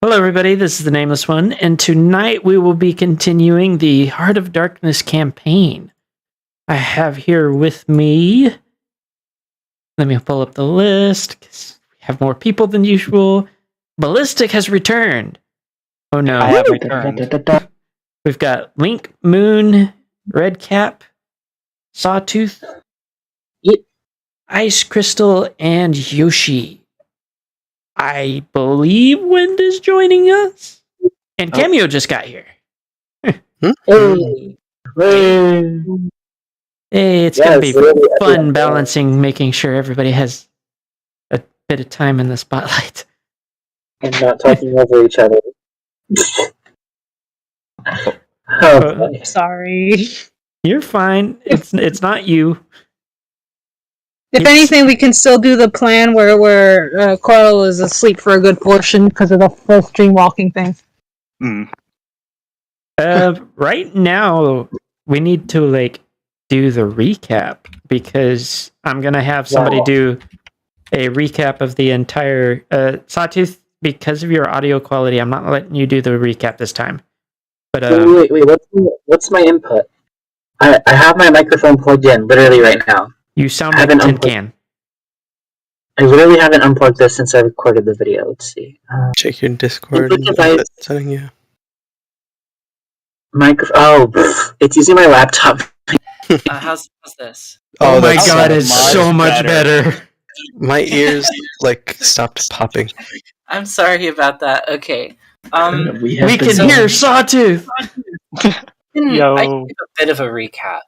Hello, everybody. This is the Nameless One, and tonight we will be continuing the Heart of Darkness campaign. I have here with me. Let me pull up the list because we have more people than usual. Ballistic has returned. Oh no! I have returned. We've got Link, Moon, Redcap, Sawtooth, Ice Crystal, and Yoshi. I believe Wind is joining us. And Cameo just got here. Hey, it's going to be fun balancing, making sure everybody has a bit of time in the spotlight. and not talking over each other. Sorry. You're fine. It's not you. If anything, we can still do the plan where Coral is asleep for a good portion because of the first dream walking thing. Right now, we need to do the recap because I'm gonna have somebody do a recap of the entire Sawtooth. Because of your audio quality, I'm not letting you do the recap this time. But wait, what's my input? I have my microphone plugged in literally right now. You sound like a tin can. I literally haven't unplugged this since I recorded the video. Let's see. Check your Discord setting, yeah. It's using my laptop. How's this? Oh my god, it's so much better. My ears stopped popping. I'm sorry about that. Okay. We can hear Sawtooth. Yo. I can give a bit of a recap.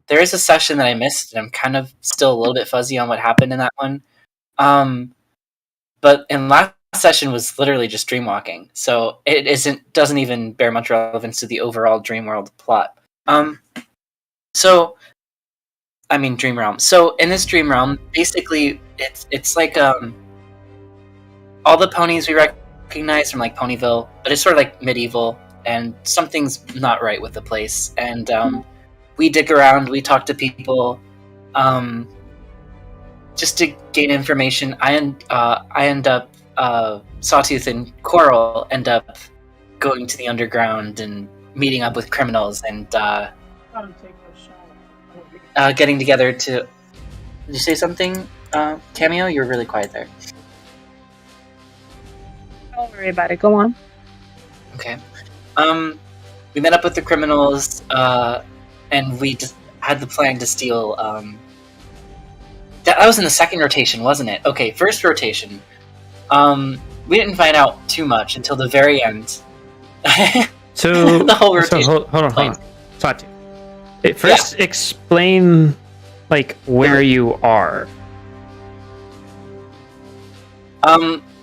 There is a session that I missed, and I'm kind of still a little bit fuzzy on what happened in that one. But in last session was literally just dreamwalking, so it doesn't even bear much relevance to the overall dream world plot. Dream realm. So in this dream realm, basically, it's like all the ponies we recognize from Ponyville, but it's sort of like medieval, and something's not right with the place, and we dig around, we talk to people, just to gain information. I end up Sawtooth and Coral end up going to the underground and meeting up with criminals and getting together to. Did you say something, Cameo? You were really quiet there. Don't worry about it. Go on. Okay. We met up with the criminals. And we just had the plan to steal. That was in the second rotation, wasn't it? Okay, first rotation. We didn't find out too much until the very end. So the whole rotation. So hold on. Sawtooth. First, explain where you are.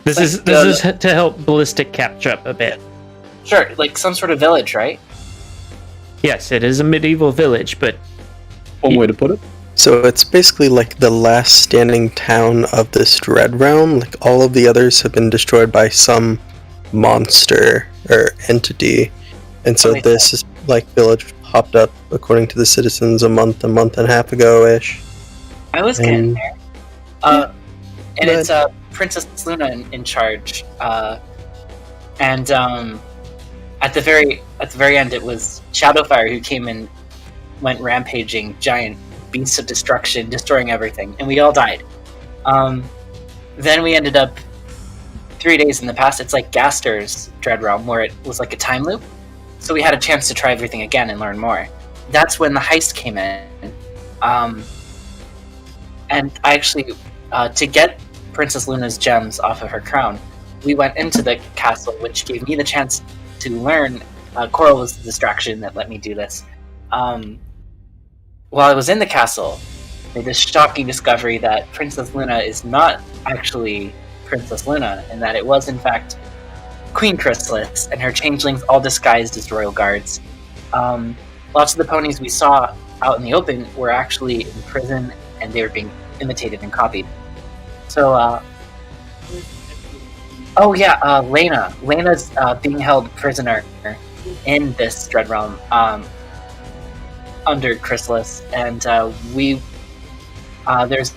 This is to help Ballistic catch up a bit. Sure, some sort of village, right? Yes, it is a medieval village, but... One way to put it. So it's basically the last standing town of this Dread Realm. All of the others have been destroyed by some monster or entity. And so this village popped up, according to the citizens, a month and a half ago-ish. I was getting there. And it's Princess Luna in charge. At the very end, it was Shadowfire who came and went rampaging, giant beasts of destruction, destroying everything, and we all died. Then we ended up 3 days in the past. It's like Gaster's Dread Realm, where it was like a time loop. So we had a chance to try everything again and learn more. That's when the heist came in. And I actually, to get Princess Luna's gems off of her crown, we went into the castle, which gave me the chance to learn. Coral was the distraction that let me do this. While I was in the castle, I made this shocking discovery that Princess Luna is not actually Princess Luna, and that it was in fact Queen Chrysalis and her changelings all disguised as royal guards. Lots of the ponies we saw out in the open were actually in prison, and they were being imitated and copied. So, Lena. Lena's being held prisoner in this Dread Realm under Chrysalis, and there's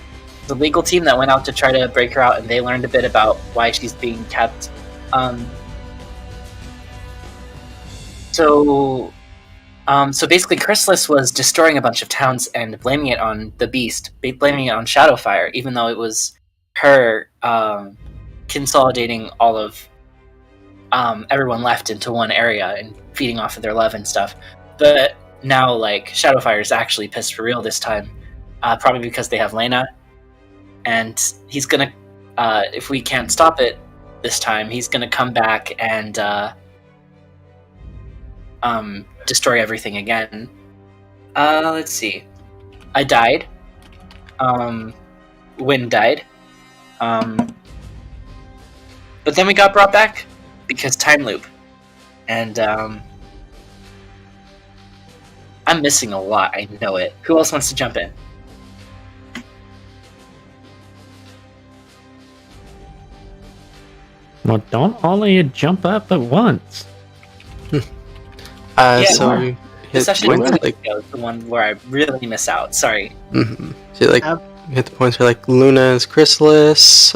the legal team that went out to try to break her out, and they learned a bit about why she's being kept So basically, Chrysalis was destroying a bunch of towns and blaming it on the beast, blaming it on Shadowfire, even though it was her consolidating all of everyone left into one area and feeding off of their love and stuff. But now, like, Shadowfire is actually pissed for real this time, probably because they have Lena, and he's gonna, if we can't stop it this time, he's gonna come back and destroy everything again. Let's see. I died. Wynn died. But then we got brought back because time loop. And I'm missing a lot, I know it. Who else wants to jump in? Well, don't all of you jump up at once. So we hit Especially points like the one where I really miss out. Sorry. so like hit the points where like Luna is Chrysalis.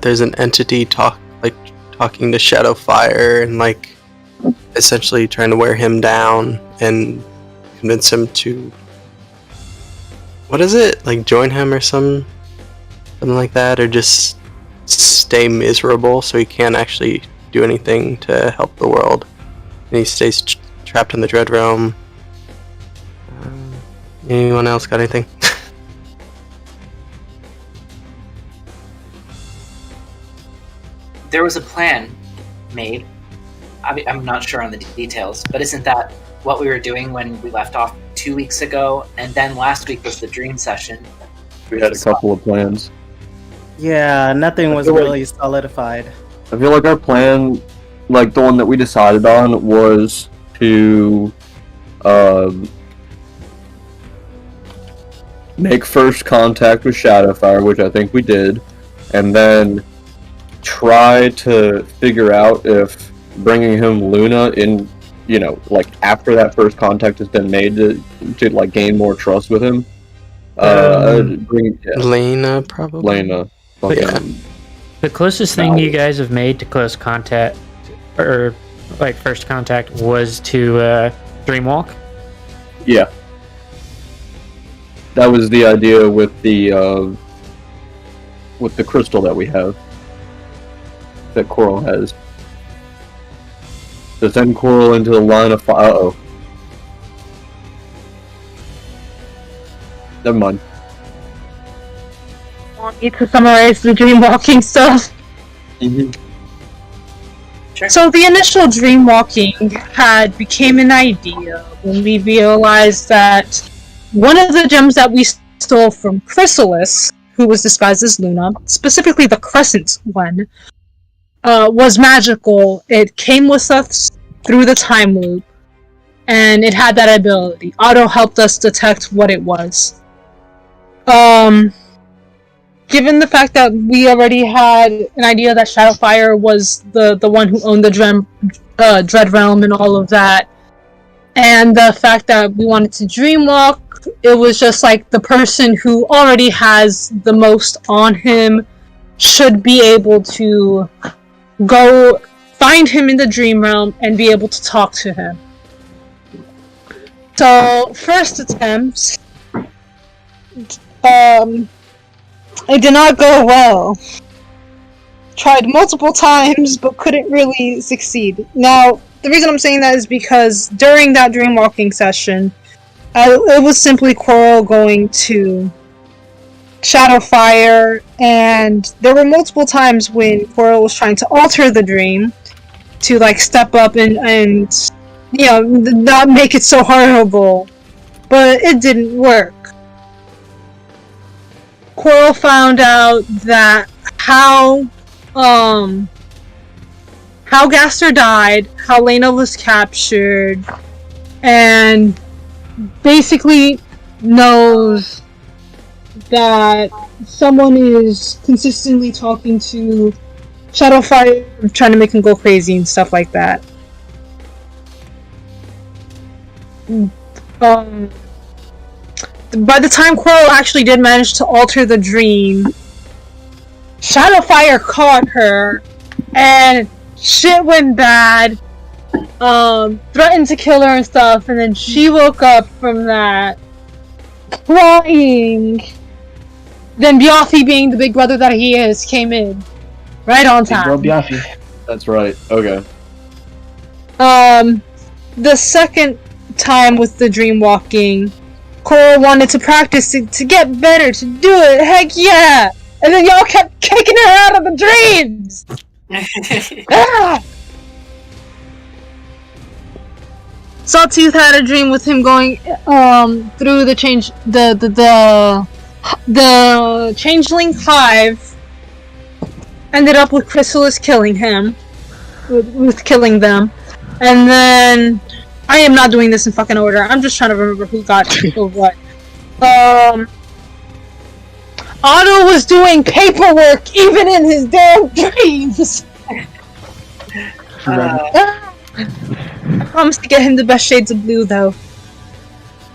There's an entity talking to Shadowfire and like essentially trying to wear him down and convince him to what is it like join him or something like that, or just stay miserable so he can't actually do anything to help the world, and he stays trapped in the Dread Realm. Anyone else got anything? There was a plan made. I'm not sure on the details, but isn't that what we were doing when we left off 2 weeks ago? And then last week was the dream session. We had a couple of plans. Yeah, nothing was really solidified. I feel like our plan, like the one that we decided on, was to make first contact with Shadowfire, which I think we did, and then try to figure out if bringing him Luna in, you know, like after that first contact has been made to like gain more trust with him. Lena, probably. Lena. Yeah. The closest thing you guys have made to close contact, or like first contact, was to Dreamwalk. Yeah. That was the idea with the crystal that we have. That Coral has. To send Coral into the line of fire. Uh-oh. Never mind. Want me to summarize the dreamwalking stuff? Mm-hmm. Sure. So the initial dreamwalking became an idea when we realized that one of the gems that we stole from Chrysalis, who was disguised as Luna, specifically the crescent one, was magical. It came with us through the time loop, and it had that ability. Otto helped us detect what it was. Given the fact that we already had an idea that Shadowfire was the one who owned the Dread Realm and all of that, and the fact that we wanted to dreamwalk, it was just like the person who already has the most on him should be able to go find him in the dream realm and be able to talk to him. So, first attempt, it did not go well. Tried multiple times, but couldn't really succeed. Now, the reason I'm saying that is because during that dreamwalking session, it was simply Coral going to Shadowfire, and there were multiple times when Coral was trying to alter the dream to like step up and you know, not make it so horrible, but it didn't work. Coral found out that how Gaster died, how Lena was captured, and basically knows that someone is consistently talking to Shadowfire, trying to make him go crazy and stuff like that. By the time Coral actually did manage to alter the dream, Shadowfire caught her, and shit went bad. Threatened to kill her and stuff, and then she woke up from that, crying. Then Biaffi, being the big brother that he is, came in. Right on time. Big bro Biaffi. That's right. Okay. The second time with the dream walking, Cora wanted to practice to get better, to do it, heck yeah! And then y'all kept kicking her out of the dreams! Ah! Sawtooth had a dream with him going through the changeling hive. Ended up with Chrysalis killing him, with killing them, and then I am not doing this in fucking order. I'm just trying to remember who got what. Otto was doing paperwork even in his damn dreams. I promise to get him the best shades of blue, though.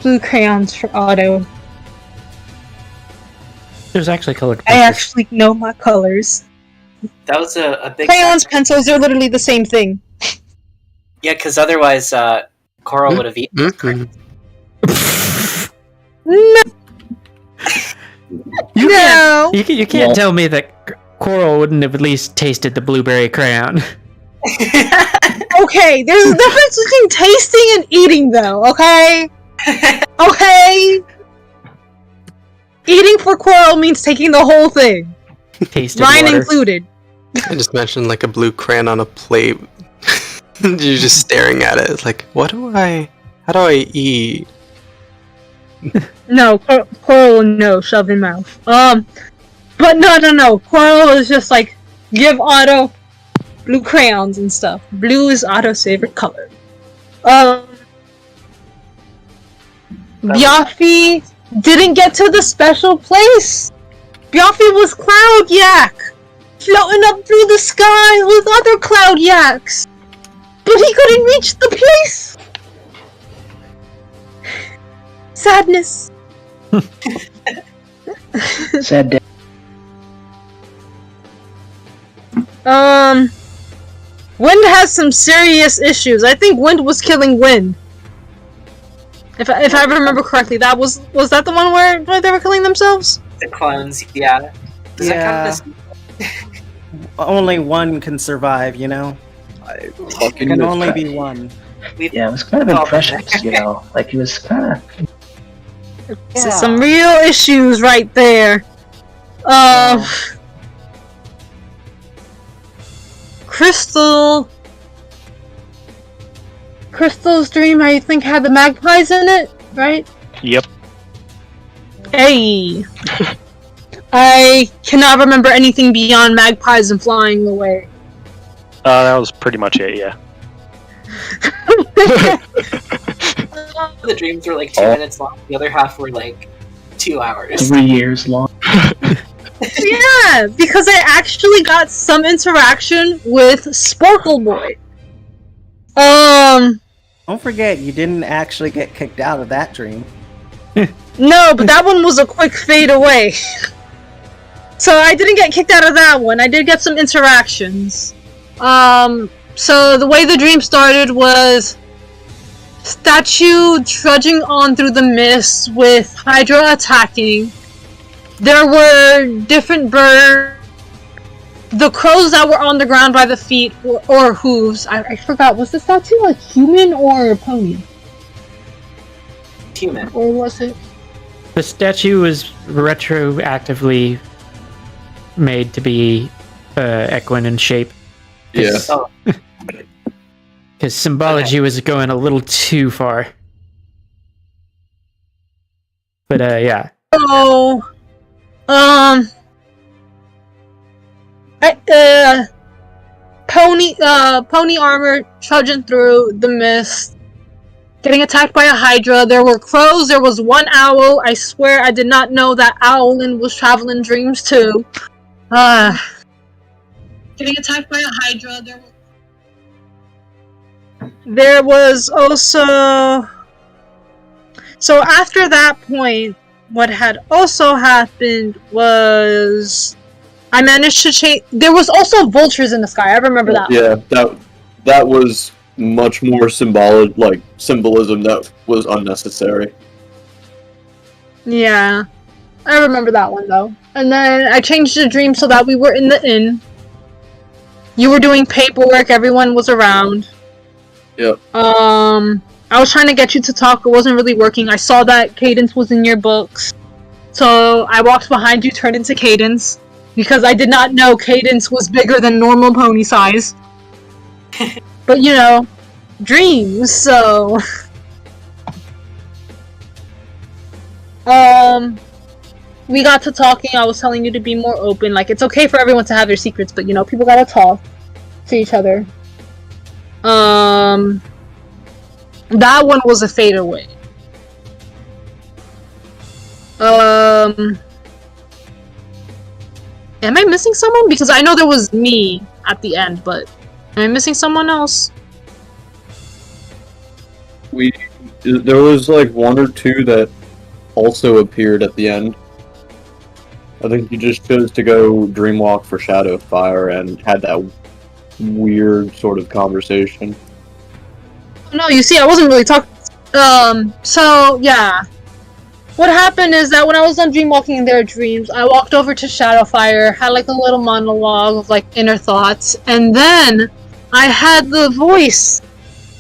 Blue crayons for Otto. There's actually colored I pencils. actually know my colors. That was a big Crayons, pencils, they're literally the same thing. Yeah, because otherwise, Coral would have eaten those crayons. No. You can't tell me that Coral wouldn't have at least tasted the blueberry crayon. Okay, there's a difference between tasting and eating, though, okay? Okay? Eating for Coral means taking the whole thing. Tasted Ryan water. included. I just mentioned like a blue crayon on a plate. You're just staring at it. It's like, how do I eat? No, Coral, no, shove in mouth. But no. Coral is just like, give Otto blue crayons and stuff. Blue is Otto's favorite color. Biaffi didn't get to the special place. Biaffi was Cloud Yak, floating up through the sky with other Cloud Yaks. But he couldn't reach the place. Sadness. Sad day. Wind has some serious issues. I think Wind was killing Wind. If I remember correctly, was that the one where they were killing themselves? The clones, yeah. Does that count as... Only one can survive, you know? I It fucking can missed only that. be one. Yeah, it was kind of impressive, you know. Like, it was kind of... So some real issues right there. Crystal's dream, I think, had the magpies in it, right? Yep. Hey! I cannot remember anything beyond magpies and flying away. That was pretty much it, yeah. The dreams were like 2 minutes long, the other half were like 2 hours. 3 years long. Yeah, because I actually got some interaction with Sparkle Boy. Don't forget, you didn't actually get kicked out of that dream. No, but that one was a quick fade away. So I didn't get kicked out of that one. I did get some interactions. So the way the dream started was statue trudging on through the mist with Hydra attacking. There were different birds. The crows that were on the ground by the feet or hooves. I forgot, was the statue a human or a pony? Human. Or was it? The statue was retroactively made to be equine in shape. Yeah. Because symbology was going a little too far. But yeah. So, pony armor trudging through the mist, getting attacked by a Hydra. There were crows. There was one owl. I swear I did not know that Owlin was traveling dreams too. Getting attacked by a Hydra. There was also. So after that point, what had also happened was I managed to change. There was also vultures in the sky. I remember that. Yeah, that was much more symbolism that was unnecessary. Yeah, I remember that one though. And then I changed the dream so that we were in the inn. You were doing paperwork. Everyone was around. Yep. I was trying to get you to talk. It wasn't really working. I saw that Cadence was in your books, so I walked behind you, turned into Cadence, because I did not know Cadence was bigger than normal pony size. But you know, dreams. So, we got to talking. I was telling you to be more open. Like, it's okay for everyone to have their secrets, but you know, people gotta talk to each other. That one was a fadeaway. Am I missing someone? Because I know there was me at the end, but am I missing someone else? There was like one or two that also appeared at the end. I think you just chose to go dreamwalk for Shadowfire and had that weird sort of conversation. No, you see, I wasn't really talking. So yeah. What happened is that when I was done dreamwalking in their dreams, I walked over to Shadowfire, had like a little monologue of like inner thoughts, and then I had the voice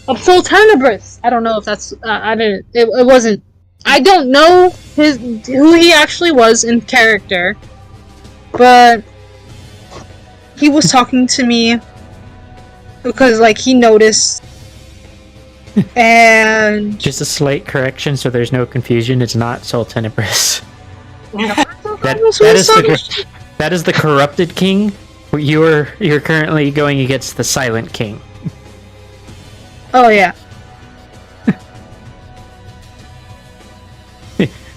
of Soul Tenebris. I don't know if that's it wasn't. I don't know who he actually was in character, but he was talking to me because like he noticed. And just a slight correction so there's no confusion, it's not Soul Tenebris. that is the corrupted king. You're currently going against the silent king. Oh yeah.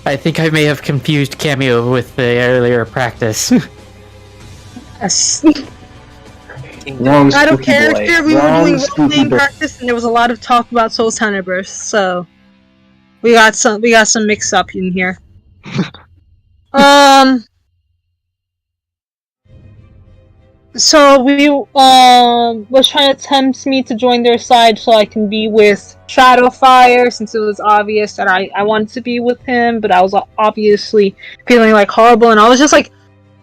I think I may have confused Cameo with the earlier practice. Yes. Wrong Out of spooky character, boy. we were Wrong doing spooky role-playing boy. practice, and there was a lot of talk about Soul Tenebris, so we got some mix up in here. So we was trying to tempt me to join their side so I can be with Shadowfire, since it was obvious that I wanted to be with him, but I was obviously feeling like horrible, and I was just like,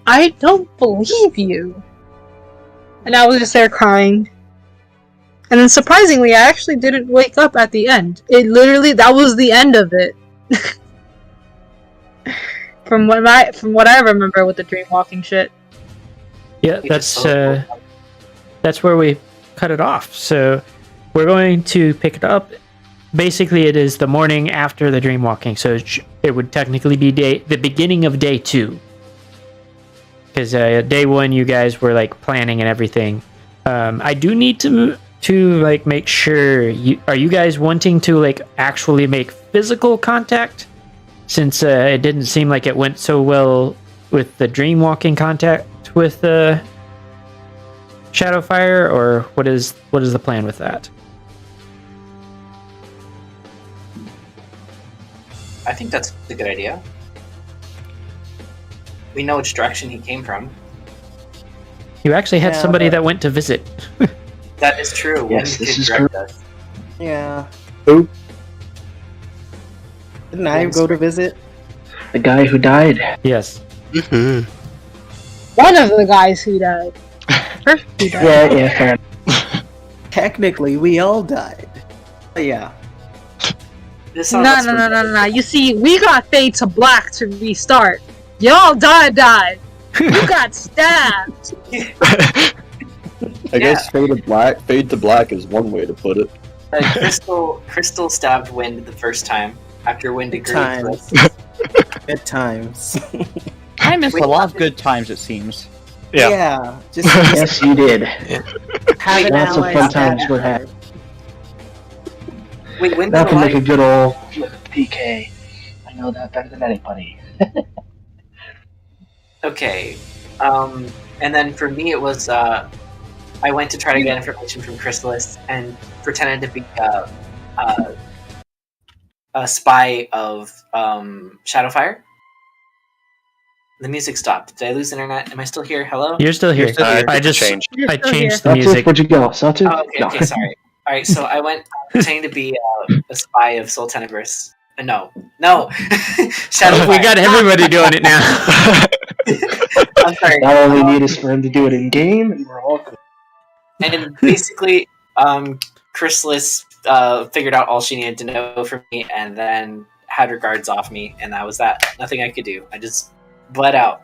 I don't believe you. And I was just there crying. And then surprisingly, I actually didn't wake up at the end. That was the end of it. From what I remember with the dreamwalking shit. Yeah, that's where we cut it off. So we're going to pick it up. Basically, it is the morning after the dreamwalking, so it would technically be the beginning of day 2. Because day 1, you guys were like planning and everything. I do need to like make sure. Are you guys wanting to like actually make physical contact? Since it didn't seem like it went so well with the dreamwalking contact with Shadowfire, or what is the plan with that? I think that's a good idea. We know which direction he came from. You actually had Yeah, somebody but- that went to visit. That is true. Yes, Wendy this did is direct true. us. Yeah. Who? Didn't I go to visit? The guy who died. Yes. Mm-hmm. One of the guys who died. First who died. Yeah, fair Technically, we all died. But yeah. This No. You see, we got Fade to Black to restart. Y'all died. You got stabbed. I guess fade to black is one way to put it. Crystal stabbed Wind the first time after Wind agreed to times. us. Good times. I missed a lot of good times, it seems. Yeah. Just Yes, you did. have an Lots of ally fun stab times were her. had. Wait, Wind That can make a alive? good old PK. I know that better than anybody. Okay. And then for me, it was I went to try to get information from Chrysalis and pretended to be a spy of Shadowfire. The music stopped. Did I lose internet? Am I still here? Hello? You're still here. I changed. You're I still changed here. the music. Where'd you go? Sawtooth? Oh, okay, sorry. All right, so I went pretending to be a spy of Soul Tenebris. No. Shadow. We got everybody doing it now. I'm sorry. All we need is for him to do it in game, and we're all good. And basically, Chrysalis figured out all she needed to know from me, and then had her guards off me, and that was that. Nothing I could do. I just bled out.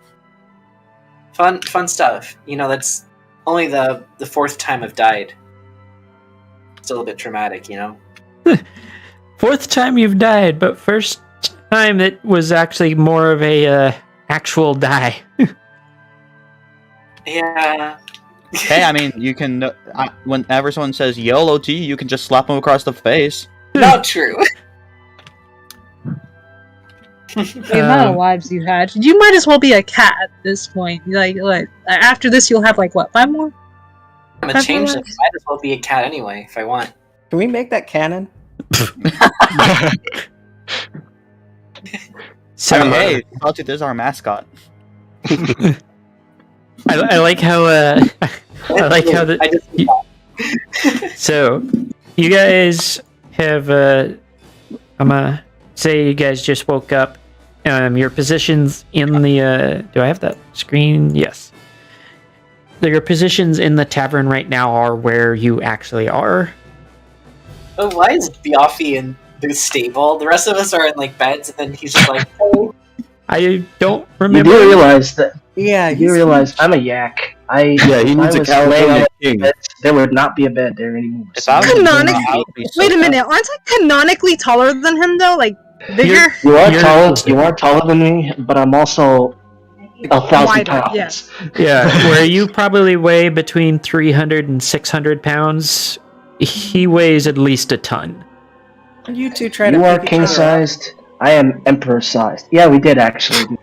Fun stuff. That's only the fourth time I've died. Still a bit traumatic, Fourth time you've died, but first time it was actually more of a actual die. Yeah. Hey, I mean, you can. Whenever someone says YOLO to you, you can just slap them across the face. Not true. The amount of lives you had, you might as well be a cat at this point. Like, after this, you'll have 5 more. I'm a changeling. I might as well be a cat anyway if I want. Can we make that canon? So hey, Sawtooth is our mascot. I like how I like how so you guys have I'm gonna say you guys just woke up. Your positions in the do I have that screen? Yes. Your positions in the tavern right now are where you actually are. Oh, why is Biaffi in the stable? The rest of us are in beds, and then he's just like, "Oh." I don't remember. You do realize that? Yeah, You realize I'm a yak. He if needs I a was California laying king. beds, there would not be a bed there anymore. If I was Canonically, I would be so wait a sad. minute. Aren't I canonically taller than him though? Bigger? You are You're- taller. You are taller than me, but I'm also 1,000 Wider, pounds. yes. Yeah, where you probably weigh between 300 and 600 pounds, he weighs at least a ton. You two try to. You are pick each king other up. sized. I am emperor sized. Yeah, we did actually.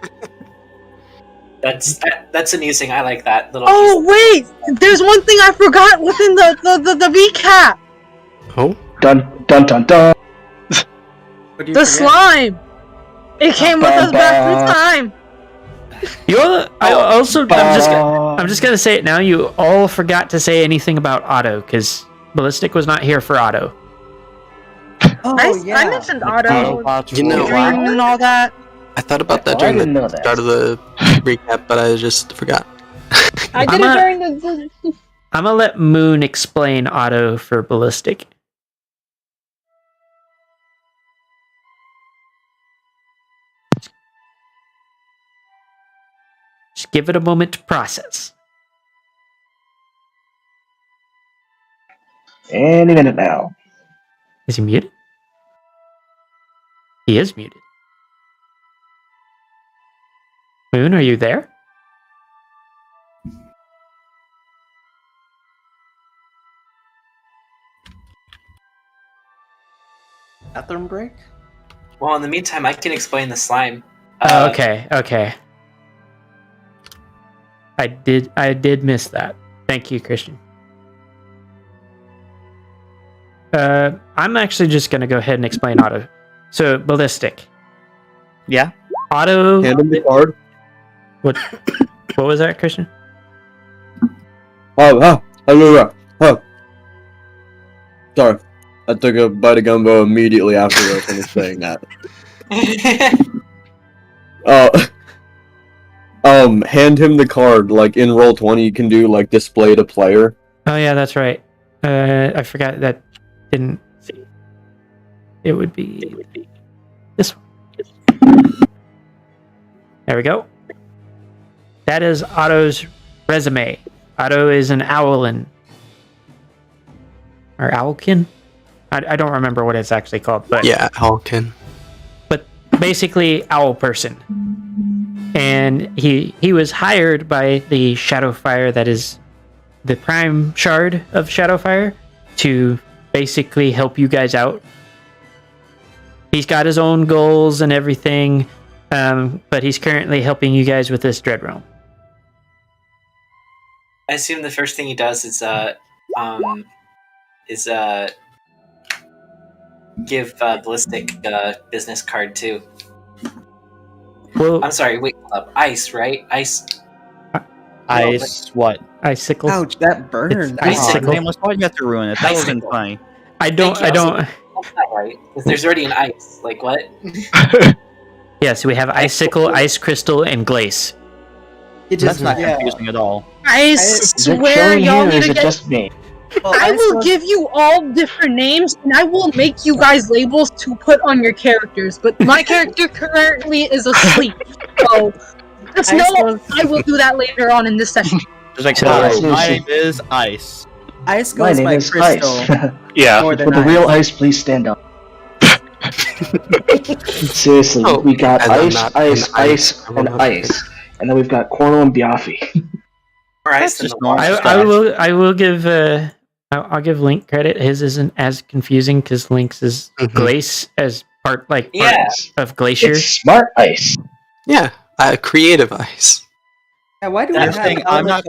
That's amusing. I like that little. Oh wait, there's one thing I forgot within the recap. Oh, Dun dun dun dun. What do you The forget? slime. It came with us back through time. You all, I'm just gonna say it now. You all forgot to say anything about Otto because Ballistic was not here for Otto. Oh, I mentioned Otto, You know Dream, and all that. I thought about that I during didn't know the that. start of the recap, but I just forgot. I did it during the. I'm gonna let Moon explain Otto for Ballistic. Just give it a moment to process. Any minute now. Is he muted? He is muted. Moon, are you there? Bathroom break? Well, in the meantime, I can explain the slime. Okay. I did miss that. Thank you, Christian. I'm actually just gonna go ahead and explain Otto. So, Ballistic. Yeah. Otto. Hand him the card. What was that, Christian? Oh. Sorry. I took a bite of gumbo immediately after I finished saying that. Hand him the card. In Roll20, you can do, display to player. Oh yeah, that's right. I forgot that didn't see. It would be this one. There we go. That is Otto's resume. Otto is an owlin. Or owlkin? I don't remember what it's actually called, but Yeah, Halkin. but basically owl person. And he was hired by the Shadowfire, that is the prime shard of Shadowfire, to basically help you guys out. He's got his own goals and everything, but he's currently helping you guys with this Dread Realm. I assume the first thing he does is give Ballistic a business card too. Well, I'm sorry. Wait, ice, right? Ice. Ice. What? icicle. Ouch, that burned. Ice Oh, sickle. nameless. Why'd you have to ruin it? That would have been Icicle. funny. I don't. Thank you. That's not right. 'Cause there's already an ice. Like what? Yeah, so we have icicle, ice crystal, and glace. It That's just not yeah. confusing at all. I Is it swear, killing you, y'all or need is to it get. just me? Well, I ice will was- give you all different names, and I will make you guys labels to put on your characters. But my character currently is asleep, so just Ice know was- I will do that later on in this session. Just like, So- hello, my Seriously. name is Ice. Ice My goes name by is Crystal Ice. Yeah. more than For the ice. real ice, please stand up. Seriously, Oh, we got as I'm ice, not ice, an ice, I'm and not- ice. And then we've got Cornel and Biaffi. More ice That's than just the water. normal. I will give I'll give Link credit. His isn't as confusing because Link's is Mhm. glace as part Yeah. of glacier. It's smart ice. Yeah, creative ice. Yeah, why do we You're have saying I'm not.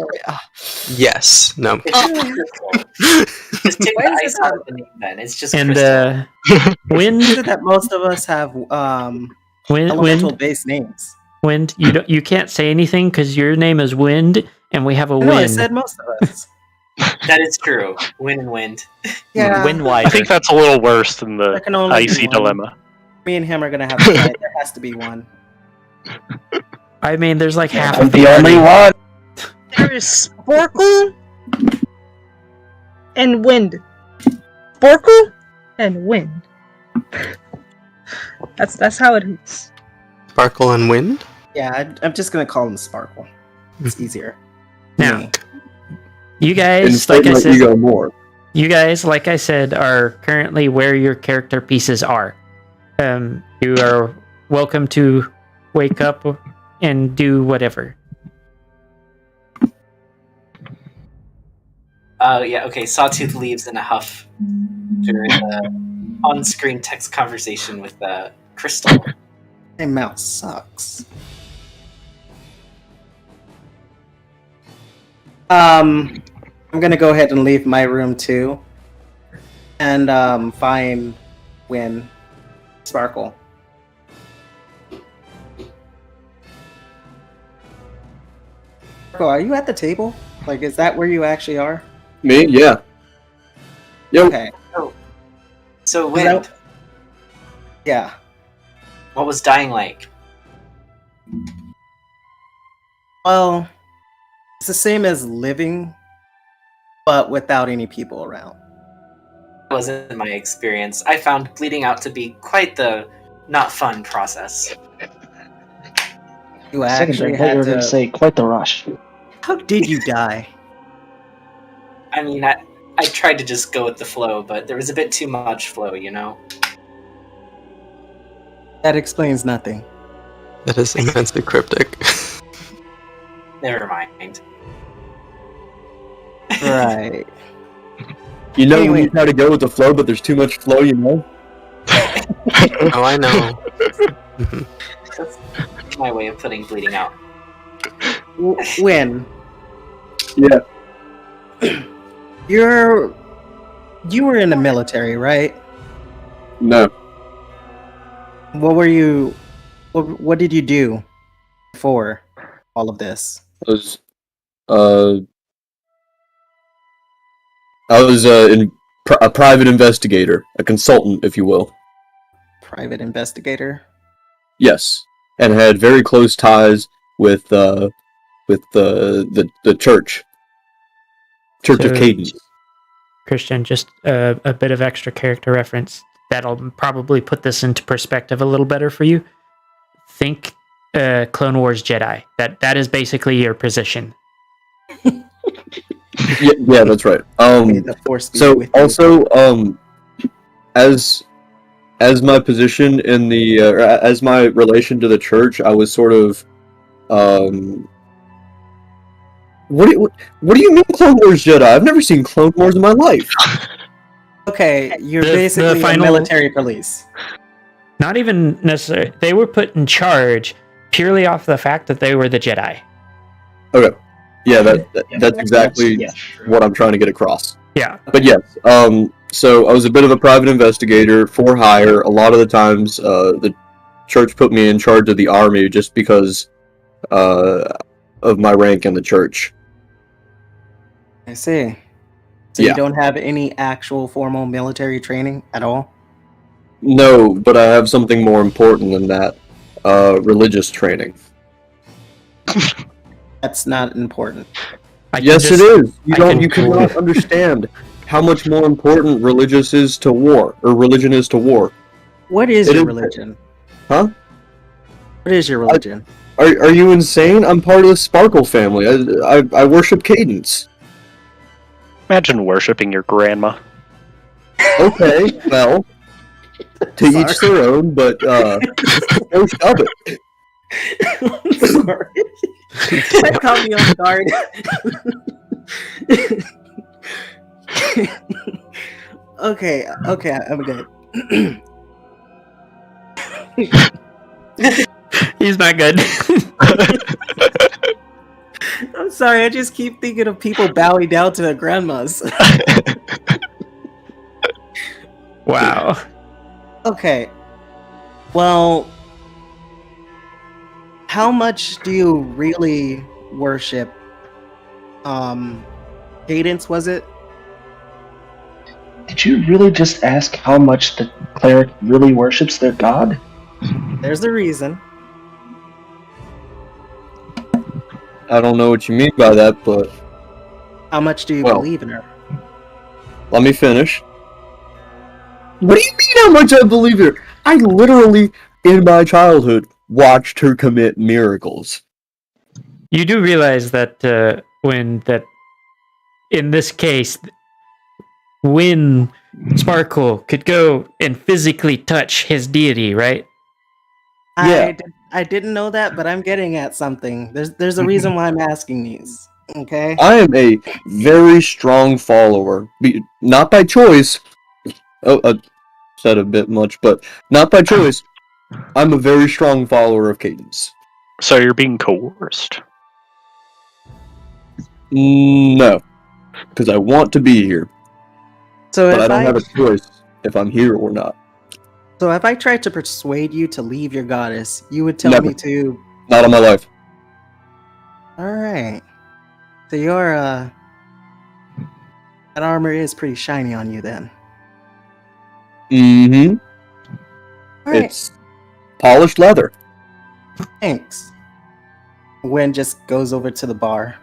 Yes. No. It's just crystal. Just take Why the is ice it out of the name. Then it's just And crystal. wind, Is it that most of us have elemental wind, based names? wind. You can't say anything because your name is Wind, and we have a No, I wind. said most of us. That is true. Wind and wind. Yeah, Wind I wider. think that's a little worse than there the can only be icy one. dilemma. Me and him are gonna have to fight. There has to be one. I mean, there's like half I'm of the only one. There is Sporkle and Wind. Sporkle and Wind. That's how it is. Sparkle and wind. Yeah, I'm just gonna call him Sparkle. It's easier. Now, Me. you guys, Inflate like I my said, ego more. you guys, like I said, are currently where your character pieces are. You are welcome to wake up and do whatever. Yeah. Okay. Sawtooth leaves in a huff during the on-screen text conversation with Crystal. My mouse sucks. I'm gonna go ahead and leave my room too, and find Win Sparkle. Sparkle, are you at the table? Like, is that where you actually are? Me? Yeah. Yo. Okay. So Is that- Wind, Yeah. what was dying like? Well, it's the same as living, but without any people around. That wasn't my experience. I found bleeding out to be quite the not fun process. You Second, I actually thought you had were going to. to say quite the rush. How did you die? I mean, I tried to just go with the flow, but there was a bit too much flow, you know? That explains nothing. That is immensely cryptic. Never mind. Right. You know when Anyway. you try to go with the flow, but there's too much flow, you know? Oh, I know. That's my way of putting bleeding out. Win. Yeah. You were in the military, right? No. What were you? What did you do before all of this? I was a private investigator, a consultant, if you will. Private investigator. Yes, and had very close ties with the church, Church of So- Cadence. Christian, just a bit of extra character reference that'll probably put this into perspective a little better for you. Think Clone Wars Jedi. That is basically your position. Yeah, that's right. May the force be So with you. also, as my position in the as my relation to the church, I was sort of What do you mean Clone Wars Jedi? I've never seen Clone Wars in my life. Okay, you're The basically final- a military police. Not even necessarily. They were put in charge purely off the fact that they were the Jedi. Okay. Yeah, that's That's- exactly yeah. what I'm trying to get across. Yeah. But yes, so I was a bit of a private investigator for hire. A lot of the times, church put me in charge of the army just because of my rank in the church. I see. So Yeah. you don't have any actual formal military training at all? No, but I have something more important than that. Religious training. That's not important. Yes, it is. You cannot understand how much more important religion is to war. What is It your is- religion? Huh? What is your religion? Are you insane? I'm part of the Sparkle family. I worship Cadence. Imagine worshipping your grandma. Okay, well, to each their own, but no shove it. Sorry. That caught me off guard. Okay, I'm good. He's not good. I'm sorry, I just keep thinking of people bowing down to their grandmas. Wow. Okay. Well, how much do you really worship? Cadence, was it? Did you really just ask how much the cleric really worships their god? There's the reason. I don't know what you mean by that, but How much do you Well. believe in her? let me finish. What do you mean how much I believe in her? I literally, in my childhood, watched her commit miracles. You do realize that in this case, when Sparkle could go and physically touch his deity, right? Yeah. I didn't know that, but I'm getting at something. There's a reason why I'm asking these. Okay. I am a very strong follower. Not by choice. Oh, I said a bit much, but not by choice. I'm a very strong follower of Cadence. So you're being coerced. No. Because I want to be here, So but I if don't I have a choice if I'm here or not. so if I tried to persuade you to leave your goddess, you would tell Never. me to. Not on my life. All right. So your that armor is pretty shiny on you then. Mm-hmm. All right. It's polished leather. Thanks. Gwen just goes over to the bar.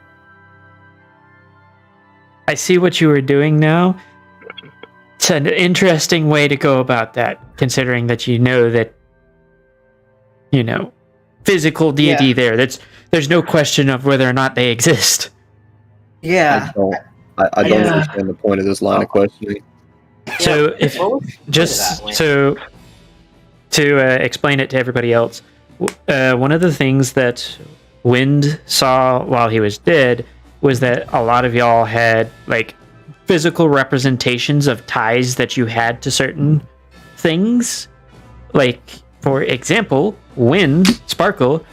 I see what you were doing now. It's an interesting way to go about that, considering that physical deity Yeah. there. There's no question of whether or not they exist. Yeah. I don't Yeah. understand the point of this line of questioning. So if What was the point of just that, Wayne? to explain it to everybody else, one of the things that Wind saw while he was dead was that a lot of y'all had like physical representations of ties that you had to certain things. Like, for example, Wind, Sparkle,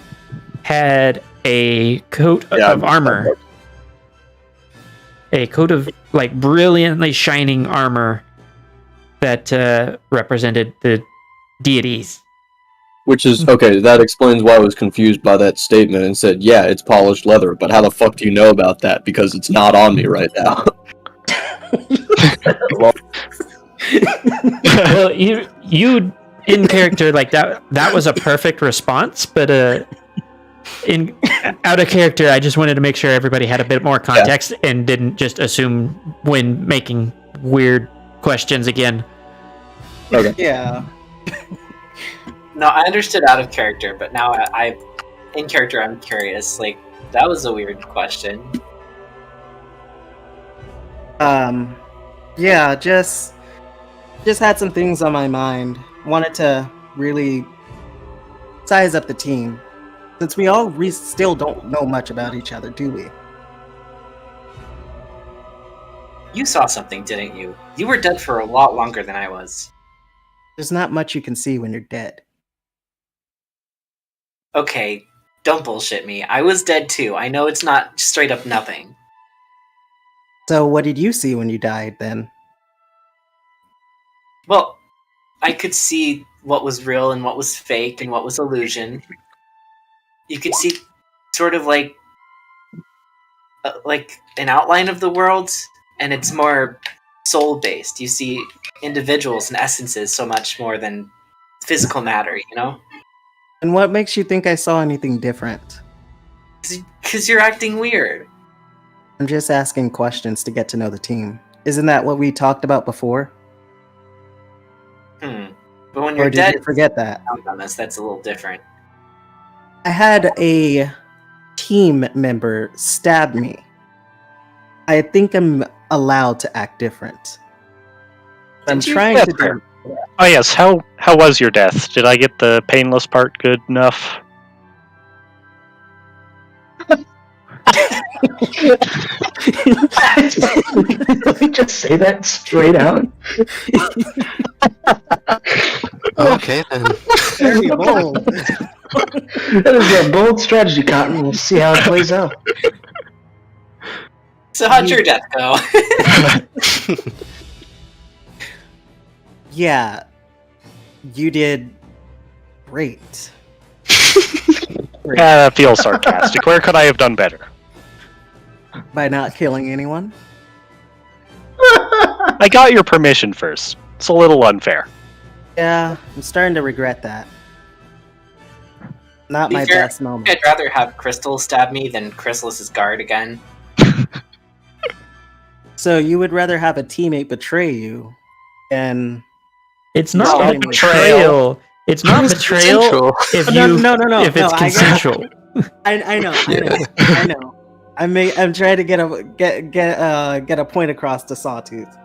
had a coat of armor. A coat of like brilliantly shining armor that represented the deities. Which is, okay, that explains why I was confused by that statement and said, yeah, it's polished leather, but how the fuck do you know about that? Because it's not on me right now. Well, you in character, like that was a perfect response, but in out of character, I just wanted to make sure everybody had a bit more context and didn't just assume when making weird questions again. Okay. Yeah. No, I understood out of character, but now I in character, I'm curious. Like, that was a weird question. Yeah, just had some things on my mind. Wanted to really size up the team. Since we all still don't know much about each other, do we? You saw something, didn't you? You were dead for a lot longer than I was. There's not much you can see when you're dead. Okay, don't bullshit me. I was dead too. I know it's not straight up nothing. So what did you see when you died then? Well, I could see what was real and what was fake and what was illusion. You could see sort of like an outline of the world, and it's more soul-based. You see individuals and essences so much more than physical matter, you know? And what makes you think I saw anything different? Because you're acting weird. I'm just asking questions to get to know the team. Isn't that what we talked about before? But when Or you're did dead, you forget that? on us, that's a little different. I had a team member stab me. I think I'm allowed to act different. I'm trying to do. Oh yes, how was your death? Did I get the painless part good enough? Let me just say that straight out. Okay then. Very bold. That is a bold strategy, Cotton. We'll see how it plays out. So how'd your death go? Yeah, you did great. That feels sarcastic. Where could I have done better? By not killing anyone? I got your permission first. It's a little unfair. Yeah, I'm starting to regret that. Not my Fair, best moment. I'd rather have Crystal stab me than Chrysalis's guard again. So you would rather have a teammate betray you than... It's No, not I mean- betrayal. It's not It's betrayal consensual. if No, you no, if it's consensual. I know. I'm trying to get a point across to Sawtooth,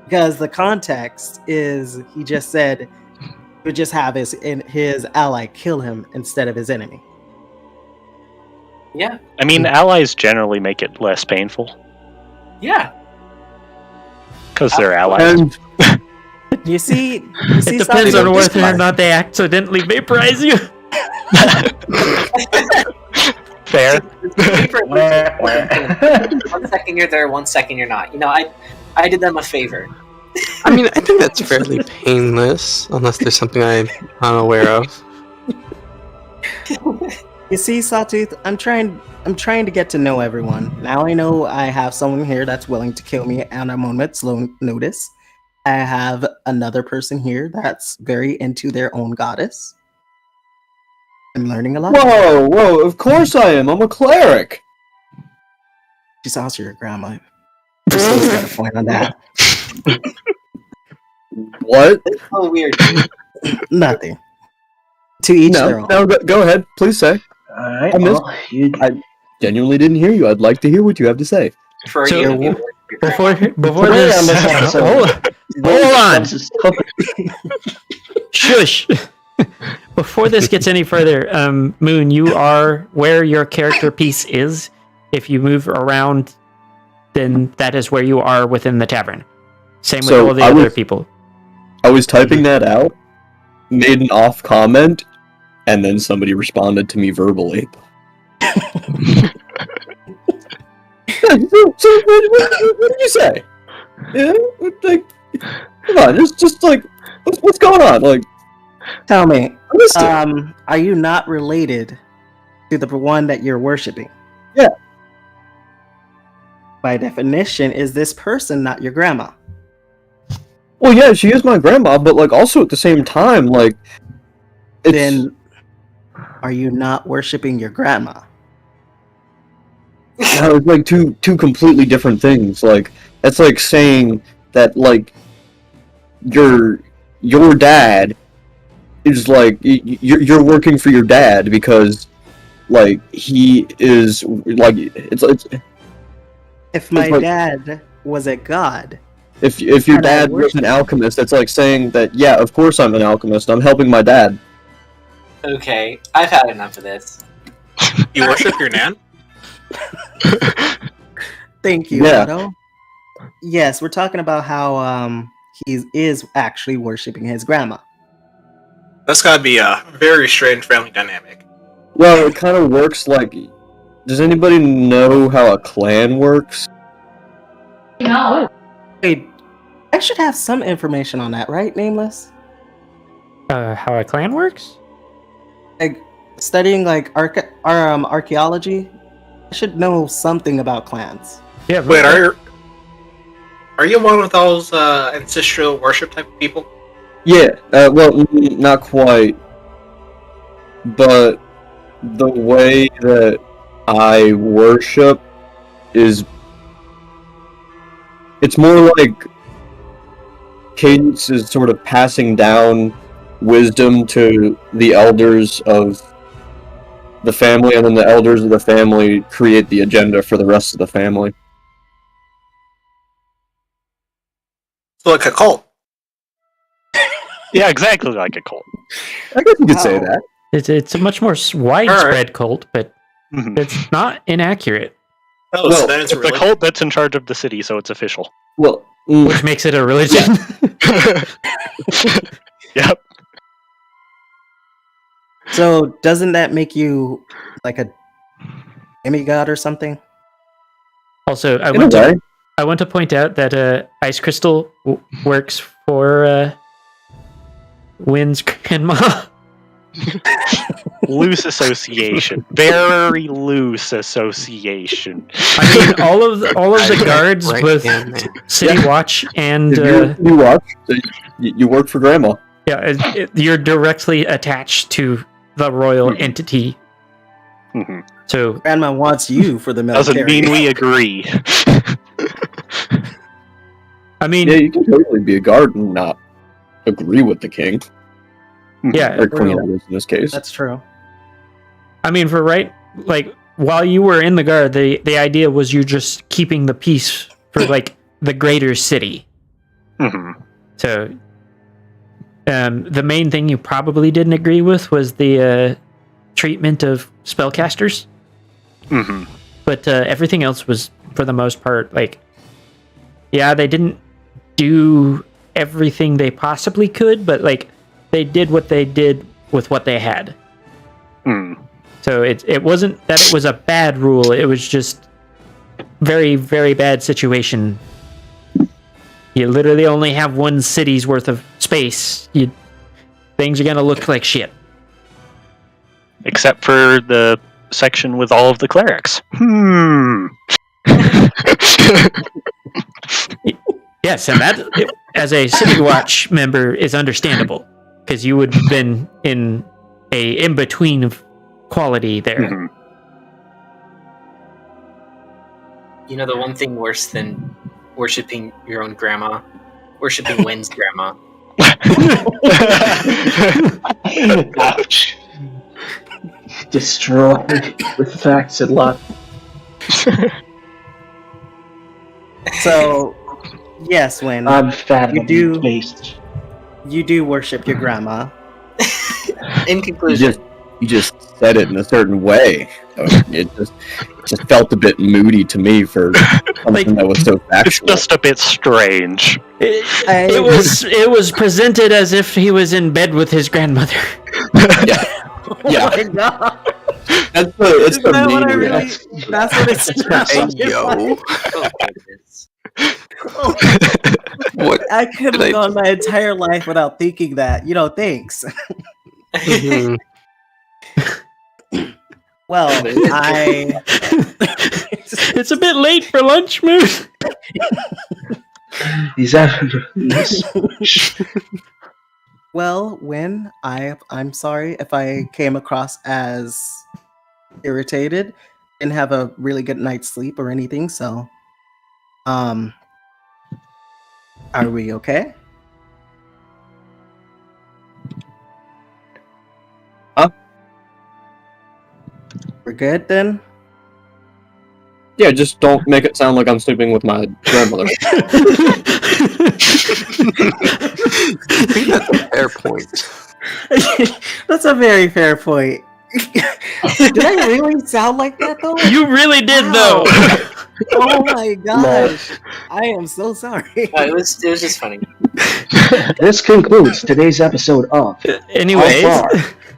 because the context is he just said he would just have his ally kill him instead of his enemy. Yeah, I mean, allies generally make it less painful yeah. because they're allies. And You see, It depends Sawtooth? on whether or not they accidentally vaporize you. Fair. One second you're there, 1 second you're not. You know, I did them a favor. I mean, I think that's fairly painless, unless there's something I'm unaware of. You see, Sawtooth, I'm trying to get to know everyone. Now I know I have someone here that's willing to kill me on a moment's notice. I have another person here that's very into their own goddess. I'm learning a lot. whoa, of course I am. I'm a cleric. She's also your grandma. Crystal's got a point on that. What? It's so weird. Nothing. To each their No, own. no, go ahead. Please say. Alright, I missed- well, you... I genuinely didn't hear you. I'd like to hear what you have to say. For So, you, Before Wait this, on this episode. hold on. This is totally- Shush. Before this gets any further, Moon, you are where your character piece is. If you move around, then that is where you are within the tavern. Same with So all the I other was- people. I was typing that out, made an off comment, and then somebody responded to me verbally. So what did you say? Yeah, like, come on, just like, what's going on? Like, Tell me, I missed it. are you not related to the one that you're worshiping? Yeah. By definition, is this person not your grandma? Well, yeah, she is my grandma, but like, also at the same time, like, it's, Then are you not worshiping your grandma? no, it's like two completely different things. Like, that's like saying that like your dad is like you're working for your dad because like he is like it's If my like- dad was a god, if your And I dad was worship an him. alchemist, that's like saying that yeah, of course I'm an alchemist. I'm helping my dad. Okay, I've had enough of this. You worship your nan? thank you, Yeah. Otto. Yes, we're talking about how he is actually worshiping his grandma. That's gotta be a very strange family dynamic. Well, it kind of works like. Does anybody know how a clan works? Wait, I should have some information on that, right, Nameless? How a clan works? Like studying like archaeology, I should know something about clans. Yeah. Wait, are you one of those ancestral worship type of people? Yeah, not quite. But the way that I worship is... It's more like Cadence is sort of passing down wisdom to the elders of the family, and then the elders of the family create the agenda for the rest of the family. So like a cult. Yeah, exactly like a cult. I guess you could say that. It's a much more widespread cult, but Mhm. it's not inaccurate, Oh, Well, so then it's It's the cult that's in charge of the city, so it's official. Well, which makes it a religion. Yep. So doesn't that make you like a demigod or something? Also, I in a want way. to point out that Ice Crystal works for Wynn's grandma. Loose association. Very loose association. I mean, all of the guards Right, with yeah, man. City Watch and If you watch, you work for Grandma. you're directly attached to the royal entity. Mhm. So Grandma wants you for the military. Doesn't mean we agree. I mean, Yeah, you can totally be a guard and not agree with the king. yeah, Or queen, I guess, in this case. That's true. I mean, like while you were in the guard, the idea was you just keeping the peace for like the greater city. Mhm. So, the main thing you probably didn't agree with was the treatment of spellcasters. Mhm. But everything else was, for the most part, like, yeah, they didn't do everything they possibly could, but like they did what they did with what they had. Mm. So it wasn't that it was a bad rule; it was just very, very bad situation. You literally only have one city's worth of space. Things are gonna look like shit. Except for the section with all of the clerics. Yes, and that, as a City Watch member, is understandable because you would have been in a in between quality there. Mhm. You know the one thing worse than worshipping your own grandma? Worshipping Wynn's grandma. Ouch. Destroyed with facts and luck. So, yes, when I'm fat You on do- the face. you do worship your grandma, In conclusion, You just said it in a certain way. It just felt a bit moody to me for something that was so It's factual. just a bit strange. It was presented as if he was in bed with his grandmother. Yeah. Oh my god! That's the Is that what I main really? reaction. That's what it's. Hey, yo. What? I could have gone my entire life without thinking that. Thanks. Mhm. Well, I. It's a bit late for lunch, Moon. These afternoons. Well, Wynn, I'm sorry if I came across as irritated. Didn't have a really good night's sleep or anything, so are we okay? Huh? We're good then? Yeah, just don't make it sound like I'm sleeping with my grandmother. I think that's a fair point. That's a very fair point. Did I really sound like that though? You really did, Wow. though. Oh my gosh. I am so sorry. it was just funny. This concludes today's episode of Anyways, How Far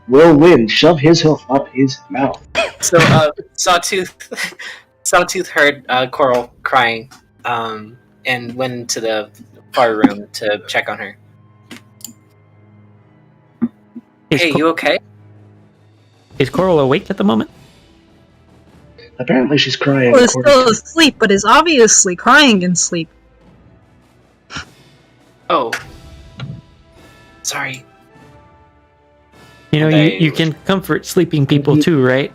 Will Wynn Shove His Hoof Up His Mouth? So Sawtooth heard Coral crying, and went to the far room to check on her. Hey, you okay? Is Coral awake at the moment? Apparently she's crying. Well, is still asleep, but is obviously crying in sleep. Oh. Sorry. You know, you can comfort sleeping people too, right?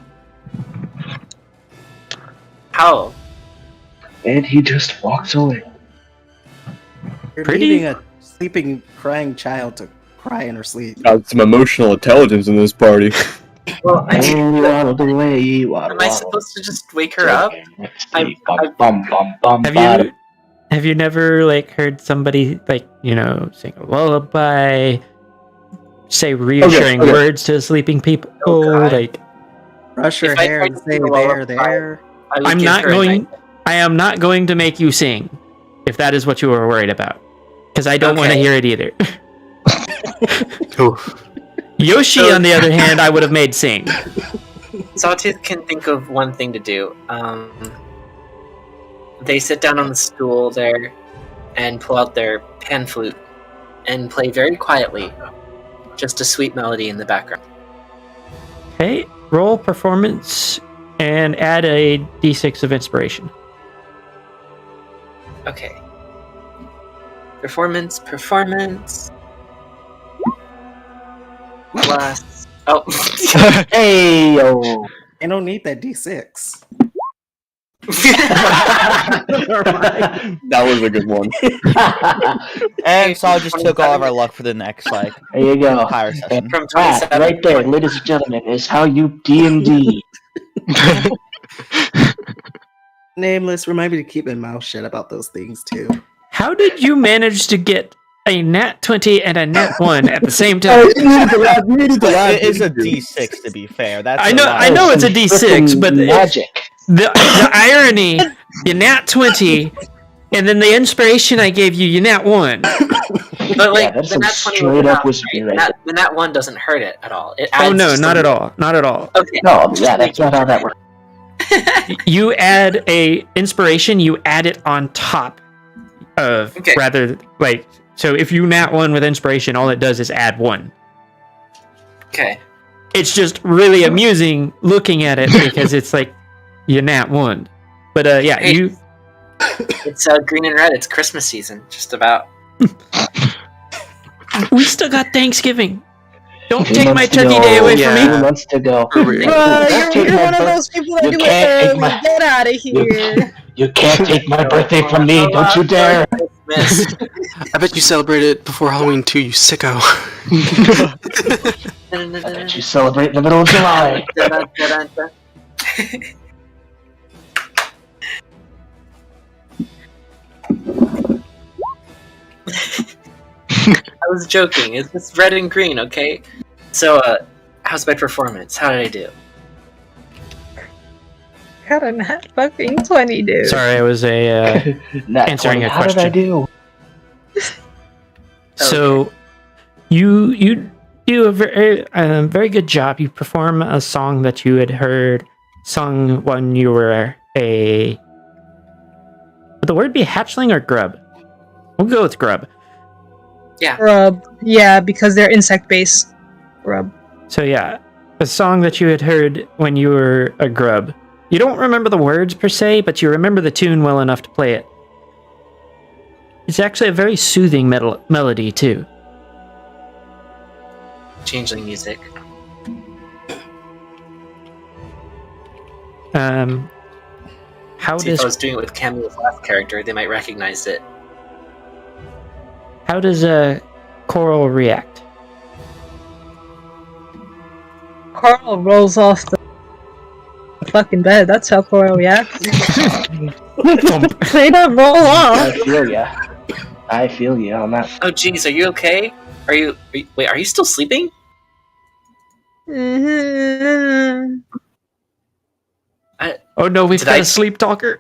How? And he just walks away. You're Pretty- leaving a sleeping, crying child to cry in her sleep. Got some emotional intelligence in this party. Well, I mean, And waddle the way you waddle. am I supposed to just wake her up? Bum, bum, bum, bum, Have you never like heard somebody like, you know, sing a lullaby, say reassuring Okay. words to sleeping people? Oh, God. Like, Brush her If I hair tried and to say sing a there, lullaby, there. I would I'm give not her a going. nightmare. I am not going to make you sing, if that is what you were worried about, because I don't want to Okay. hear it either. Yoshi, on the other hand, I would have made sing. Sawtooth can think of one thing to do. They sit down on the stool there and pull out their pan flute and play very quietly, just a sweet melody in the background. Okay, roll performance and add a d6 of inspiration. Okay. Performance. Plus. Oh. Hey yo! I don't need that D6. That was a good one. And Saw just took all of our luck for the next There you go. higher session. And From that 27 right there, ladies and gentlemen, is how you D&D. Nameless, remind me to keep my mouth shut about those things too. How did you manage to get a nat 20 and a nat 1 at the same time? It is a D6 to be fair. That's I a know, lot. I know it's a Frickin' d6, but magic. the irony, the nat 20, and then the inspiration I gave you, you nat 1. But like, that's the some nat 20 straight was up enough, wizardry right? right The nat 1 doesn't hurt it at all. It Oh adds no, just not a at little- all, not at all. Okay. No, yeah, that's not how that works. You add a inspiration, you add it on top of Okay. rather like, so if you nat 1 with inspiration, all it does is add 1. Okay. It's just really amusing looking at it because it's like you nat 1. But yeah, Hey. you It's green and red. It's Christmas season, just about. we still got Thanksgiving. Don't 2 take my months to turkey go. day away Yeah. from 2 me. months to go. You're Take my one of birth- those people that you do it can't take early. my- Get out of here. You can't take my birthday from me, don't you dare! Christmas. I bet you celebrate it before Halloween too, you sicko. I bet you celebrate in the middle of July. I was joking. It's just red and green, okay? So, how's my performance? How did I do? Got a nat fucking 20, dude. Sorry, I was Nat answering 20, a how did I question. do? So you do a very good job. You perform a song that you had heard sung when you were a. Would the word be hatchling or grub? We'll go with grub. Grub. Yeah, because they're insect-based. Grub. So yeah, a song that you had heard when you were a grub. You don't remember the words per se, but you remember the tune well enough to play it. It's actually a very soothing melody too. Changeling music. How See, if I was does doing it with Camu's last character, they might recognize it. Coral react? Carl rolls off the fucking bed. That's how Coral reacts. Straight up roll I off. feel ya. I feel ya on that. Oh, geez, are you okay? Wait, are you still sleeping? Mhm. Oh no, we've Did got I- a sleep talker.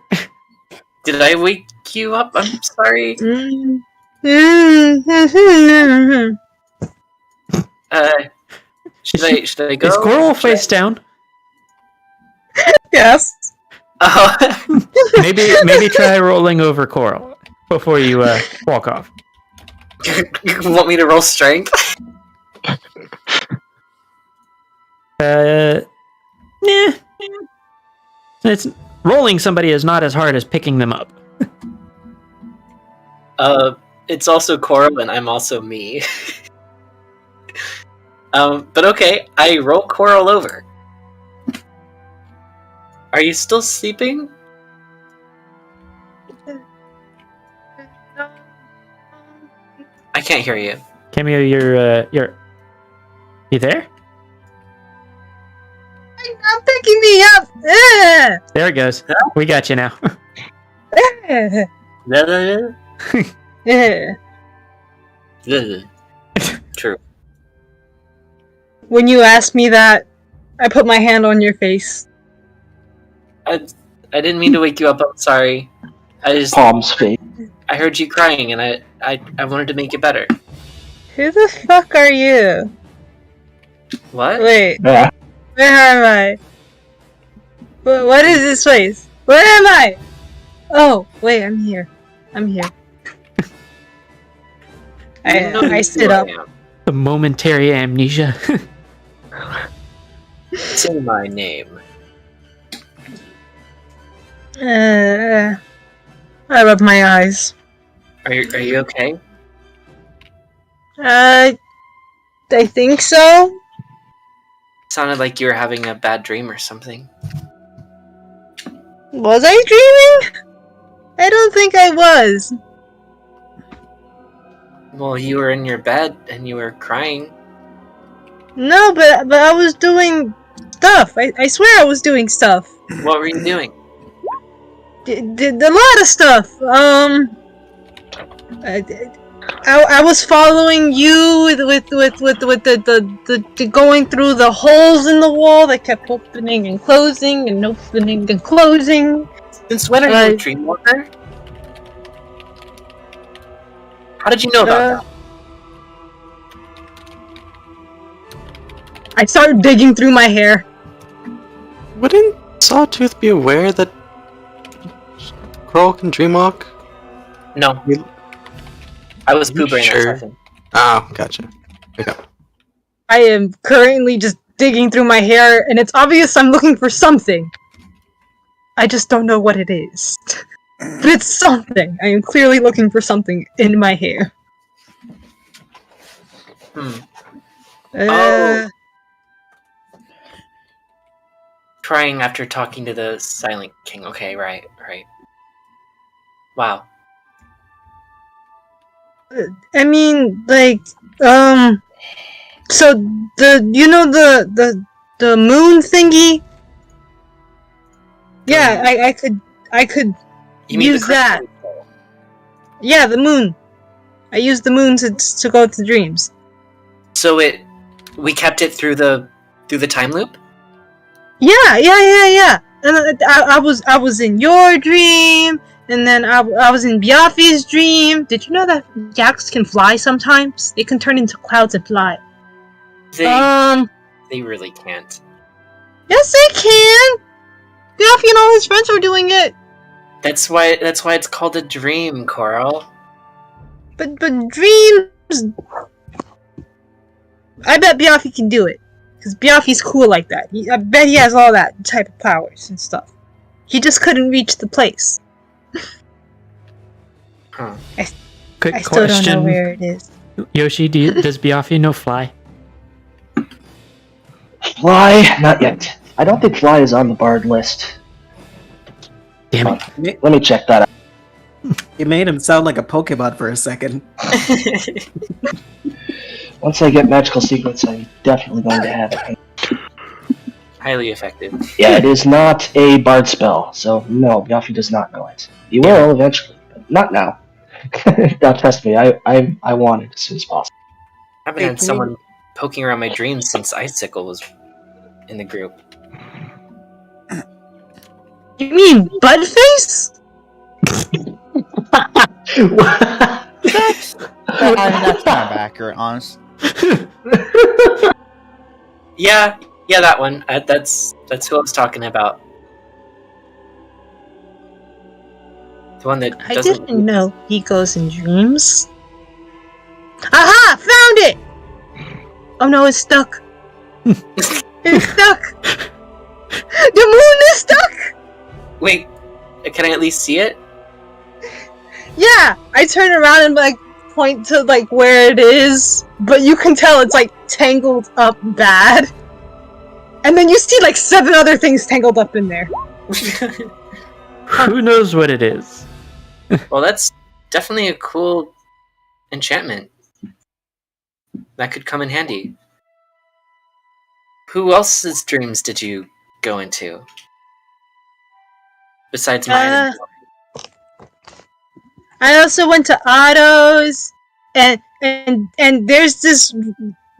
Did I wake you up? I'm sorry. Mhm. Should I go? Is Coral Should I- face down? Yes. Oh. Maybe try rolling over Coral before you walk off. You want me to roll strength? Nah. It's rolling somebody is not as hard as picking them up. It's also Coral, and I'm also me. But okay, I roll Coral over. Are you still sleeping? I can't hear you. Cameo, you're you there? I'm picking me up. There it goes. We got you now. True. When you asked me that, I put my hand on your face. I didn't mean to wake you up. I'm sorry. Palms fake. I heard you crying, and I wanted to make it better. Who the fuck are you? What? Wait, Yeah. where am I? What is this place? Where am I? Oh, wait, I'm here. I sit up. The momentary amnesia. Say my name. I rub my eyes. Are you okay? I think so. Sounded like you were having a bad dream or something. Was I dreaming? I don't think I was. Well, you were in your bed and you were crying. No, but I was doing stuff. I swear I was doing stuff. What were you doing? Did a lot of stuff. I was following you with the going through the holes in the wall that kept opening and closing and opening and closing. Since when are you a dreamwalker? How did you know about that? I started digging through my hair. Wouldn't Sawtooth be aware that Coral can dreamwalk? No. I was poo brain Sure. or something. Oh, gotcha. Okay. I am currently just digging through my hair, and it's obvious I'm looking for something. I just don't know what it is. But it's something. I am clearly looking for something in my hair. Crying after talking to the Silent King. Okay, right. Wow. I mean, like, so the moon thingy? Yeah, I could You mean use the that. crystal? Yeah, the moon. I used the moon to go to dreams. So we kept it through the time loop? Yeah. And I was in your dream, and then I was in Biafi's dream. Did you know that yaks can fly sometimes? They can turn into clouds and fly. They really can't. Yes, they can. Biafi and all his friends were doing it. That's why it's called a dream, Coral. But dreams. I bet Biafi can do it. Because Biafi's cool like that. I bet he has all that type of powers and stuff. He just couldn't reach the place. Huh. Quick I still question. don't know where it is. Yoshi, does Biafi know fly? Fly? Not yet. I don't think Fly is on the barred list. Damn it. Let me check that out. You made him sound like a Pokemon for a second. Once I get magical secrets, I'm definitely going to have it. Highly effective. Yeah, it is not a bard spell, so no, Yafi does not know it. He will eventually, but not now. Now, trust me, I want it as soon as possible. I haven't had someone poking around my dreams since Icicle was in the group. You mean Budface? That's kind of accurate, honest. Yeah, that one. That's who I was talking about. The one that I doesn't. didn't know he goes in dreams. Aha! Found it! Oh no, it's stuck. It's stuck! The moon is stuck! Wait, can I at least see it? Yeah! I turn around and like point to like where it is, but you can tell it's like tangled up bad. And then you see like 7 other things tangled up in there. Who knows what it is? Well, that's definitely a cool enchantment. That could come in handy. Who else's dreams did you go into? Besides mine? I also went to Otto's, and there's this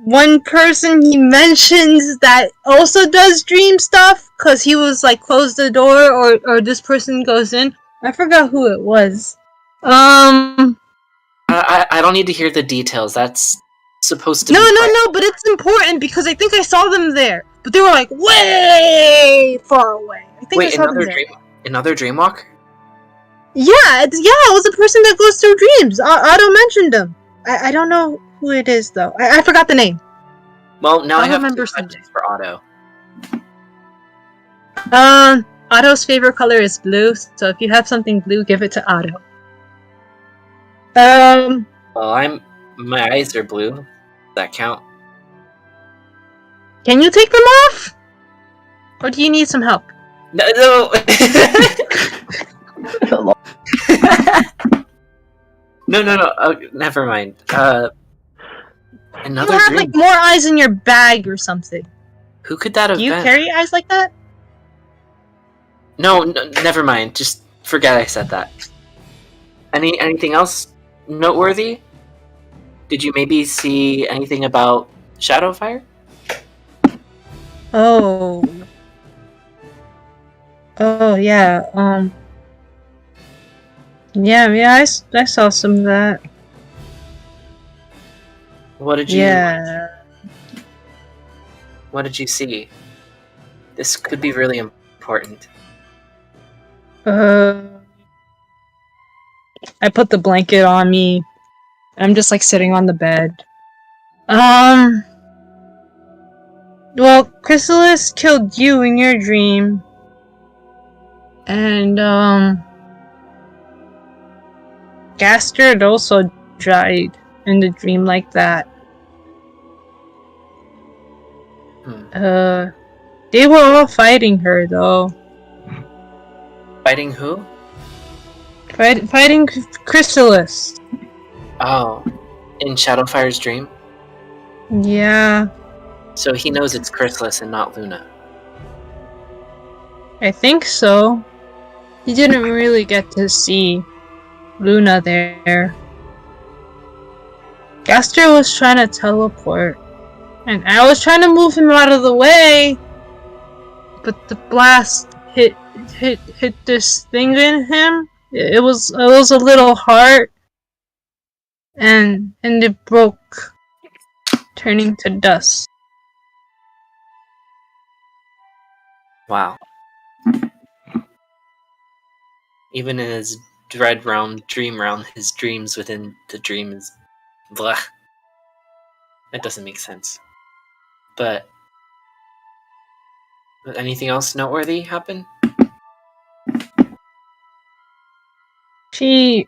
one person he mentions that also does dream stuff, cause he was like, close the door, or this person goes in. I forgot who it was. I don't need to hear the details. That's supposed to be No, but it's important because I think I saw them there, but they were like way far away. I think I saw them there. Another Dreamwalk? Yeah, it was a person that goes through dreams. Otto mentioned him. I don't know who it is though. I forgot the name. Well, now I have remember 2 questions for Otto. Otto's favorite color is blue, so if you have something blue, give it to Otto. Well, my eyes are blue. Does that count? Can you take them off? Or do you need some help? No. No. Oh, never mind. Another you have dream. like more eyes in your bag or something. Who could that have been? Do you been? carry eyes like that? No, never mind. Just forget I said that. Anything else noteworthy? Did you maybe see anything about Shadowfire? Oh, yeah. Yeah. I saw some of that. What did you? Yeah. What did you see? This could be really important. I put the blanket on me. I'm just like sitting on the bed. Well, Chrysalis killed you in your dream. And, Gastard also died in the dream like that. They were all fighting her, though. Fighting who? Fighting Chrysalis. Oh, in Shadowfire's dream? Yeah. So he knows it's Chrysalis and not Luna. I think so. He didn't really get to see Luna there. Gaster was trying to teleport, and I was trying to move him out of the way, but the blast hit this thing in him. It was a little heart, and it broke, turning to dust. Wow. Even in his dream realm, his dreams within the dream is blah. That doesn't make sense. But anything else noteworthy happen? She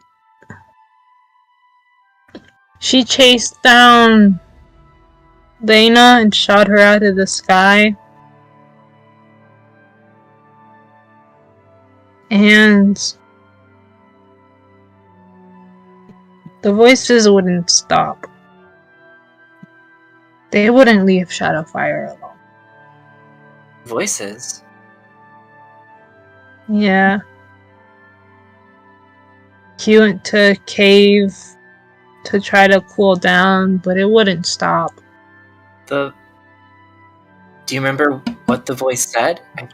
chased down Lena and shot her out of the sky. And the voices wouldn't stop. They wouldn't leave Shadowfire alone. Voices? Yeah. He went to cave to try to cool down, but it wouldn't stop. Do you remember what the voice said? I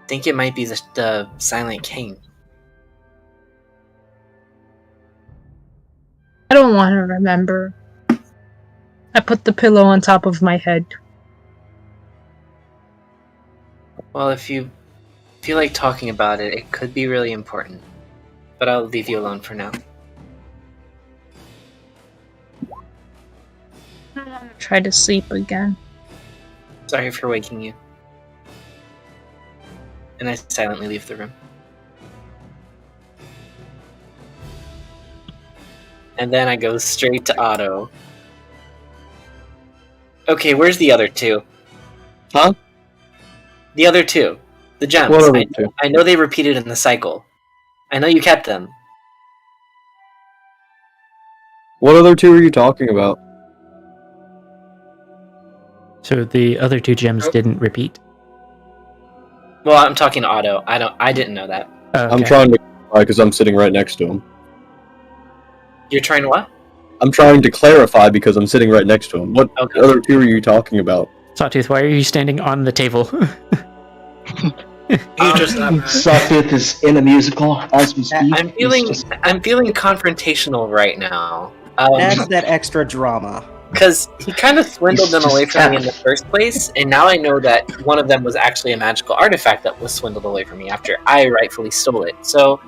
think it might be the Silent King. I don't want to remember. I put the pillow on top of my head. Well, if you feel like talking about it, it could be really important. But I'll leave you alone for now. I don't want to try to sleep again. Sorry for waking you. And I silently leave the room. And then I go straight to Otto. Okay, where's the other two? Huh? The other two. The gems. What other two? I know they repeated in the cycle. I know you kept them. What other two are you talking about? So the other two gems didn't repeat. Well, I'm talking to Otto. I didn't know that. Okay. I'm trying to clarify because I'm sitting right next to him. You're trying to what? I'm trying to clarify because I'm sitting right next to him. What other two are you talking about? Sawtooth, why are you standing on the table? Sawtooth is in a musical as we speak. I'm feeling confrontational right now. That's that extra drama. Because he kind of swindled them just away from me in the tapped. first place, and now I know that one of them was actually a magical artifact that was swindled away from me after I rightfully stole it. So,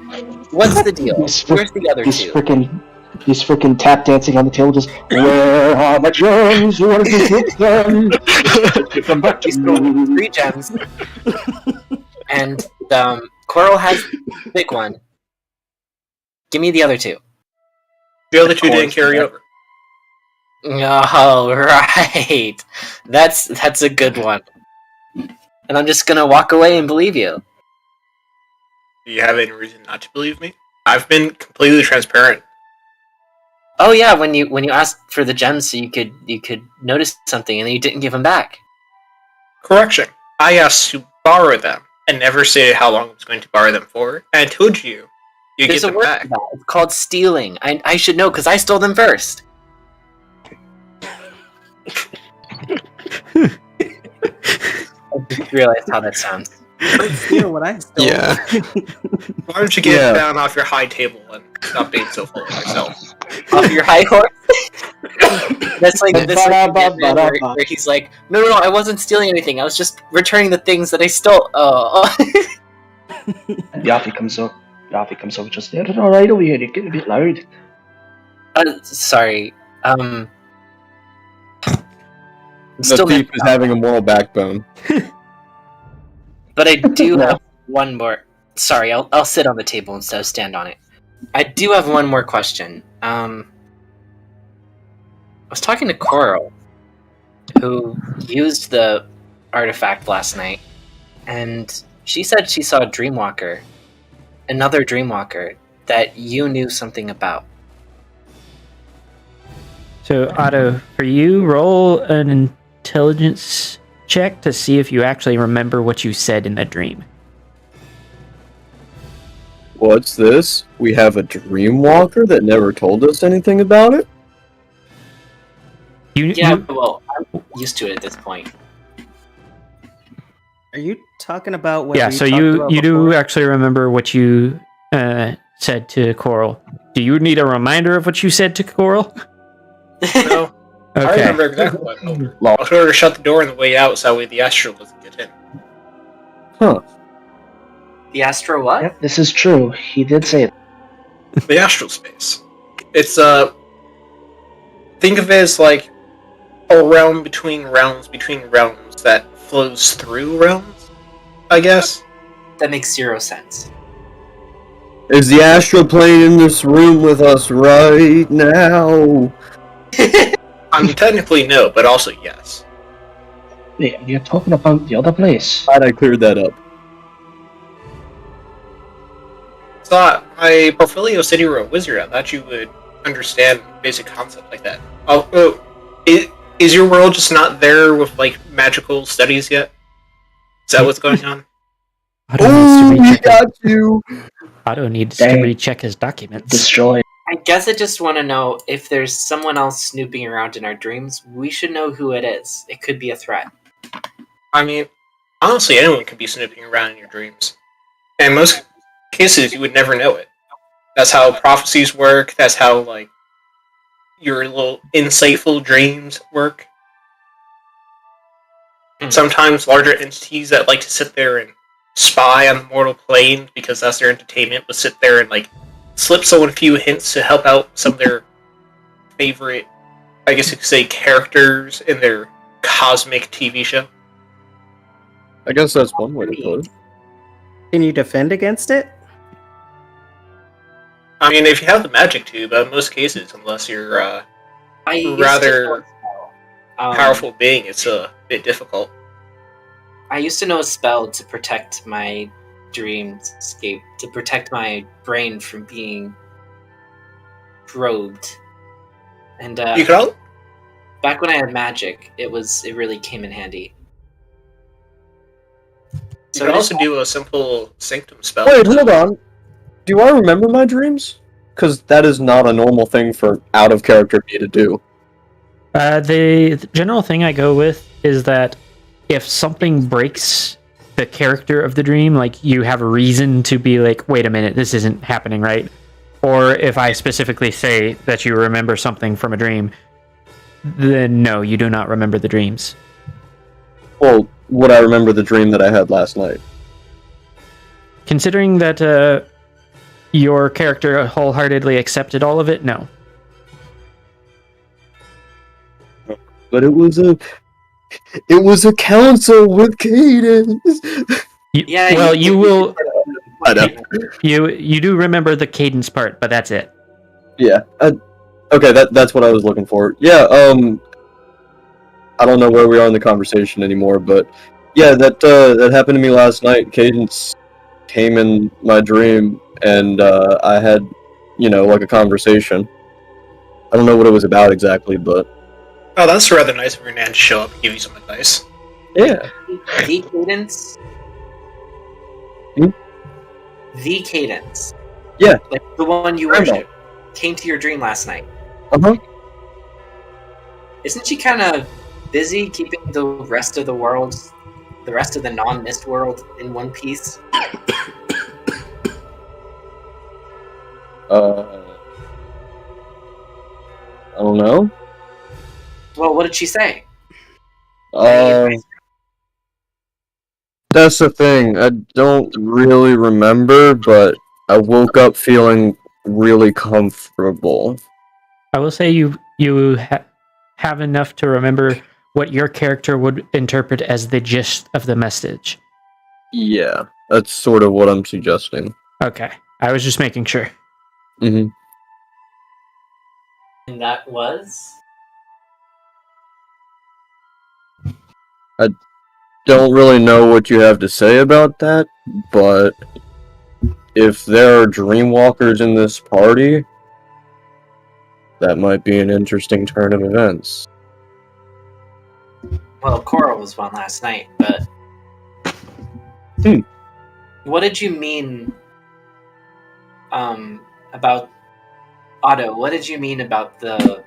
what's the deal? Where's the other two? He's freaking tap dancing on the table, just where are my gems? You want to get them? Come back to me. 3 gems, and Coral has the big one. Give me the other 2. The other 2 didn't carry over. Oh, right. That's a good one. And I'm just gonna walk away and believe you. Do you have any reason not to believe me? I've been completely transparent. Oh yeah, when you asked for the gems so you could notice something and then you didn't give them back. Correction. I asked to borrow them and never stated how long I was going to borrow them for. And I told you There's get a them word back. for that. It's called stealing. I should know because I stole them first. I just realized how that sounds. Steal what I stole. Yeah. Why don't you get down off your high table and stop being so full of yourself? Off your high horse? That's like where he's like, no, I wasn't stealing anything. I was just returning the things that I stole. Oh. Yafi comes up. Just there. All right over here. You're getting a bit loud. Sorry. The thief is having a moral backbone. But I do have one more. Sorry, I'll sit on the table instead of stand on it. I do have one more question. I was talking to Coral, who used the artifact last night, and she said she saw a Dreamwalker, another Dreamwalker, that you knew something about. So, Otto, for you, roll an intelligence check to see if you actually remember what you said in the dream. What's this? We have a Dreamwalker that never told us anything about it? Well, I'm used to it at this point. Are you talking about what? Yeah, we so talked you about do before? actually remember what you said to Coral. Do you need a reminder of what you said to Coral? No. I Okay. remember exactly what I told her. I told her to shut the door on the way out so that way the astral doesn't get in. Huh. The Astro what? Yep, this is true. He did say it. The astral space. It's think of it as like a realm between realms that flows through realms, I guess. That makes 0 sense. Is the astral plane in this room with us right now? I mean, technically no, but also yes. Wait, you're talking about the other place. Glad I cleared that up. Thought my portfolio said you were a wizard. I thought you would understand basic concept like that. Oh, is your world just not there with like magical studies yet? Is that what's going on? Otto needs to recheck his documents. Destroyed. I guess I just want to know if there's someone else snooping around in our dreams, we should know who it is. It could be a threat. I mean, honestly, anyone could be snooping around in your dreams. And in most cases, you would never know it. That's how prophecies work. That's how, like, your little insightful dreams work. Sometimes larger entities that like to sit there and spy on the mortal plane because that's their entertainment will sit there and, like, slip someone a few hints to help out some of their favorite, I guess you could say, characters in their cosmic TV show. I guess that's one way to put it. Can you defend against it? I mean, if you have the magic tube, in most cases, unless you're I used rather to know a spell. powerful being, it's a bit difficult. I used to know a spell to protect my dreamscape, to protect my brain from being probed. And You could all, back when I had magic, it really came in handy. you So could it is also do a simple sanctum spell. Wait, hold on. Do I remember my dreams? Because that is not a normal thing for out of character me to do. The general thing I go with is that if something breaks the character of the dream, like you have a reason to be like, wait a minute, this isn't happening right. Or if I specifically say that you remember something from a dream, then no, you do not remember the dreams. Well, would I remember the dream that I had last night? Considering that your character wholeheartedly accepted all of it, no. But it was a council with Cadence. You will. I know. You do remember the cadence part, but that's it. Yeah. Okay, that's what I was looking for. Yeah. I don't know where we are in the conversation anymore, but yeah, that happened to me last night. Cadence came in my dream, and I had, like a conversation. I don't know what it was about exactly, but Oh, that's rather nice of your nan to show up and give you some advice. yeah. The cadence. Hmm? The cadence. Yeah. Like the one you worship came to your dream last night. Uh-huh. Isn't she kind of busy keeping the rest of the world, the rest of the non-mist world, in one piece? I don't know. Well, what did she say? That's the thing. I don't really remember, but I woke up feeling really comfortable. I will say you have enough to remember what your character would interpret as the gist of the message. Yeah, that's sort of what I'm suggesting. Okay, I was just making sure. Mm-hmm. And that was? I don't really know what you have to say about that, but if there are dreamwalkers in this party, that might be an interesting turn of events. Well, Coral was one last night, but... What did you mean about... Otto, what did you mean about the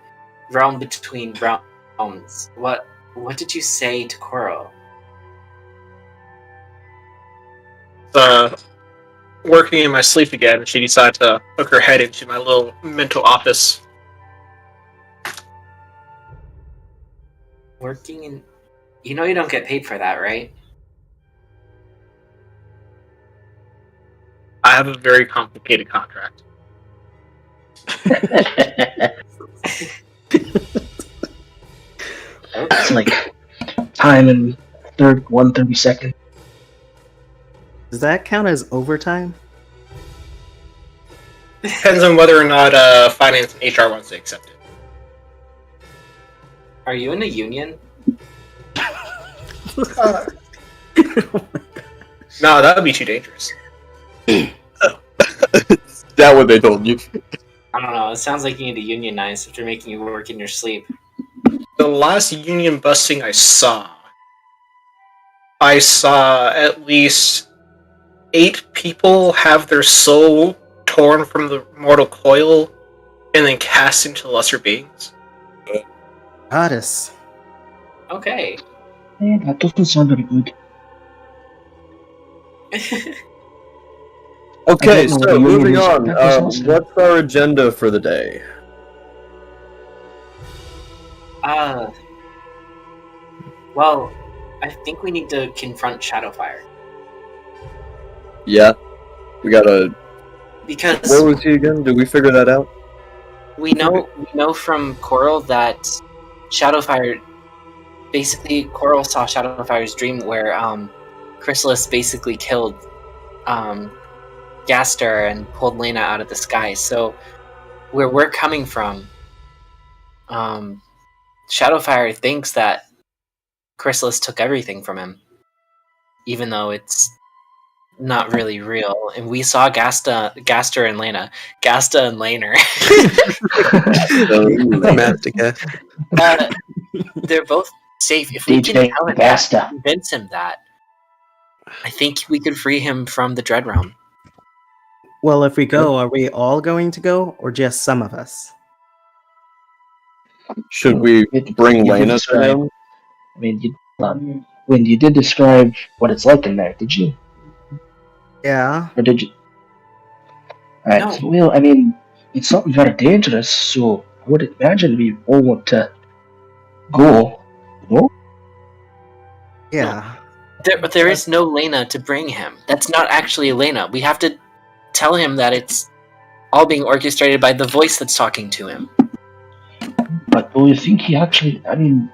realm between realms? What did you say to Coral? Working in my sleep again, she decided to hook her head into my little mental office. Working in... You know you don't get paid for that, right? I have a very complicated contract. It's like time in 1/32. Does that count as overtime? Depends on whether or not finance and HR wants to accept it. Are you in a union? No, that would be too dangerous. That what they told you? I don't know. It sounds like you need to unionize if they're making you work in your sleep. The last union busting I saw at least 8 people have their soul torn from the mortal coil and then cast into lesser beings. Goddess. Okay. Yeah, that doesn't sound very good. Okay, I don't know so what the moving union on. is. That was awesome. What's our agenda for the day? Well, I think we need to confront Shadowfire. Yeah, we gotta. Because Where was he again? Did we figure that out? we know from Coral that Shadowfire... Basically, Coral saw Shadowfire's dream where Chrysalis basically killed Gaster and pulled Lena out of the sky. So where we're coming from, Shadowfire thinks that Chrysalis took everything from him, even though it's not really real. And we saw Gaster and Lena. Gasta and Laner. They're both safe. If we can DJ tell him Gasta. that, convince him that, I think we could free him from the Dread Realm. Well, if we go, are we all going to go, or just some of us? Should we bring You did Lena to describe- them? I mean, when you did describe what it's like in there, did you? Yeah. Or did you? Alright, No. well, I mean, it's something very dangerous, so I would imagine we all want to go. No? Yeah. There is no Lena to bring him. That's not actually Lena. We have to tell him that it's all being orchestrated by the voice that's talking to him. But do you think he actually? I mean,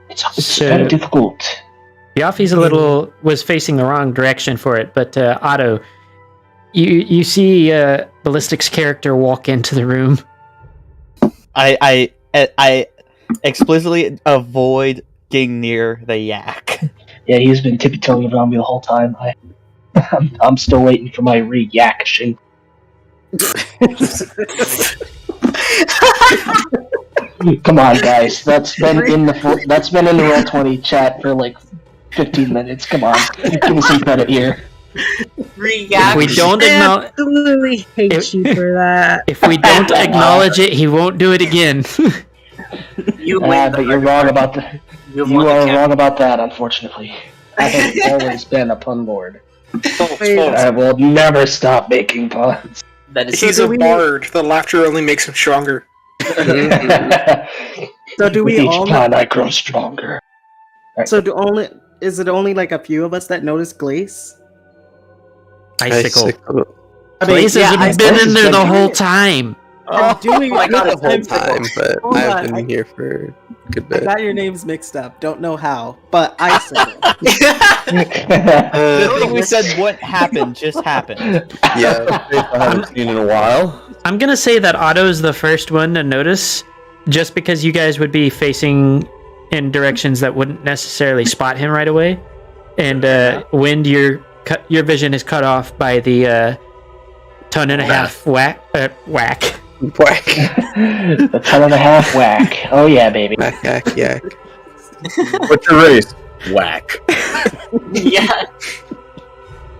it's very difficult. Yoffie's was facing the wrong direction for it, but Otto, you see Ballistic's character walk into the room. I explicitly avoid getting near the yak. Yeah, he's been tippy-toeing around me the whole time. I'm still waiting for my reaction. Come on, guys. That's been in the Roll20 chat for like 15 minutes. Come on, give me some credit here. If we don't acknowledge, absolutely hate you for that. if we don't acknowledge it, he won't do it again. But you're wrong about that. You are wrong about that, unfortunately. I have always been a pun lord. I will never stop making puns. That is He's a bard. The laughter only makes him stronger. So do With we each all? pun, I grow stronger. So is it only like a few of us that notice Glace? Icicle. I mean, Glace yeah, has been in there the whole time. I'm doing Not the whole I'm- time, but Hold I've on, been here for a good I bit. got your names mixed up. Don't know how, but Icicle. The thing we said wouldn't happen just happened. Yeah, I haven't seen in a while. I'm gonna say that Otto's the first one to notice, just because you guys would be facing in directions that wouldn't necessarily spot him right away, and Wind, your vision is cut off by the ton and a half whack. Whack. The ton and a half whack. Oh yeah, baby. Whack, yak, yak. What's your race? Whack. Yeah.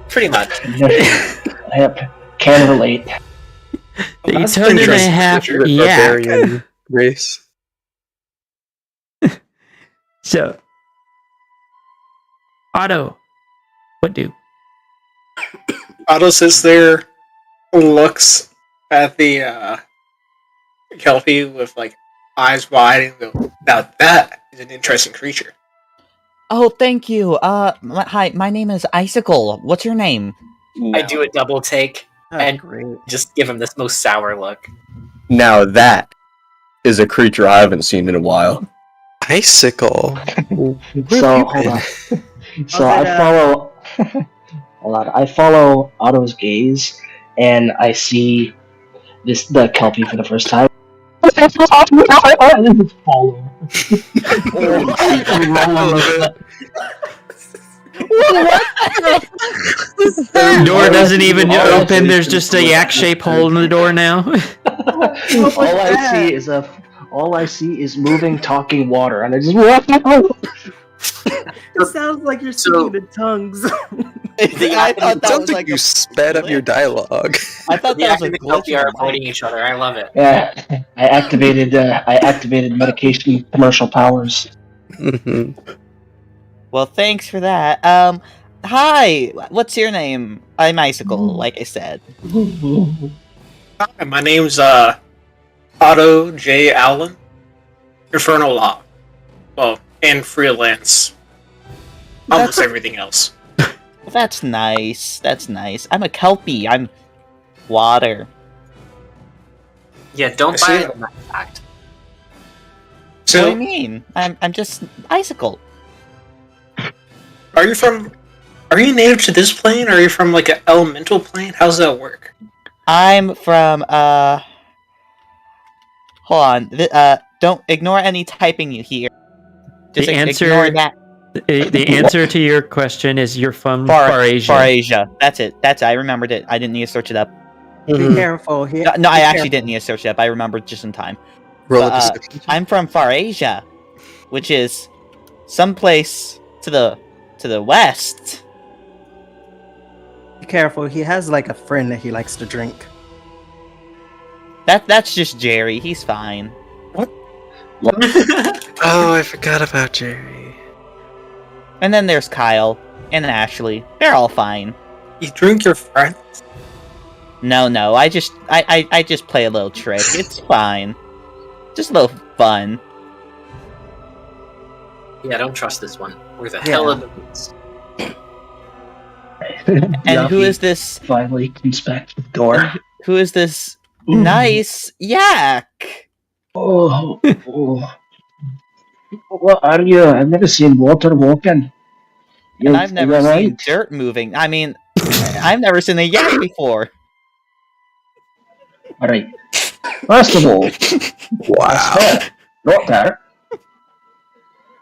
Pretty much. Yep. Can relate. The That's ton and a interesting. half You're a yak. barbarian race. So, Otto, what do? Otto sits there, looks at the Kelpie with like eyes wide, and go, "Now that is an interesting creature." Oh, thank you. Hi, my name is Icicle. What's your name? I do a double take and great. just give him this most sour look. Now that is a creature I haven't seen in a while. Icicle. So hold on. So I follow. Hold on. I follow Otto's gaze, and I see the Kelpie for the first time. Follow. The door doesn't even open. There's just a yak-shaped hole in the door now. All I see is moving, talking water, and I just. It sounds like you're speaking in tongues. I thought that Sounds was like like you a sped up your dialogue. I thought The that yak was a and the glitch. Kelpie in are the mic. avoiding each other. I love it. Yeah, I activated medication commercial powers. Mhm. Well, thanks for that. Hi. What's your name? I'm Icicle, like I said. Hi, my name's Otto J. Allen. Infernal Law. Well, and freelance. Almost everything else. That's nice. That's nice. I'm a Kelpie. I'm water. Yeah, don't I buy see. it on that fact. What do you So, mean? I'm just Icicle. are you from Are you native to this plane, or are you from like an elemental plane? How does that work? I'm from hold on. Don't ignore any typing you hear. Just The ignore answer, that. the answer to your question is you're from Farasia. Farasia. That's it. I remembered it. I didn't need to search it up. Be careful. No, I actually didn't need to search it up. I remembered just in time. Roll a But, deception. I'm from Farasia, which is someplace to the west. Be careful. He has like a friend that he likes to drink. That's just Jerry. He's fine. Oh, I forgot about Jerry. And then there's Kyle and Ashley. They're all fine. You drink your friends? No. I just play a little trick. It's fine. Just a little fun. Yeah, don't trust this one. Where the hell are the boots? And who is this? Finally comes back to the door. Who is this nice yak? Oh. What are you? I've never seen water walking. And I've never seen dirt moving. I mean, I've never seen a yak before. Alright. First of all, Wow. not there.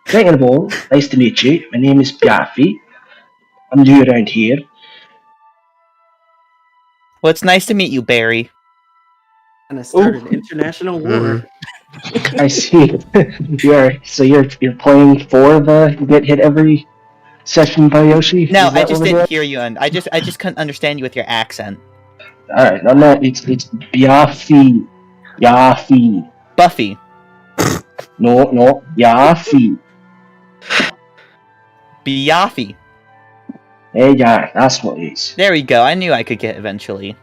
Second of all, nice to meet you. My name is Biaffi. I'm new around here. Well, it's nice to meet you, Barry. And it started international war. I see. You're playing for the get hit every session by Yoshi? No, Is I that just what it didn't was? hear you, and I just couldn't understand you with your accent. Alright, no, it's Biaffi. Biaffi. Buffy. No, Biaffi. Biaffi. Yeah, that's what it is. There we go. I knew I could get eventually.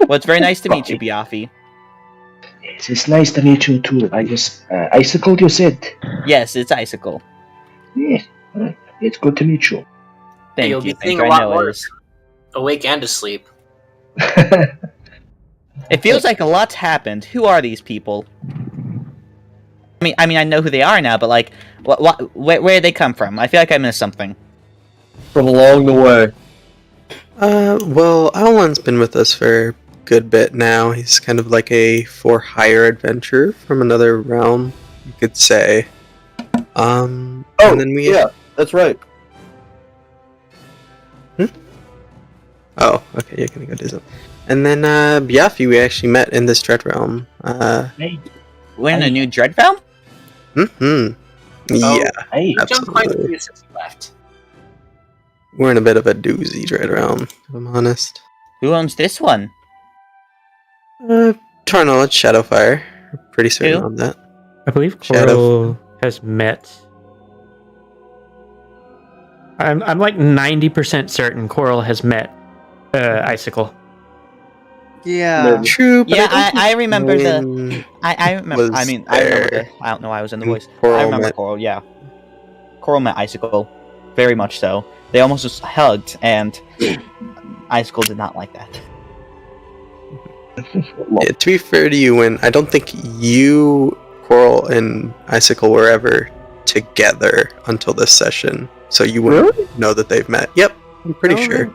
Well, it's very nice to meet you, Biaffi. It's nice to meet you too. I just Icicle, you said. Yes, it's Icicle. Yeah, it's good to meet you. Thank You'll you. be Thank seeing you. a I lot know more it is. awake and asleep. It feels like a lot's happened. Who are these people? I mean, I know who they are now, but like, where did they come from? I feel like I missed something. From along the way. Well, Alan's been with us for a good bit now. He's kind of like a for-hire adventurer from another realm, you could say. And then we... yeah, that's right. Oh, okay, you're gonna go do something. And then, Biaffi, we actually met in this Dread Realm. We're in a new Dread Realm? Yeah, Hey, You jumped quite a absolutely. few since you left. We're in a bit of a doozy Dread Realm, if I'm honest. Who owns this one? Tarnal, Shadowfire. Pretty certain Who? on that. I believe Shadow. Coral has met. I'm like 90% certain Coral has met Icicle. Yeah. True, but Yeah, don't I remember the. when I remember. I was mean, I remember there. the. I don't know why I was in the And voice. Coral I remember met- Coral. Yeah, Coral met Icicle, very much so. They almost just hugged, and Icicle did not like that. Yeah, to be fair to you, when I don't think you, Coral, and Icicle were ever together until this session, so you wouldn't know that they've met. Yep, I'm pretty No, sure.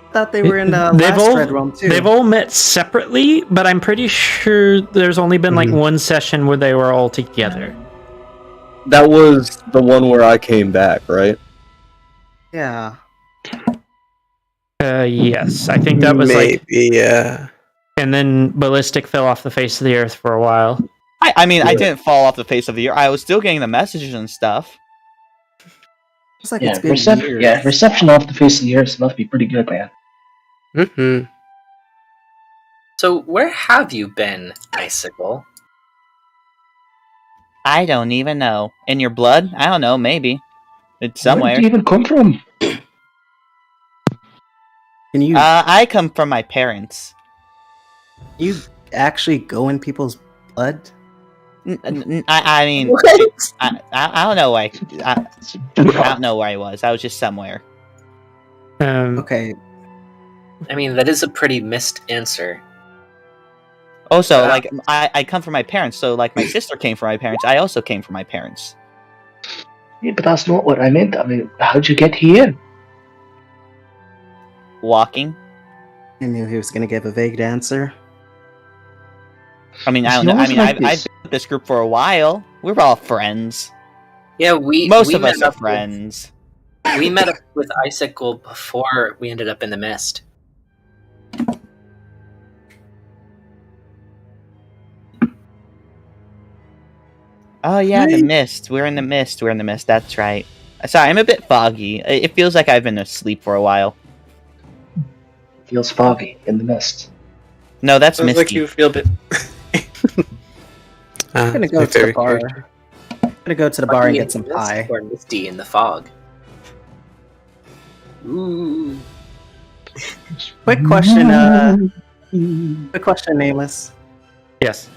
I thought they were in the They've last all- Red Realm too. They've all met separately, but I'm pretty sure there's only been like one session where they were all together. That was the one where I came back, right? Yeah. Yes, I think that was like, Maybe, yeah. and then Ballistic fell off the face of the earth for a while. I mean, I didn't fall off the face of the earth. I was still getting the messages and stuff. It's like yeah, it's been years. yeah, reception off the face of the earth must be pretty good, man. Mm-hmm. So, where have you been, Icicle? I don't even know. In your blood? I don't know. Maybe it's Where somewhere. did you even come from? Can you I come from my parents. you actually go in people's blood? I mean, I don't know. I don't know where I was. I was just somewhere. Okay. I mean, that is a pretty missed answer. Also, like I come from my parents, so like my sister came from my parents. I also came from my parents. Yeah, but that's not what I meant. I mean, how'd you get here? Walking. I knew he was going to give a vague answer. I mean, I don't know. I mean, I've been with this group for a while. We're all friends. Yeah, Most of us are friends. We met up with Icicle before we ended up in the mist. Oh yeah, the mist. We're in the mist. We're in the mist. That's right. Sorry, I'm a bit foggy. It feels like I've been asleep for a while. Feels foggy in the mist. No, that's Sounds misty. like you feel a bit. I'm gonna go to the bar. I'm gonna go to the bar and get some pie. Or misty in the fog. Ooh. Quick question, Nameless. Yes.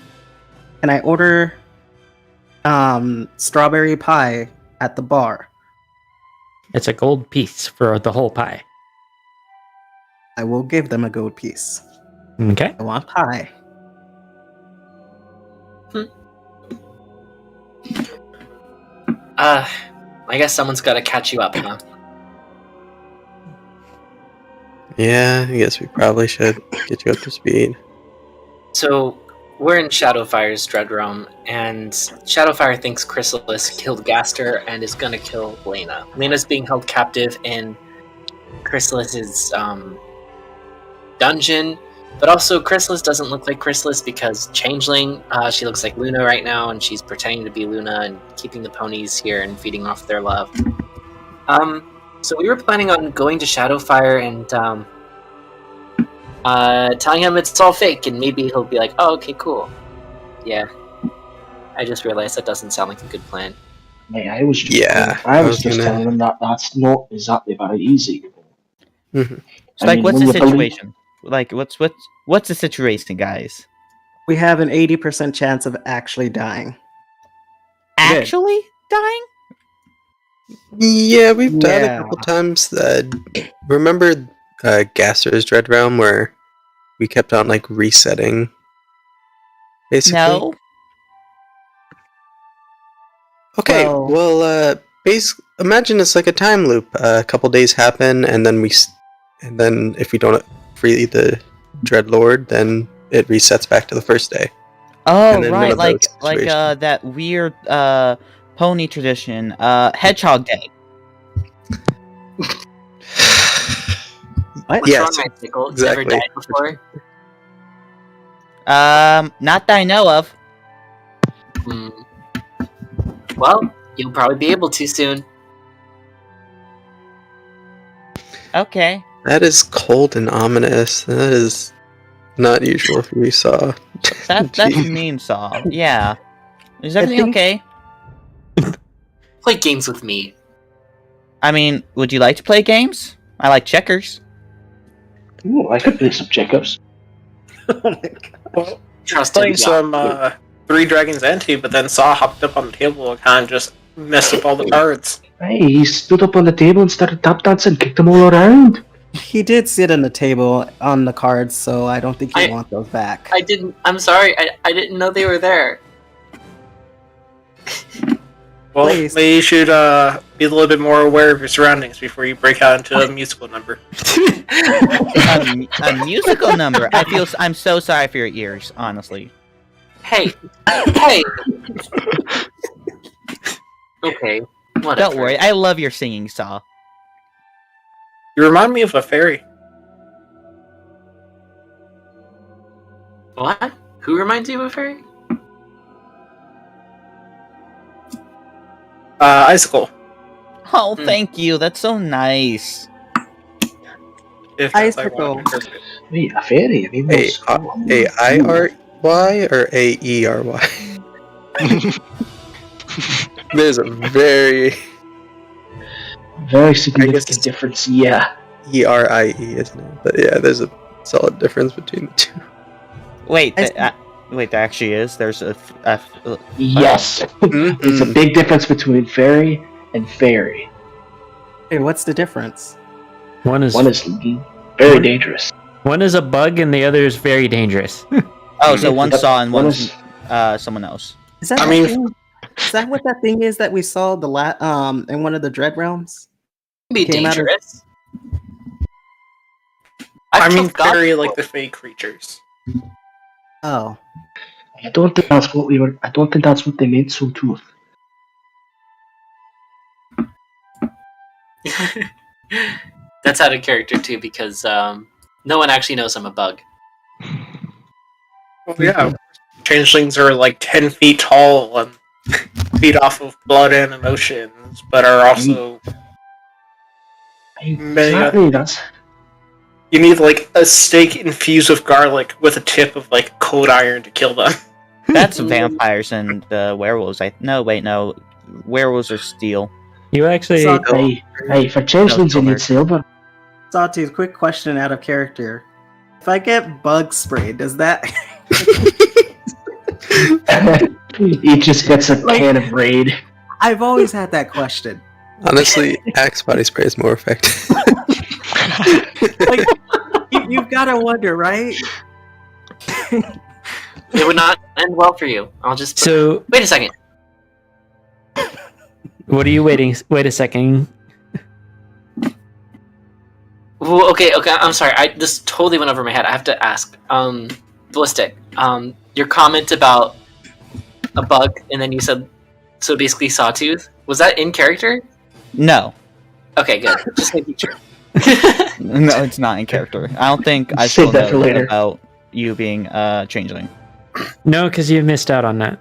Can I order strawberry pie at the bar? It's a gold piece for the whole pie. I will give them a gold piece. Okay. I want pie. I guess someone's got to catch you up, huh? Yeah, I guess we probably should get you up to speed. So, we're in Shadowfire's Dread Realm, and Shadowfire thinks Chrysalis killed Gaster and is gonna kill Lena. Lena's being held captive in Chrysalis's dungeon, but also Chrysalis doesn't look like Chrysalis because Changeling, she looks like Luna right now, and she's pretending to be Luna and keeping the ponies here and feeding off their love. So we were planning on going to Shadowfire and telling him it's all fake, and maybe he'll be like, "Oh, okay, cool." Yeah, I just realized that doesn't sound like a good plan. Mate, I was just telling him that that's not exactly very easy. Mm-hmm. What's the situation? Like, what's the situation, guys? We have an 80% chance of actually dying. Actually dying? Yeah, we've died a couple times. Remember Gaster's Dread Realm where we kept on like resetting? Basically. No. Okay, well, imagine it's like a time loop. A couple days happen, and then if we don't free the Dread Lord, then it resets back to the first day. Oh, right, like that weird pony tradition, Hedgehog Day. What's wrong, Icicle? Has ever died before? Not that I know of. Well, you'll probably be able to soon. Okay. That is cold and ominous. That is not usual for you, Saw. That's mean, Saw. Yeah. Is everything okay? Play games with me. I mean, would you like to play games? I like checkers. Ooh, I could play some checkers. Oh my god. Trust playing some Three Dragons Ante, but then Saw hopped up on the table and kind of just messed up all the cards. Hey, he stood up on the table and started tap dancing, kicked them all around. He did sit on the table on the cards, so I don't think you want those back. I'm sorry, I didn't know they were there. Well, maybe you should be a little bit more aware of your surroundings before you break out into a musical number. A musical number? I'm so sorry for your ears, honestly. Hey. Okay, whatever. Don't worry, I love your singing, Saw. You remind me of a fairy. What? Who reminds you of a fairy? Icicle. Oh, thank you. That's so nice. Icicle. Wait, a fairy? I mean, A-I-R-Y or A-E-R-Y? There's a very significant difference, yeah. E-R-I-E, isn't it? But yeah, there's a solid difference between the two. Wait, there actually is? There's a yes. There's a big difference between fairy and fairy. Hey, what's the difference? One is very dangerous. One is a bug and the other is very dangerous. Oh, so one's Saw and one's someone else. Is that Is that what that thing is that we saw in one of the Dread Realms? Be Came out of- dangerous. I mean, very like the fey creatures. Oh, I don't think that's what we were. I don't think that's what they made Sawtooth. That's out of character too, because no one actually knows I'm a bug. Well, yeah, changelings are like 10 feet tall and feed off of blood and emotions, but are also Exactly. That's You need like a steak infused with garlic with a tip of like cold iron to kill them. That's vampires and werewolves. No, werewolves are steel. You actually. hey, for changelings you need silver. Sawtooth, quick question out of character. If I get bug spray, does that... He just gets a can of Raid. I've always had that question. Honestly, Axe body spray is more effective. Like, you've got to wonder, right? It would not end well for you. I'll just. So wait a second. What are you waiting? Wait a second. Well, okay. I'm sorry. This totally went over my head. I have to ask. Ballistic. Your comment about a bug, and then you said, so basically Sawtooth. Was that in character? No. Okay, good. Just making sure. No, it's not in character. I don't think I Save should that for know later. about you being changeling. No, because you missed out on that.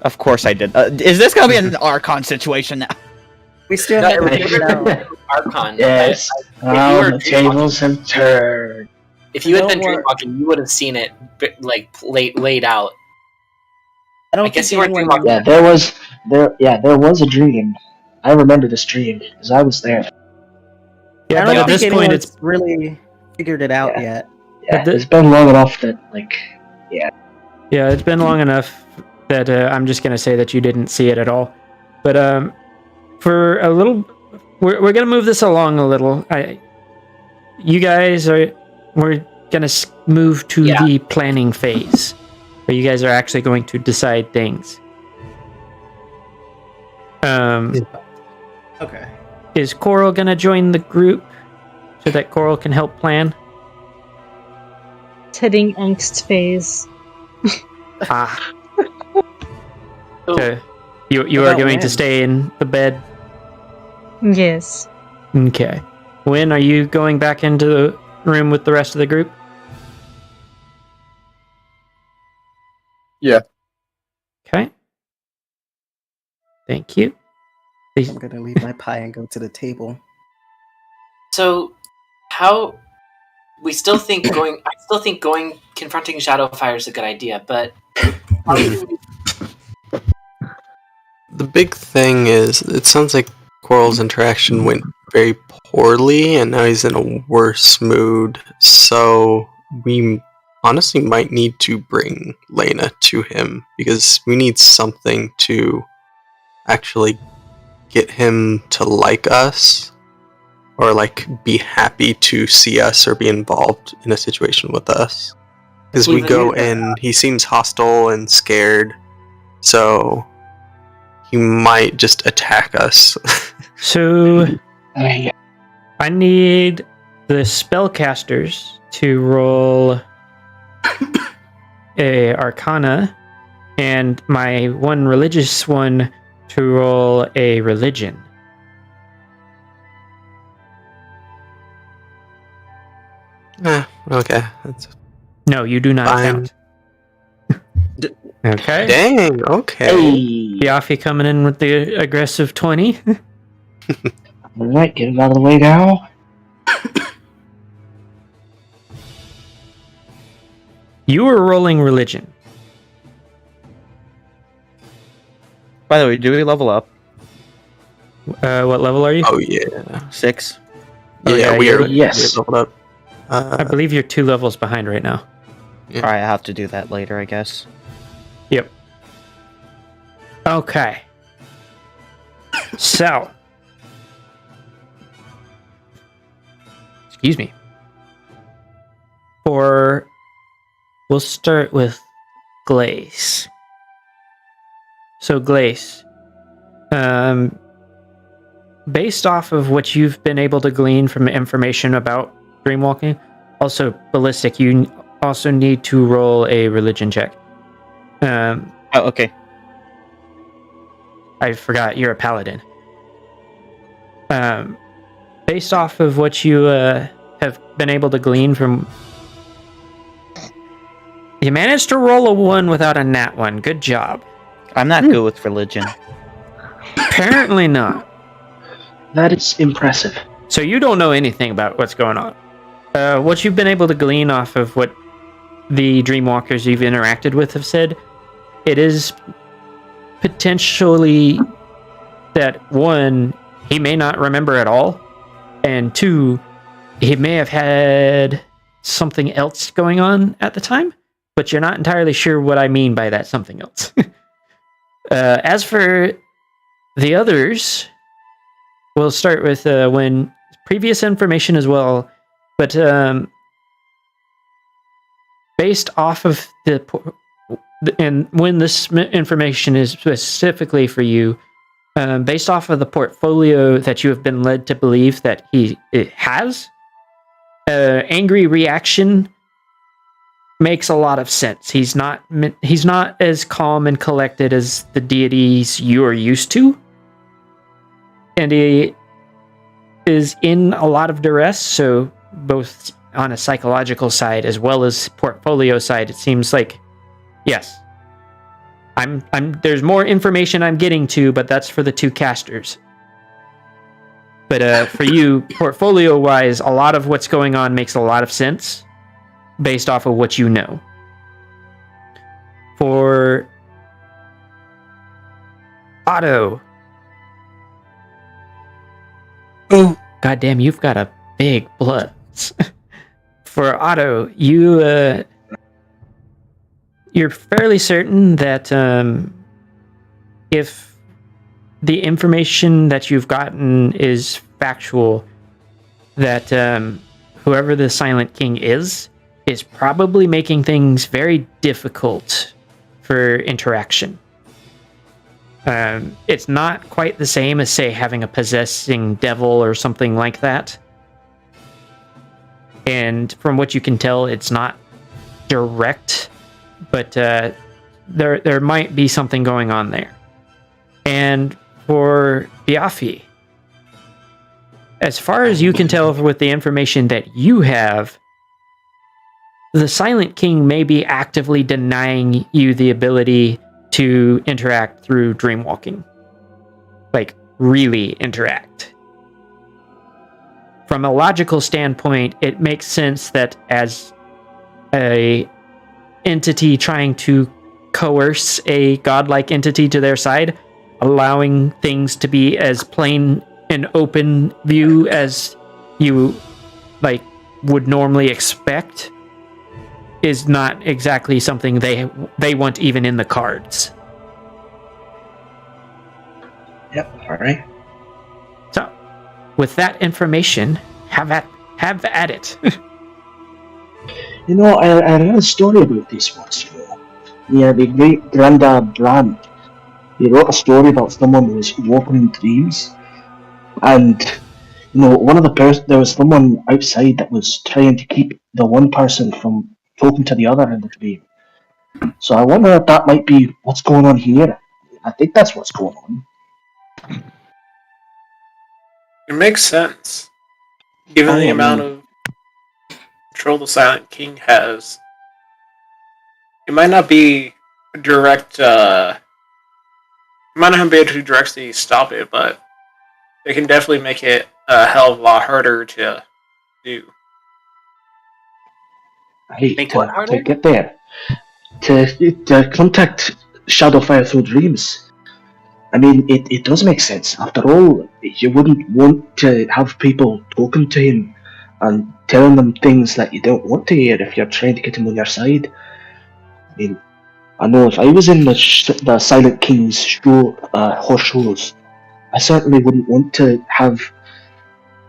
Of course I did. Is this gonna be an Archon situation now? We still No, haven't it figured was out. Archon. Yes. The tables have turned. If you had No been more- dreamwalking, you would have seen it like laid out. I don't I guess think you weren't anyone... dreamwalking. There was a dream. I remember this dream because I was there. Yeah, I but don't at this think point, anyone's it's really figured it out Yeah. yet. Yeah, But it's been long enough that yeah, it's been long enough that I'm just gonna say that you didn't see it at all. But for a little, we're gonna move this along a little. We're gonna move to the planning phase, where you guys are actually going to decide things. Okay. Is Coral gonna join the group so that Coral can help plan? It's hitting angst phase. Ah. So you What are about going to Wen? stay in the bed. Yes. Okay. When are you going back into the room with the rest of the group? Yeah. Okay. Thank you. I'm gonna leave my pie and go to the table. So, how we still think going? I still think confronting Shadowfire is a good idea, but how do we, The big thing is, it sounds like Coral's interaction went very poorly, and now he's in a worse mood. So we honestly might need to bring Lena to him, because we need something to actually get him to like us, or like be happy to see us or be involved in a situation with us. Because we go in, he seems hostile and scared, so he might just attack us. So I need the spellcasters to roll a Arcana, and my one religious one to roll a religion. Okay. That's No, you do not fine. count. Okay. Dang, okay. Yafi coming in with the aggressive 20. Alright, get it out of the way now. You were rolling religion. By the way, do we level up? What level are you? Oh yeah. 6. Oh, Yeah, yeah, we you're- are Yes. leveled up. I believe you're 2 levels behind right now. Yeah. Alright, I have to do that later, I guess. Yep. Okay. So. Excuse me. We'll start with Glaze. So, Glace, based off of what you've been able to glean from information about dreamwalking, also Ballistic, you also need to roll a religion check. Okay. I forgot you're a paladin. Based off of what you have been able to glean from... You managed to roll a 1 without a nat 1. Good job. I'm not good with religion. Apparently not. That is impressive. So you don't know anything about what's going on. What you've been able to glean off of what the Dreamwalkers you've interacted with have said, it is potentially that, 1, he may not remember at all, and 2, he may have had something else going on at the time, but you're not entirely sure what I mean by that something else. As for the others, we'll start with when previous information as well, but based off of and when this information is specifically for you, based off of the portfolio that you have been led to believe that it has, angry reaction makes a lot of sense. He's not as calm and collected as the deities you're used to, and he is in a lot of duress. So both on a psychological side as well as portfolio side, it seems like, yes, I'm there's more information I'm getting to, but that's for the 2 casters. But for you, portfolio wise, a lot of what's going on makes a lot of sense based off of what you know. For Otto. Oh, goddamn, you've got a big blood. For Otto, you're fairly certain that if the information that you've gotten is factual, that whoever the Silent King is probably making things very difficult for interaction. It's not quite the same as, say, having a possessing devil or something like that. And from what you can tell, it's not direct, but there might be something going on there. And for Biafi, as far as you can tell with the information that you have, the Silent King may be actively denying you the ability to interact through dreamwalking. Like, really interact. From a logical standpoint, it makes sense that as a entity trying to coerce a godlike entity to their side, allowing things to be as plain and open view as you would normally expect is not exactly something they want even in the cards. Yep, alright. So, with that information, have at it. You know, I read a story about this once, you know. Yeah, the great granddad Brand, he wrote a story about someone who was walking in dreams, and you know, there was someone outside that was trying to keep the one person from talking to the other in the dream. So I wonder if that might be what's going on here. I think that's what's going on. It makes sense, given the amount of control the Silent King has. It might not be direct. It might not be able to directly stop it, but it can definitely make it a hell of a lot harder to do. Hey, to get there, to contact Shadowfire through dreams. I mean, it does make sense. After all, you wouldn't want to have people talking to him and telling them things that you don't want to hear if you're trying to get him on your side. I mean, I know if I was in the Silent King's show, horse shows, I certainly wouldn't want to have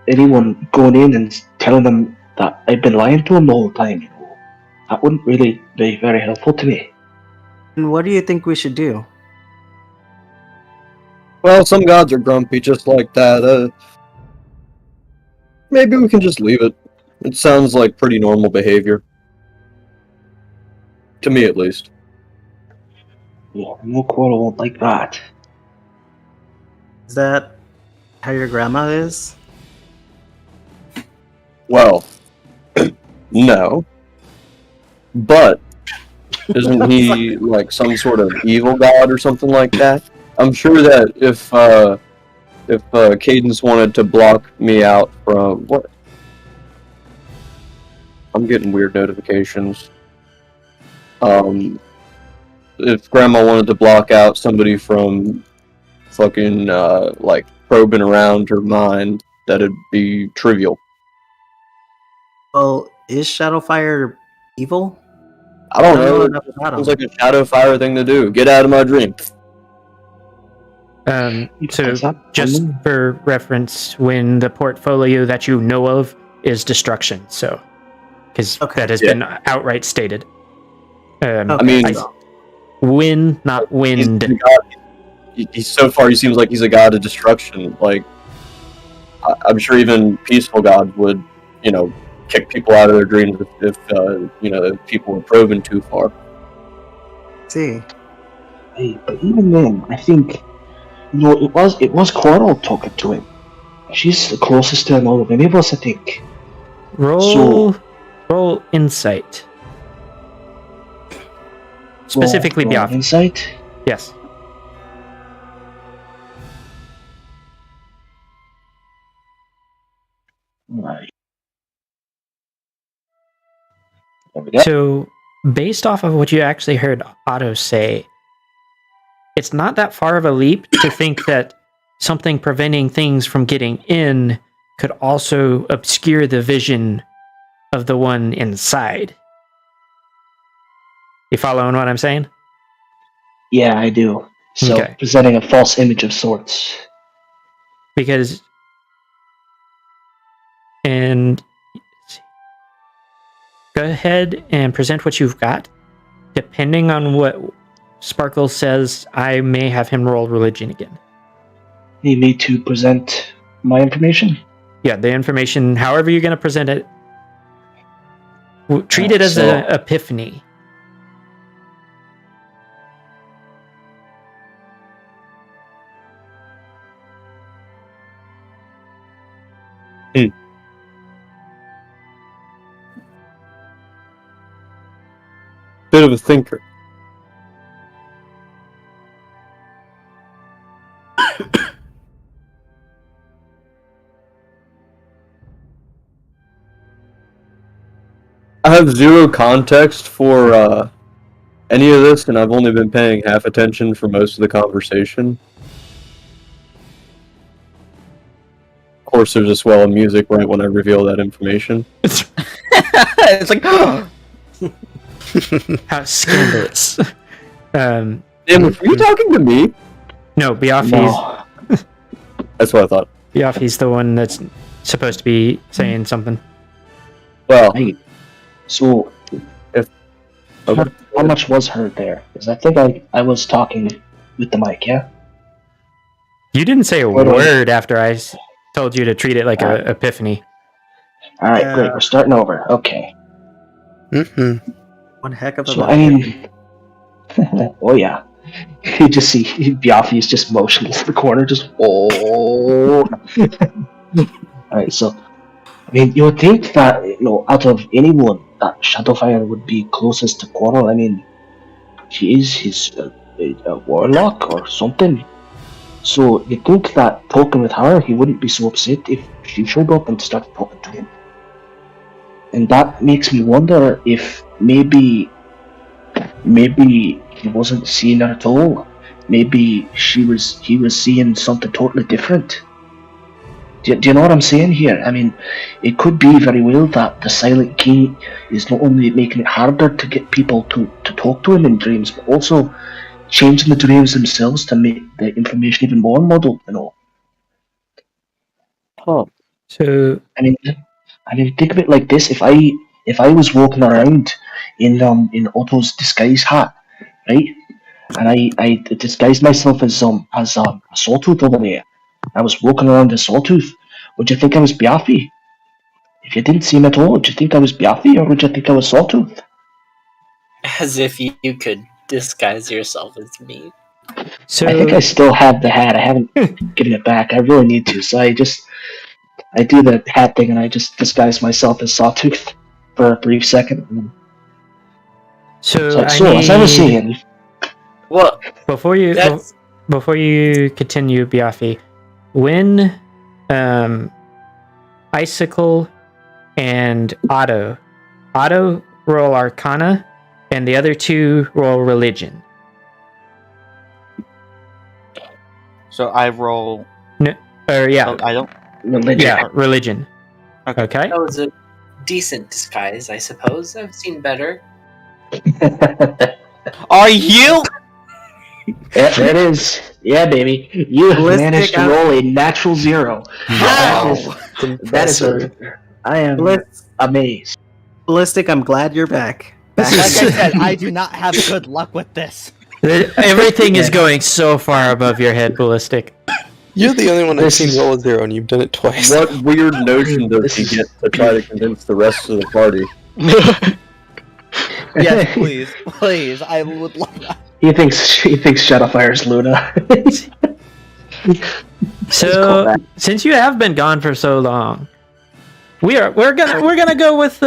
anyone going in and telling them that I've been lying to him the whole time. You know, that wouldn't really be very helpful to me. And what do you think we should do? Well, some gods are grumpy just like that. Maybe we can just leave it. It sounds like pretty normal behavior. To me, at least. Yeah, no quarrel won't like that. Is that how your grandma is? Well, no. But isn't he like some sort of evil god or something like that? I'm sure that if Cadence wanted to block me out from what? I'm getting weird notifications. If Grandma wanted to block out somebody from fucking like probing around her mind, that'd be trivial. Well, is Shadowfire evil? I don't know. enough about Sounds him. like a Shadowfire thing to do. Get out of my dream. So, just for reference, when the portfolio that you know of is destruction, so because that has been outright stated. I mean, win, not wind. He's so far. He seems like he's a god of destruction. Like, I'm sure even peaceful gods would, kick people out of their dreams if if people were probing too far. See, hey, but even then, I think it was Coral talking to him. She's the closest to him out of any of us, I think. Roll insight. Specifically, roll Biaf. Insight. Yes. Right. So, based off of what you actually heard Otto say, it's not that far of a leap to think that something preventing things from getting in could also obscure the vision of the one inside. You following what I'm saying? Yeah, I do. So, Okay. presenting a false image of sorts. Because, and go ahead and present what you've got. Depending on what Sparkle says, I may have him roll religion again. Need me to present my information? Yeah, the information, however you're going to present it. Treat it as an epiphany. Bit of a thinker. I have zero context for any of this, and I've only been paying half attention for most of the conversation. Of course, there's a swell of music right when I reveal that information. It's like, how scandalous. Damn, were you talking to me? No, Biafi's. No. That's what I thought. Biafi's the one that's supposed to be saying something. Well, Right. So, how much was heard there? Because I think I was talking with the mic, yeah? You didn't say a word after I told you to treat it like an epiphany. Alright, great. We're starting over. Okay. Mm-hmm. One heck of a So, I mean... oh, yeah. You just see Biafi is just motionless in the corner, just... Oh... Alright, so... I mean, you would think that, out of anyone, that Shadowfire would be closest to Quarrel. I mean, she is his a warlock or something. So you'd think that talking with her, he wouldn't be so upset if she showed up and started talking to him. And that makes me wonder if maybe he wasn't seeing her at all. Maybe he was seeing something totally different. Do you know what I'm saying here? I mean, it could be very well that the Silent Key is not only making it harder to get people to talk to him in dreams, but also changing the dreams themselves to make the information even more muddled, Oh. So I mean, think of it like this: if I was walking around in Otto's disguise hat, right, and I disguised myself as a sawtooth over there. I was walking around as sawtooth. Would you think I was Biafy? If you didn't see him at all, would you think I was Biafy, or would you think I was sawtooth? As if you could disguise yourself as me. So I think I still have the hat. I haven't given it back. I really need to. So I do the hat thing, and I just disguise myself as sawtooth for a brief second. So As I was saying, Well, before you continue, Biafi, when Icicle and Otto roll Arcana, and the other two roll Religion. So I roll. No, or yeah, Oh, I don't. religion. yeah, Religion. Okay. that was a decent disguise, I suppose. I've seen better. Are you? Yeah, there it is. Yeah, baby. You managed to roll a natural 0. How? That is I am amazed. Ballistic, I'm glad you're back. Like I said, I do not have good luck with this. Everything is going so far above your head, Ballistic. You're the only one I've seen roll a 0, and you've done it twice. What weird notion does he get to try to convince the rest of the party? Yes, please, I would love that. He thinks Shadowfire's Luna. So, since you have been gone for so long, we're gonna go with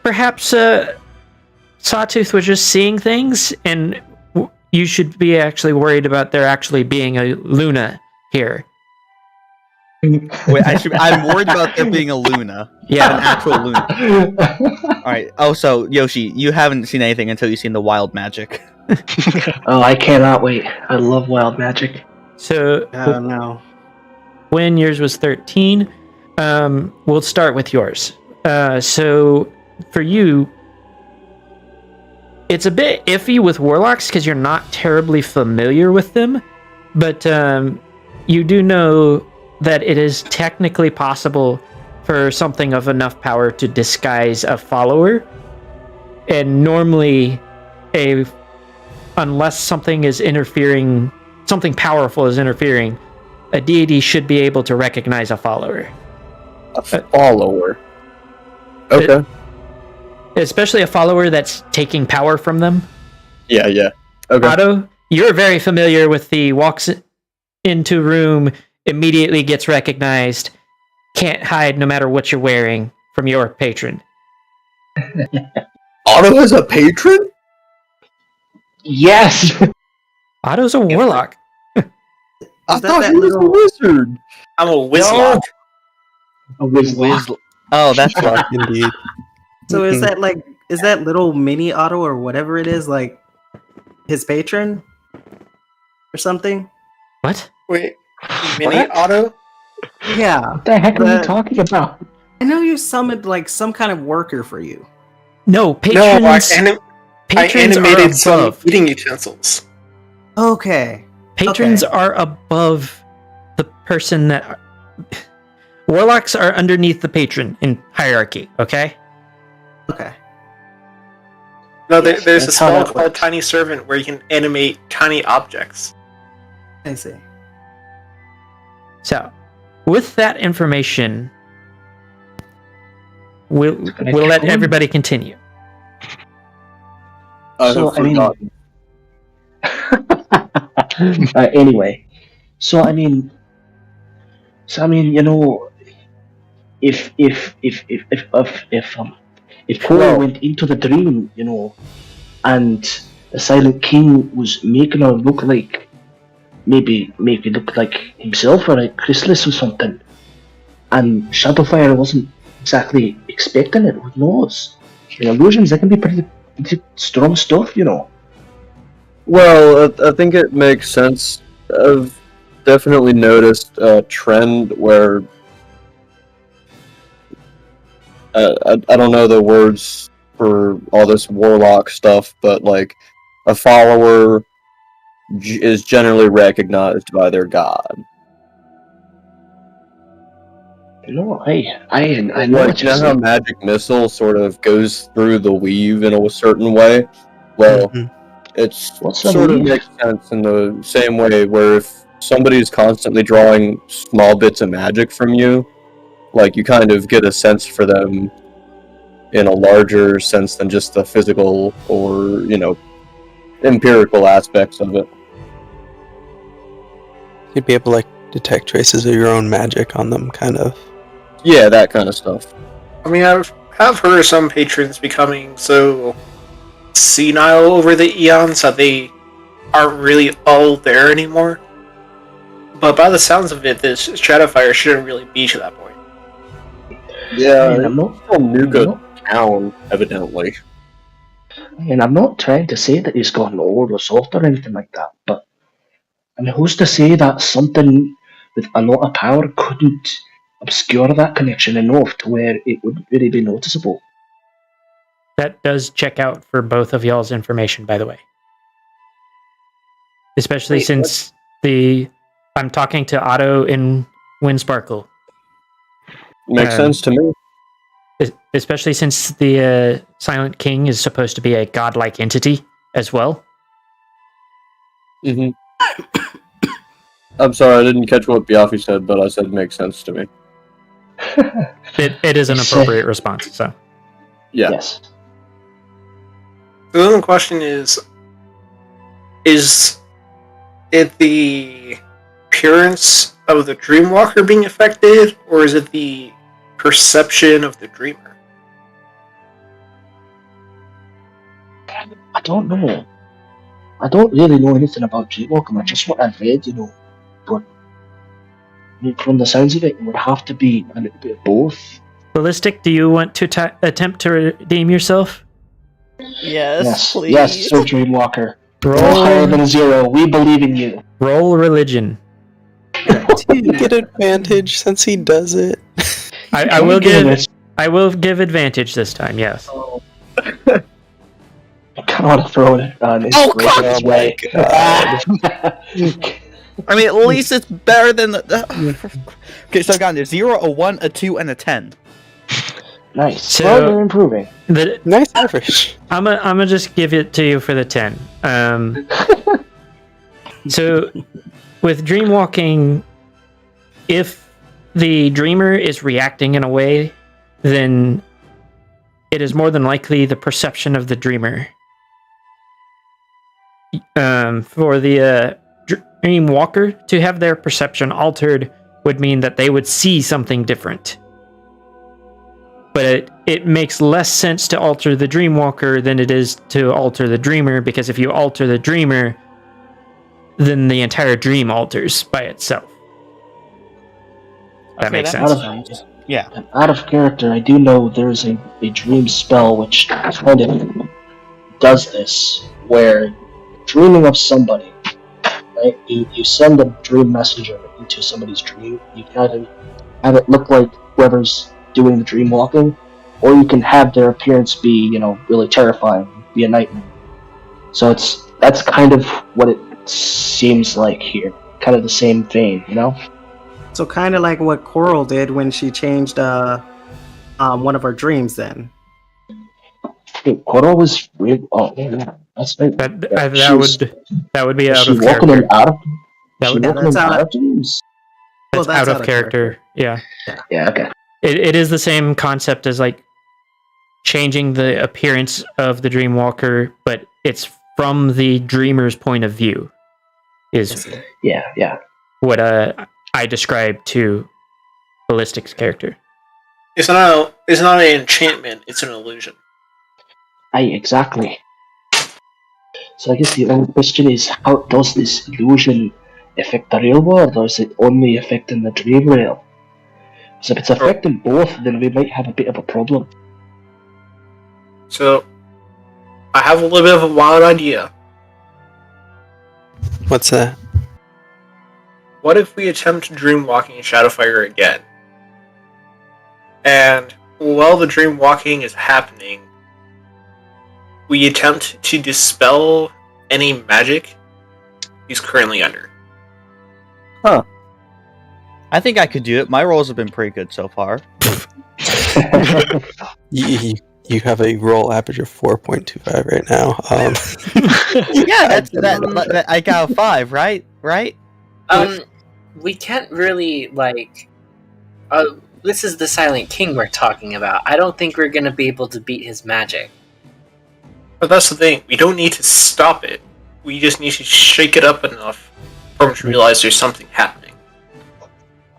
perhaps Sawtooth was just seeing things, and you should be actually worried about there actually being a Luna here. Wait, I'm worried about there being a Luna. Yeah, an actual Luna. Alright, so Yoshi, you haven't seen anything until you've seen the wild magic. Oh, I cannot wait. I love wild magic. So, no. when yours was 13, we'll start with yours. So, for you, it's a bit iffy with warlocks because you're not terribly familiar with them, but you do know that it is technically possible for something of enough power to disguise a follower, and normally unless something powerful is interfering, a deity should be able to recognize a follower. A follower. Okay. Especially a follower that's taking power from them. Yeah. Okay. Otto, you're very familiar with the walks into room, immediately gets recognized, can't hide no matter what you're wearing from your patron. Otto has a patron? Yes! Otto's a warlock. I thought he was a wizard. I'm a wizlock. A wizlock. Oh, that's Rock, indeed. So is that little mini Otto or whatever it is, like his patron or something? What? Wait, mini Otto? Yeah. What the heck are you talking about? I know you summoned like some kind of worker for you. No, patrons. I patrons animated are some above. eating utensils. Okay. Patrons are above the person that. Warlocks are underneath the patron in hierarchy. Okay. Okay. No, there's a that's how spell that called works. Tiny Servant where you can animate tiny objects. I see. So, with that information, we'll let everybody continue. So, I mean, anyway, you know, if Cora went into the dream, you know, and the Silent King was making her look like maybe look like himself or like Chrysalis or something, and Shadowfire wasn't exactly expecting it, who knows? The illusions, that can be pretty strong stuff, you know. Well, I think it makes sense. I've definitely noticed a trend where I don't know the words for all this warlock stuff, but like a follower is generally recognized by their god. No, I know Like, what you know you're how saying. magic missile sort of goes through the weave in a certain way? Well, It's What's that sort of mean? makes sense in the same way where if somebody's constantly drawing small bits of magic from you, like you kind of get a sense for them in a larger sense than just the physical or, empirical aspects of it. You'd be able to like detect traces of your own magic on them, kind of. Yeah, that kind of stuff. I mean, I have heard of some patrons becoming so senile over the eons that they aren't really all there anymore. But by the sounds of it, this Shadowfire shouldn't really be to that point. Yeah, I'm not. Nuka town, evidently. I'm not trying to say that he's gotten old or soft or anything like that, but who's to say that something with a lot of power couldn't obscure that connection enough to where it would really be noticeable? That does check out for both of y'all's information, by the way. Especially since I'm talking to Otto in Windsparkle. Makes sense to me. Especially since the Silent King is supposed to be a godlike entity as well. Mm-hmm. I'm sorry, I didn't catch what Biafi said, but I said makes sense to me. It is an appropriate response, so. Yeah. Yes. The other question is it the appearance of the Dreamwalker being affected, or is it the perception of the dreamer? I don't know. I don't really know anything about Dreamwalker, I just what I've read, but from the sounds of it, it would have to be a little bit of both. Ballistic, do you want to attempt to redeem yourself? Yes, please. Yes, Sir Dreamwalker. Roll higher than 0. We believe in you. Roll religion. You get advantage since he does it. I will give advantage this time. Yes. Oh. I kind of want to throw it on inspiration his way. I mean, at least it's better than the. Okay, so I've gotten a 0, a 1, a 2, and a 10. Nice. So, well, you're improving. Nice average. I'm gonna just give it to you for the 10. So, with dreamwalking, if the dreamer is reacting in a way, then it is more than likely the perception of the dreamer. For the dreamwalker to have their perception altered would mean that they would see something different. But it makes less sense to alter the dreamwalker than it is to alter the dreamer, because if you alter the dreamer, then the entire dream alters by itself. That makes sense. Yeah. Out of character, I do know there's a dream spell which kind of does this, where dreaming of somebody, right? You send a dream messenger into somebody's dream. You kind of have it look like whoever's doing the dream walking, or you can have their appearance be, really terrifying, be a nightmare. So that's kind of what it seems like here, kind of the same vein, So kind of like what Coral did when she changed one of her dreams. Then Coral was weird. Oh yeah, that's right. That would be out of walking character. Out of, that's out of dreams. That's out of character. Yeah. Yeah. Okay. It is the same concept as like changing the appearance of the dreamwalker, but it's from the dreamer's point of view. Is yeah. What I described to Ballistic's character. It's not an enchantment, it's an illusion. Aye, exactly. So I guess the only question is, how does this illusion affect the real world, or is it only affecting the dream realm? So if it's affecting both, then we might have a bit of a problem. So, I have a little bit of a wild idea. What's that? What if we attempt dream walking in Shadowfire again? And while the dream walking is happening, we attempt to dispel any magic he's currently under. Huh. I think I could do it. My rolls have been pretty good so far. You You have a roll average of 4.25 right now. Yeah, that I got a 5, right? Right? We can't really this is the Silent King we're talking about. I don't think we're gonna be able to beat his magic. But that's the thing. We don't need to stop it. We just need to shake it up enough for them to realize there's something happening.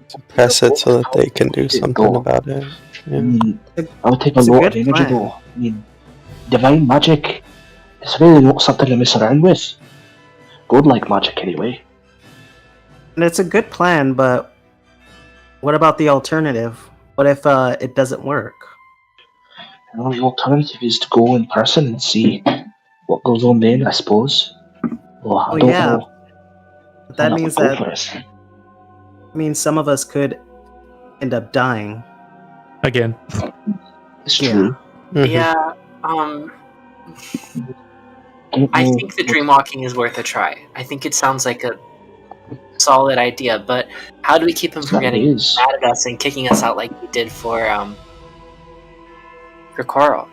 To press it so that they can do something about it. Yeah. I mean, I would take a lot of energy though. I mean, divine magic is really not something to mess around with. Godlike magic, anyway. And it's a good plan, but what about the alternative? What if it doesn't work? Well, the alternative is to go in person and see what goes on then, I suppose. Well, I don't know. But that means some of us could end up dying. Again. It's true. Yeah, I think the dream walking is worth a try. I think it sounds like a solid idea, but how do we keep him from getting mad at us and kicking us out like we did for Coral?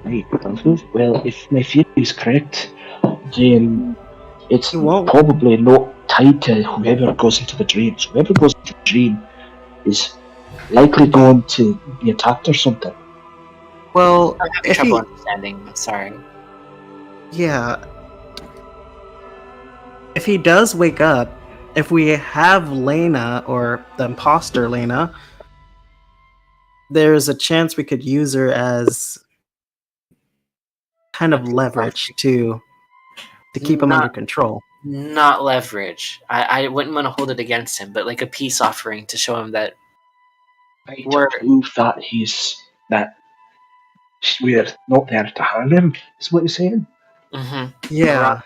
Right, well, if my theory is correct, then it's probably not tied to whoever goes into the dream. So whoever goes into the dream is likely going to be attacked or something. Well, I'm having trouble understanding. Sorry. Yeah. If he does wake up, if we have Lena or the imposter Lena, there's a chance we could use her as kind of leverage to keep him under control. Not leverage. I wouldn't want to hold it against him, but like a peace offering to show him that we're prove that we're not there to harm him. Is what you're saying? Mm-hmm. Yeah.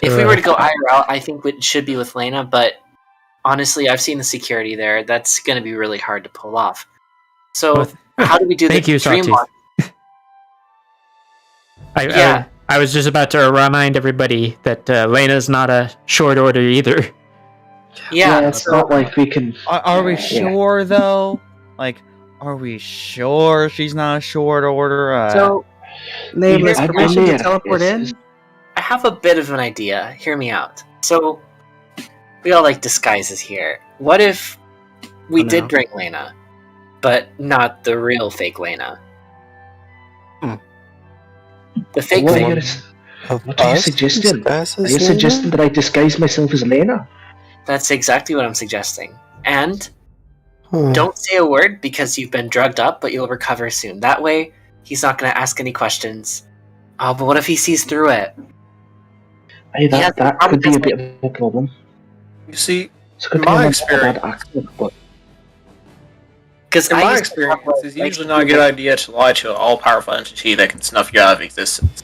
If we were to go IRL, I think it should be with Lena, but honestly, I've seen the security there. That's going to be really hard to pull off. So, how do we do the dream walk? I was just about to remind everybody that Lena's not a short order either. Yeah, it's not like we can. Are we sure though? Like, are we sure she's not a short order? So, Nameless permission to teleport in? I have a bit of an idea. Hear me out. So, we all like disguises here. What if we did bring Lena, but not the real fake Lena? The fake Lena. What are you suggesting? Are you suggesting that I disguise myself as Lena? That's exactly what I'm suggesting. And don't say a word because you've been drugged up, but you'll recover soon. That way, he's not going to ask any questions. Oh, but what if he sees through it? Hey, that could be a bit of a problem. You see, in my experience, it's usually not a good idea to lie to an all-powerful entity that can snuff you out of existence.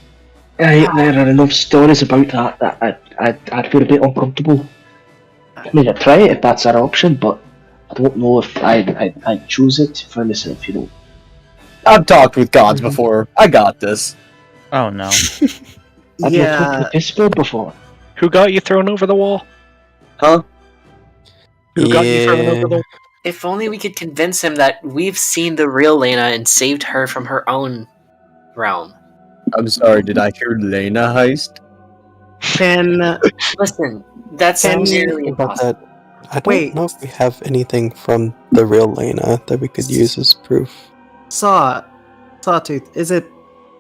There are enough stories about that I'd feel a bit uncomfortable. I mean, I'd try it if that's our option, but I don't know if I'd choose it for myself, you know. I've talked with gods before. I got this. Oh no. I've not talked with this bird before. Who got you thrown over the wall? Huh? Who got you thrown over the wall? If only we could convince him that we've seen the real Lena and saved her from her own realm. I'm sorry, did I hear Lena heist? Listen, that's nearly impossible. I don't know if we have anything from the real Lena that we could use as proof. Sawtooth, is it...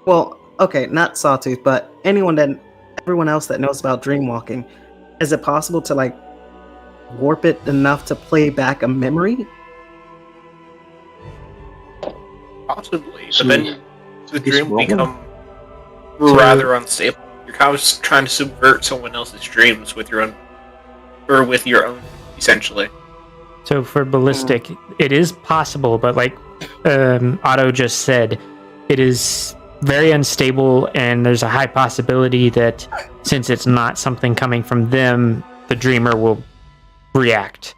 Well, okay, not Sawtooth, but everyone else that knows about dreamwalking, is it possible to, like, warp it enough to play back a memory? Possibly, but then the dream will become rather unstable. You're kind of trying to subvert someone else's dreams with your own, essentially. So for ballistic, it is possible, but like Otto just said, it is very unstable, and there's a high possibility that since it's not something coming from them, the dreamer will react,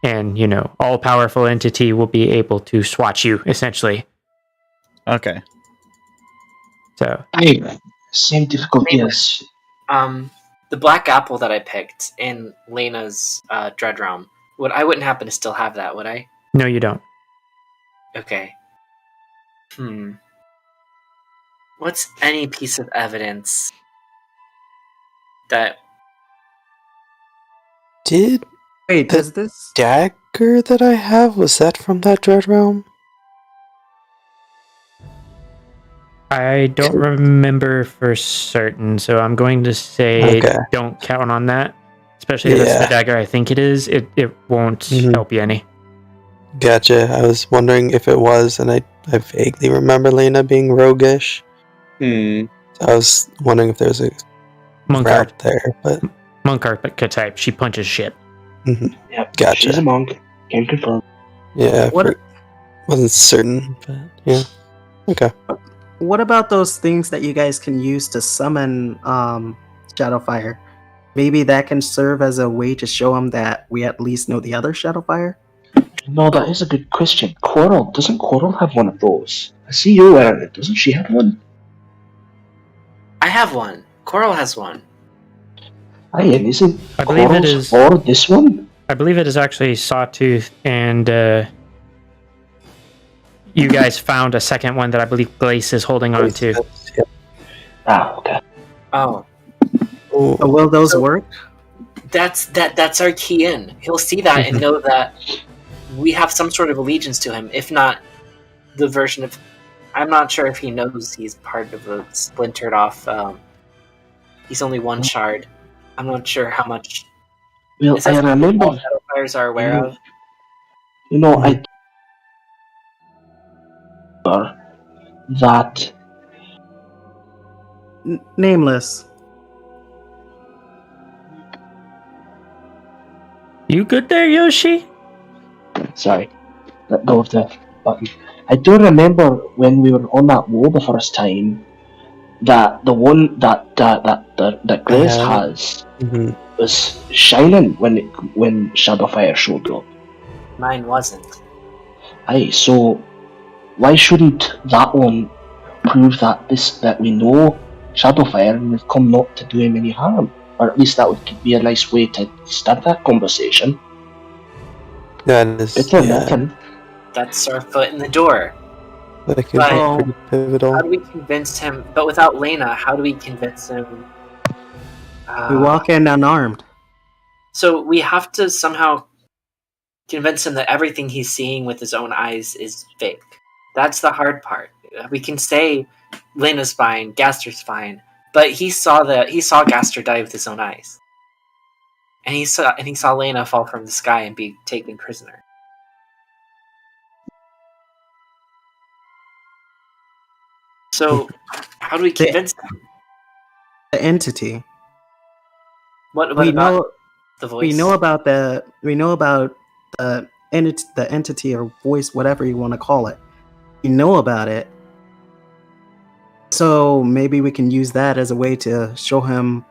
and all-powerful entity will be able to swatch you, essentially. Okay. So same difficulty as the black apple that I picked in Lena's Dread Realm. I wouldn't happen to still have that, would I? No, you don't. Okay. What's any piece of evidence that... Did Wait, the does this dagger that I have, was that from that Dread Realm? I don't remember for certain, so I'm going to say don't count on that. Especially if it's the dagger I think it is, it won't help you any. Gotcha. I was wondering if it was, and I vaguely remember Lena being roguish. So I was wondering if there's a Monk route there, but Monk archetype, she punches shit. Yep, Gotcha. she's a monk. Can confirm. Yeah, wasn't certain, but yeah. Okay. What about those things that you guys can use to summon Shadowfire? Maybe that can serve as a way to show him that we at least know the other Shadowfire? No, that is a good question. Doesn't Coral have one of those? I see you wearing it. Doesn't she have one? I have one. Coral has one. Aye, and isn't I believe it is or this one? I believe it is actually Sawtooth, and you guys found a second one that I believe Glace is holding on to. Ah, okay. Oh. Will those work? That's our key in. He'll see that and know that we have some sort of allegiance to him, if not the version of... I'm not sure if he knows he's part of a splintered off... he's only one shard. I'm not sure how much... Well, Is that I remember... all Shadowfires are aware of? That... Nameless. You good there, Yoshi? Sorry. Let go of the button. I do remember when we were on that wall the first time that the one that Grace has was shining when Shadowfire showed up. Mine wasn't. Aye, so why shouldn't that one prove that we know Shadowfire and we've come not to do him any harm? Or at least that would be a nice way to start that conversation. That is That's our foot in the door. That could be pretty pivotal. How do we convince him? But without Lena, how do we convince him? We walk in unarmed. So we have to somehow convince him that everything he's seeing with his own eyes is fake. That's the hard part. We can say Lena's fine, Gaster's fine, but he saw Gaster die with his own eyes, and he saw Lena fall from the sky and be taken prisoner. So, how do we convince them? The entity. What we about know, the voice? We know about the entity or voice, whatever you want to call it. We know about it. So maybe we can use that as a way to show him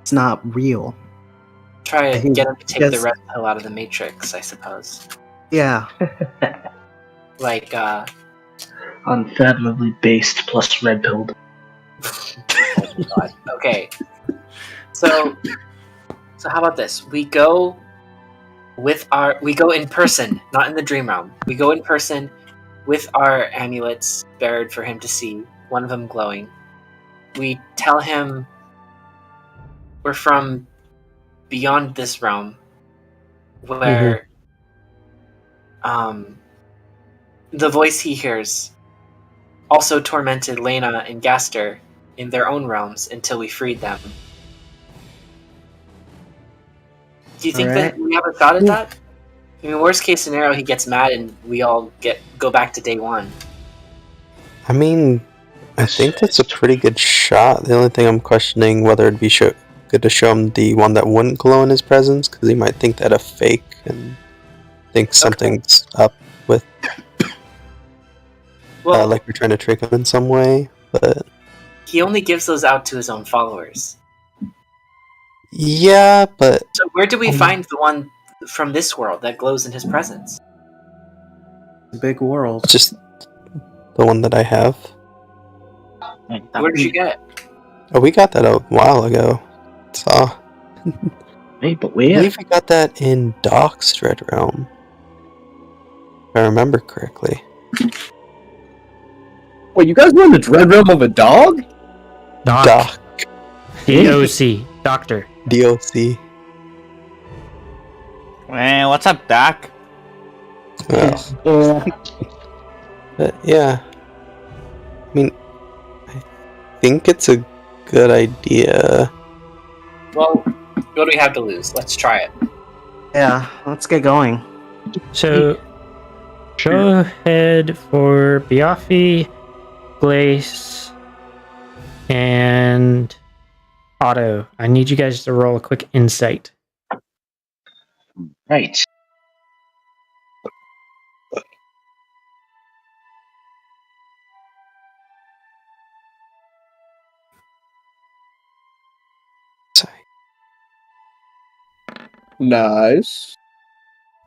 it's not real. Try to get him to take the red pill out of the Matrix, I suppose. Yeah. Like, unfathomably based plus red pilled. Oh God. Okay. So how about this? We go in person, not in the dream realm. We go in person with our amulets buried for him to see, one of them glowing. We tell him we're from beyond this realm, where the voice he hears also tormented Lena and Gaster in their own realms until we freed them. Do you think that we have a shot at that? I mean, worst case scenario, he gets mad and we all go back to day one. I mean, I think that's a pretty good shot. The only thing I'm questioning whether it'd be good to show him the one that wouldn't glow in his presence, because he might think that a fake and think something's up with, like we're trying to trick him in some way. But he only gives those out to his own followers. Yeah, but so where do we find the one from this world that glows in his presence? Big world. Just the one that I have. Where did you get it? Oh, we got that a while ago. Hey, but where? I believe we got that in Doc's Dread Realm. If I remember correctly. Wait, you guys were in the dread realm of a dog? Doc. DOC. Doctor. DOC. Man, what's up, Doc? Well, but yeah. I mean, I think it's a good idea. Well, what do we have to lose? Let's try it. Yeah, let's get going. So, go ahead for Biaffi, Glace, and Otto. I need you guys to roll a quick insight. Right. Nice.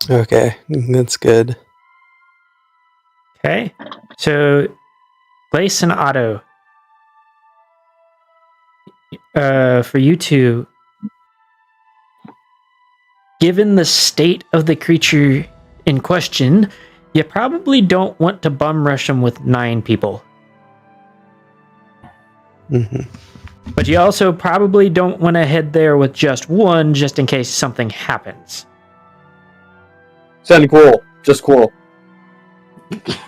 Okay, that's good. Okay, so Glace and Otto, for you two, given the state of the creature in question, you probably don't want to bum rush them with 9 people. Mm-hmm. But you also probably don't want to head there with just one, just in case something happens. Send Coral. Just Coral.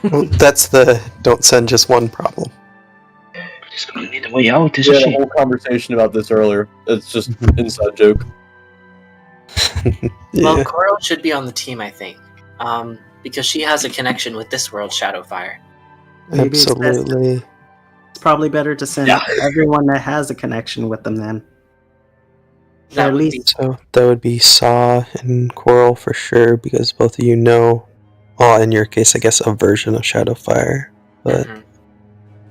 Well, that's the don't send just one problem. She's gonna need a way out, We isn't had a she? whole conversation about this earlier. It's just inside joke. Well, Yeah. Coral should be on the team, I think, because she has a connection with this world, Shadowfire. Maybe it's best- Absolutely. It's probably better to send everyone that has a connection with them then. That at would least be So that would be Saw and Coral for sure, because both of you know, well, in your case, I guess a version of Shadowfire. But Mhm.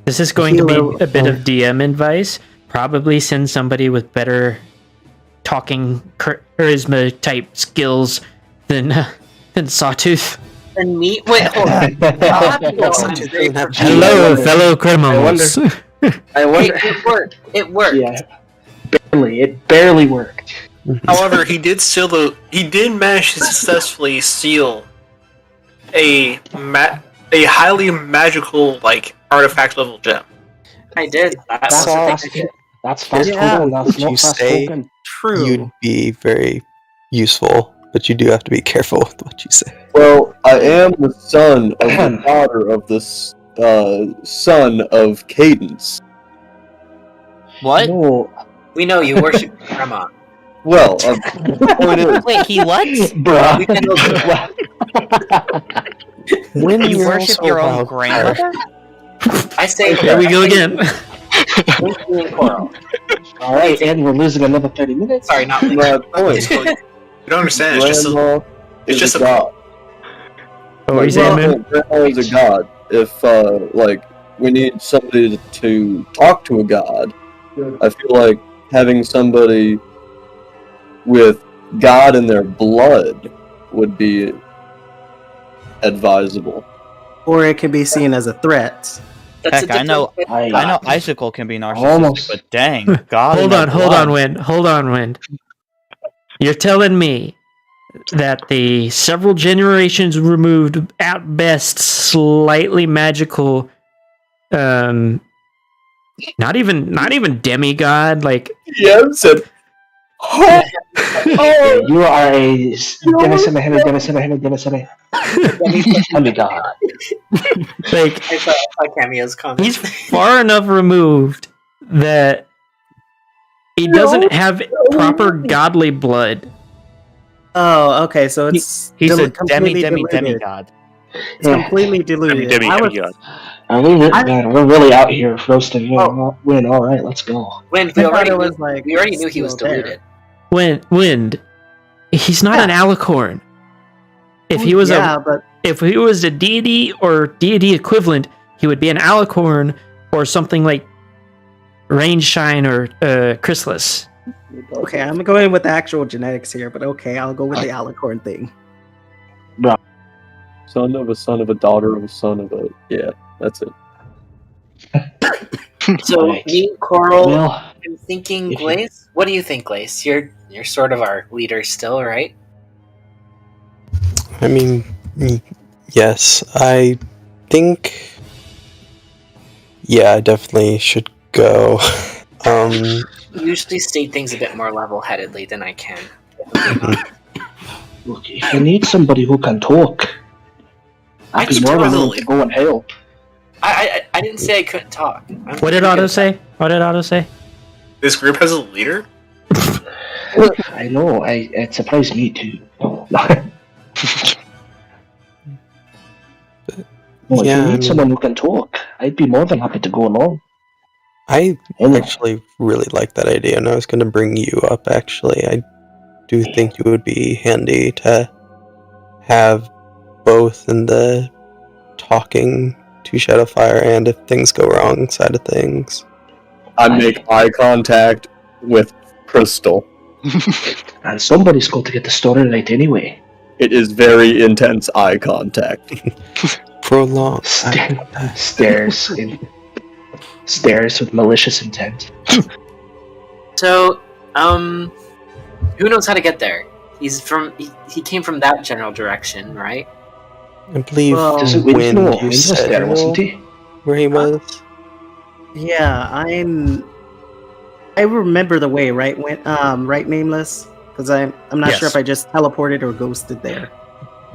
This is going to be Hilo- a bit of DM advice. Probably send somebody with better talking charisma type skills than Sawtooth. And me? Wait, hold on. I'll have to go on very Hello, fellow criminals. I wonder. Hey, it worked. It worked. Yeah, barely. It barely worked. However, he did manage to successfully steal a highly magical artifact level gem. I did. That's the That's thing I did. That's fast Yeah, spoken. That's would not you fast say- spoken. true. you'd be very useful, but you do have to be careful with what you say. Well, I am the son of the daughter of this son of Cadence. What? No, We know you worship your grandma. Well, the point is, Wait, he what? bruh. We can When You you're worship also your own wild grandmother? I say There we go again. Me and Coral. All right, and we're losing another 30 minutes. Sorry, not me. my point. You don't understand. It's just Grandma it's is just a a- god. What were you saying, man? Grandma is a god. If we need somebody to talk to a god, I feel like having somebody with God in their blood would be advisable. Or it could be seen as a threat. That's Heck, I know Icicle can be narcissistic, Almost. but dang, God. Hold in on, their hold blood. on, Wind. Hold on, Wind. You're telling me that the several generations removed, at best, slightly magical, not even demigod, like Yeah, said. Yeah, you are a demigod. like I saw Cameo's comment. he's far enough removed that he doesn't have proper godly blood. Oh, okay, so it's He's a completely diluted. demigod. It's completely diluted. I was- We're really out here roasting Win. All right, let's go. Wind, I thought it was like we already knew he was still there. deluded. Wind. He's not an alicorn. If he was but if he was a deity or deity equivalent, he would be an alicorn or something like Rainshine or Chrysalis. okay, I'm going with the actual genetics here, but okay, I'll go with the alicorn thing. Son of a daughter of a son of a. Yeah, that's it. So Right. me, Coral, Well, I'm thinking if you- Glace. What do you think, Glace? You're sort of our leader still, right? I mean, yes, I think Yeah, I definitely should go. I usually state things a bit more level-headedly than I can. Look, if you need somebody who can talk, I'd be more than willing to go and help. I didn't say I couldn't talk. What did Otto say? What did Otto say? This group has a leader? I know, it surprised me too. Well, if you need someone who can talk, I'd be more than happy to go along. I actually really like that idea, and I was going to bring you up, actually. I do think it would be handy to have both in the talking to Shadowfire and if things go wrong side of things. I make eye contact with Crystal. And somebody's got to get the story right anyway. It is very intense eye contact. Prolonged stares with malicious intent. So, who knows how to get there? He came from that general direction, right? I believe Wind you said there, wasn't he? where he was. Yeah, I remember the way, right? Right, Nameless? Because I'm not sure Yes. if I just teleported or ghosted there.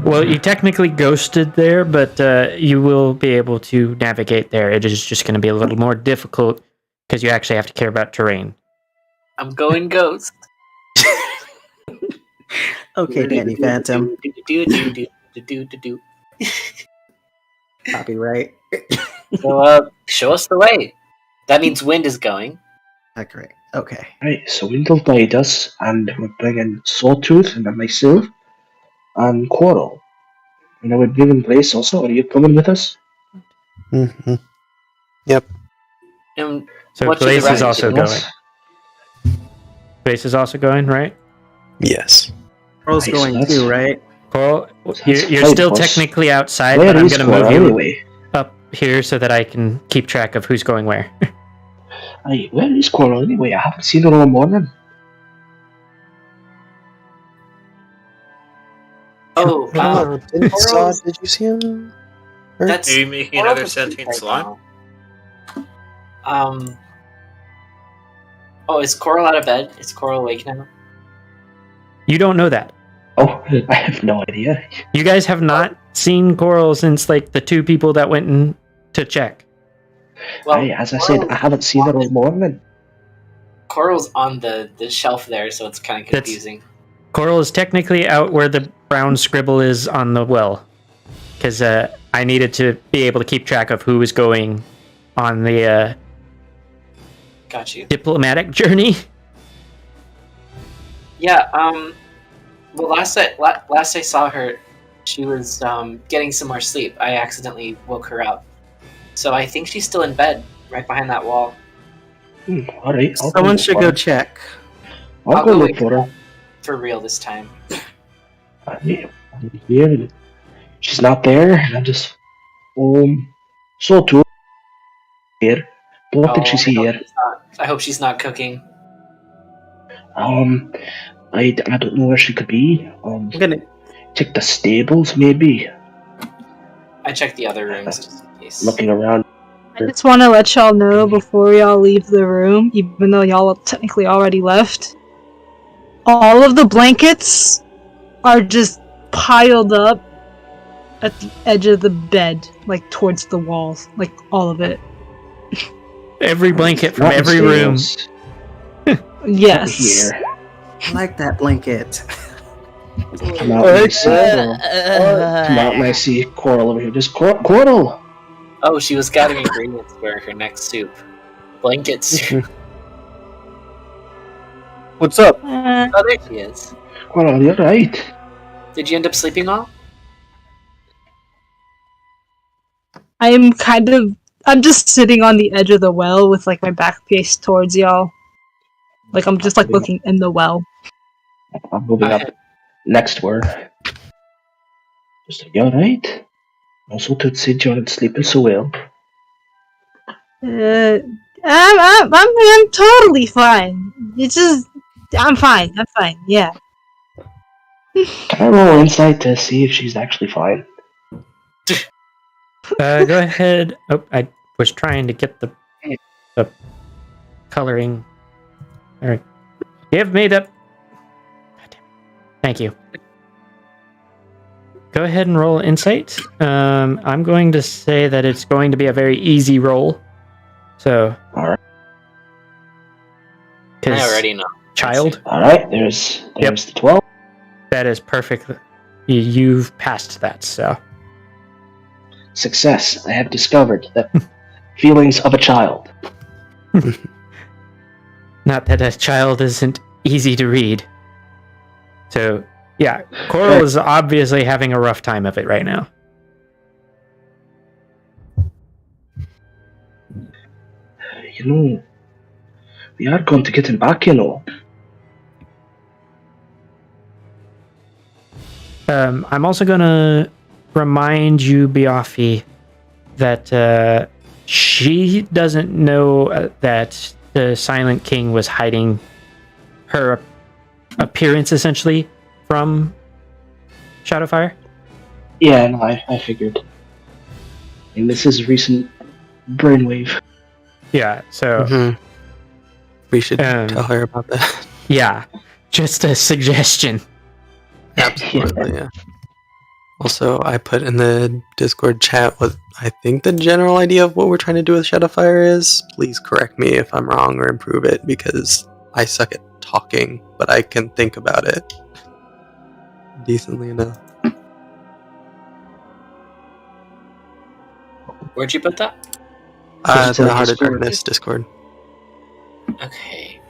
Well, you technically ghosted there, but you will be able to navigate there. It is just going to be a little more difficult because you actually have to care about terrain. I'm going ghost. Okay, Danny Phantom. Do. Copyright. So, show us the way. That means Wind is going. Correct. Okay. Right, so Wind'll guide us, and we're bringing Sawtooth and then myself and Quarrel. And I would bring in Blaze also. Are you coming with us? Mm-hmm. Yep. And So what should the Blaze rest is also do? going. Blaze is also going, right? Yes. Coral's going too, right? Coral, that's you're right, still boss. technically outside, Where but I'm is going to move Coral you anyway? up here so that I can keep track of who's going where. Aye, where is Coral anyway? I haven't seen her all morning. Oh, Did Coral's- you see him? That's Maybe making Coral's another asleep sentient right slime? now. Oh, is Coral out of bed? Is Coral awake now? You don't know that. Oh, I have no idea. You guys have not seen Coral since like the two people that went in to check. Well, Aye, as I said, I haven't seen her all morning. Coral's on the shelf there, so it's kind of That's- confusing. Coral is technically out where the brown scribble is on the well. Because I needed to be able to keep track of who was going on the Got you. diplomatic journey. Yeah. Well, last I saw her, she was getting some more sleep. I accidentally woke her up, so I think she's still in bed, right behind that wall. Alright, Someone should go check. I'll go look for her. For real this time. Aye, I'm here. She's not there, and I'm just Sawtooth here. Don't think she's here. I hope she's not cooking. I don't know where she could be. I'm gonna check the stables, maybe. I checked the other rooms just in case. Looking around. I just want to let y'all know before y'all leave the room, even though y'all technically already left, all of the blankets are just piled up at the edge of the bed, like towards the walls, like all of it. Every blanket from Not every room. upstairs. Yes. Here. I like that blanket. Come out and see Coral. Come out and I see Coral over here. Just Coral! Oh, she was gathering ingredients for her next soup. Blankets. What's up? Oh, there she is. Coral, you're right. Did you end up sleeping all? I'm just sitting on the edge of the well with like my back faced towards y'all. Like I'm just like looking in the well. I'm moving up next to her. Just like, you alright? Also to see John sleeping so well. I'm totally fine. It's just I'm fine. Yeah. Can I roll insight to see if she's actually fine? Go ahead. Oh, I was trying to get the coloring. All right. Give me the... Thank you. Go ahead and roll insight. I'm going to say that it's going to be a very easy roll. So... Alright. I already know. Child. Alright, there's the 12. That is perfect. You've passed that, so... Success. I have discovered the feelings of a child. Not that a child isn't easy to read. So, yeah, Coral is obviously having a rough time of it right now. You know, we are going to get him back, you know. I'm also going to remind you, Biafi, that she doesn't know that the Silent King was hiding her appearance, essentially, from Shadowfire. Yeah, no, I figured. And this is recent brainwave. Yeah, so... We should tell her about that. Yeah, just a suggestion. Absolutely, yeah. Also, I put in the Discord chat what I think the general idea of what we're trying to do with Shadowfire is. Please correct me if I'm wrong or improve it, because I suck at talking, but I can think about it decently enough. Where'd you put that? The Heart of Darkness Discord. Okay.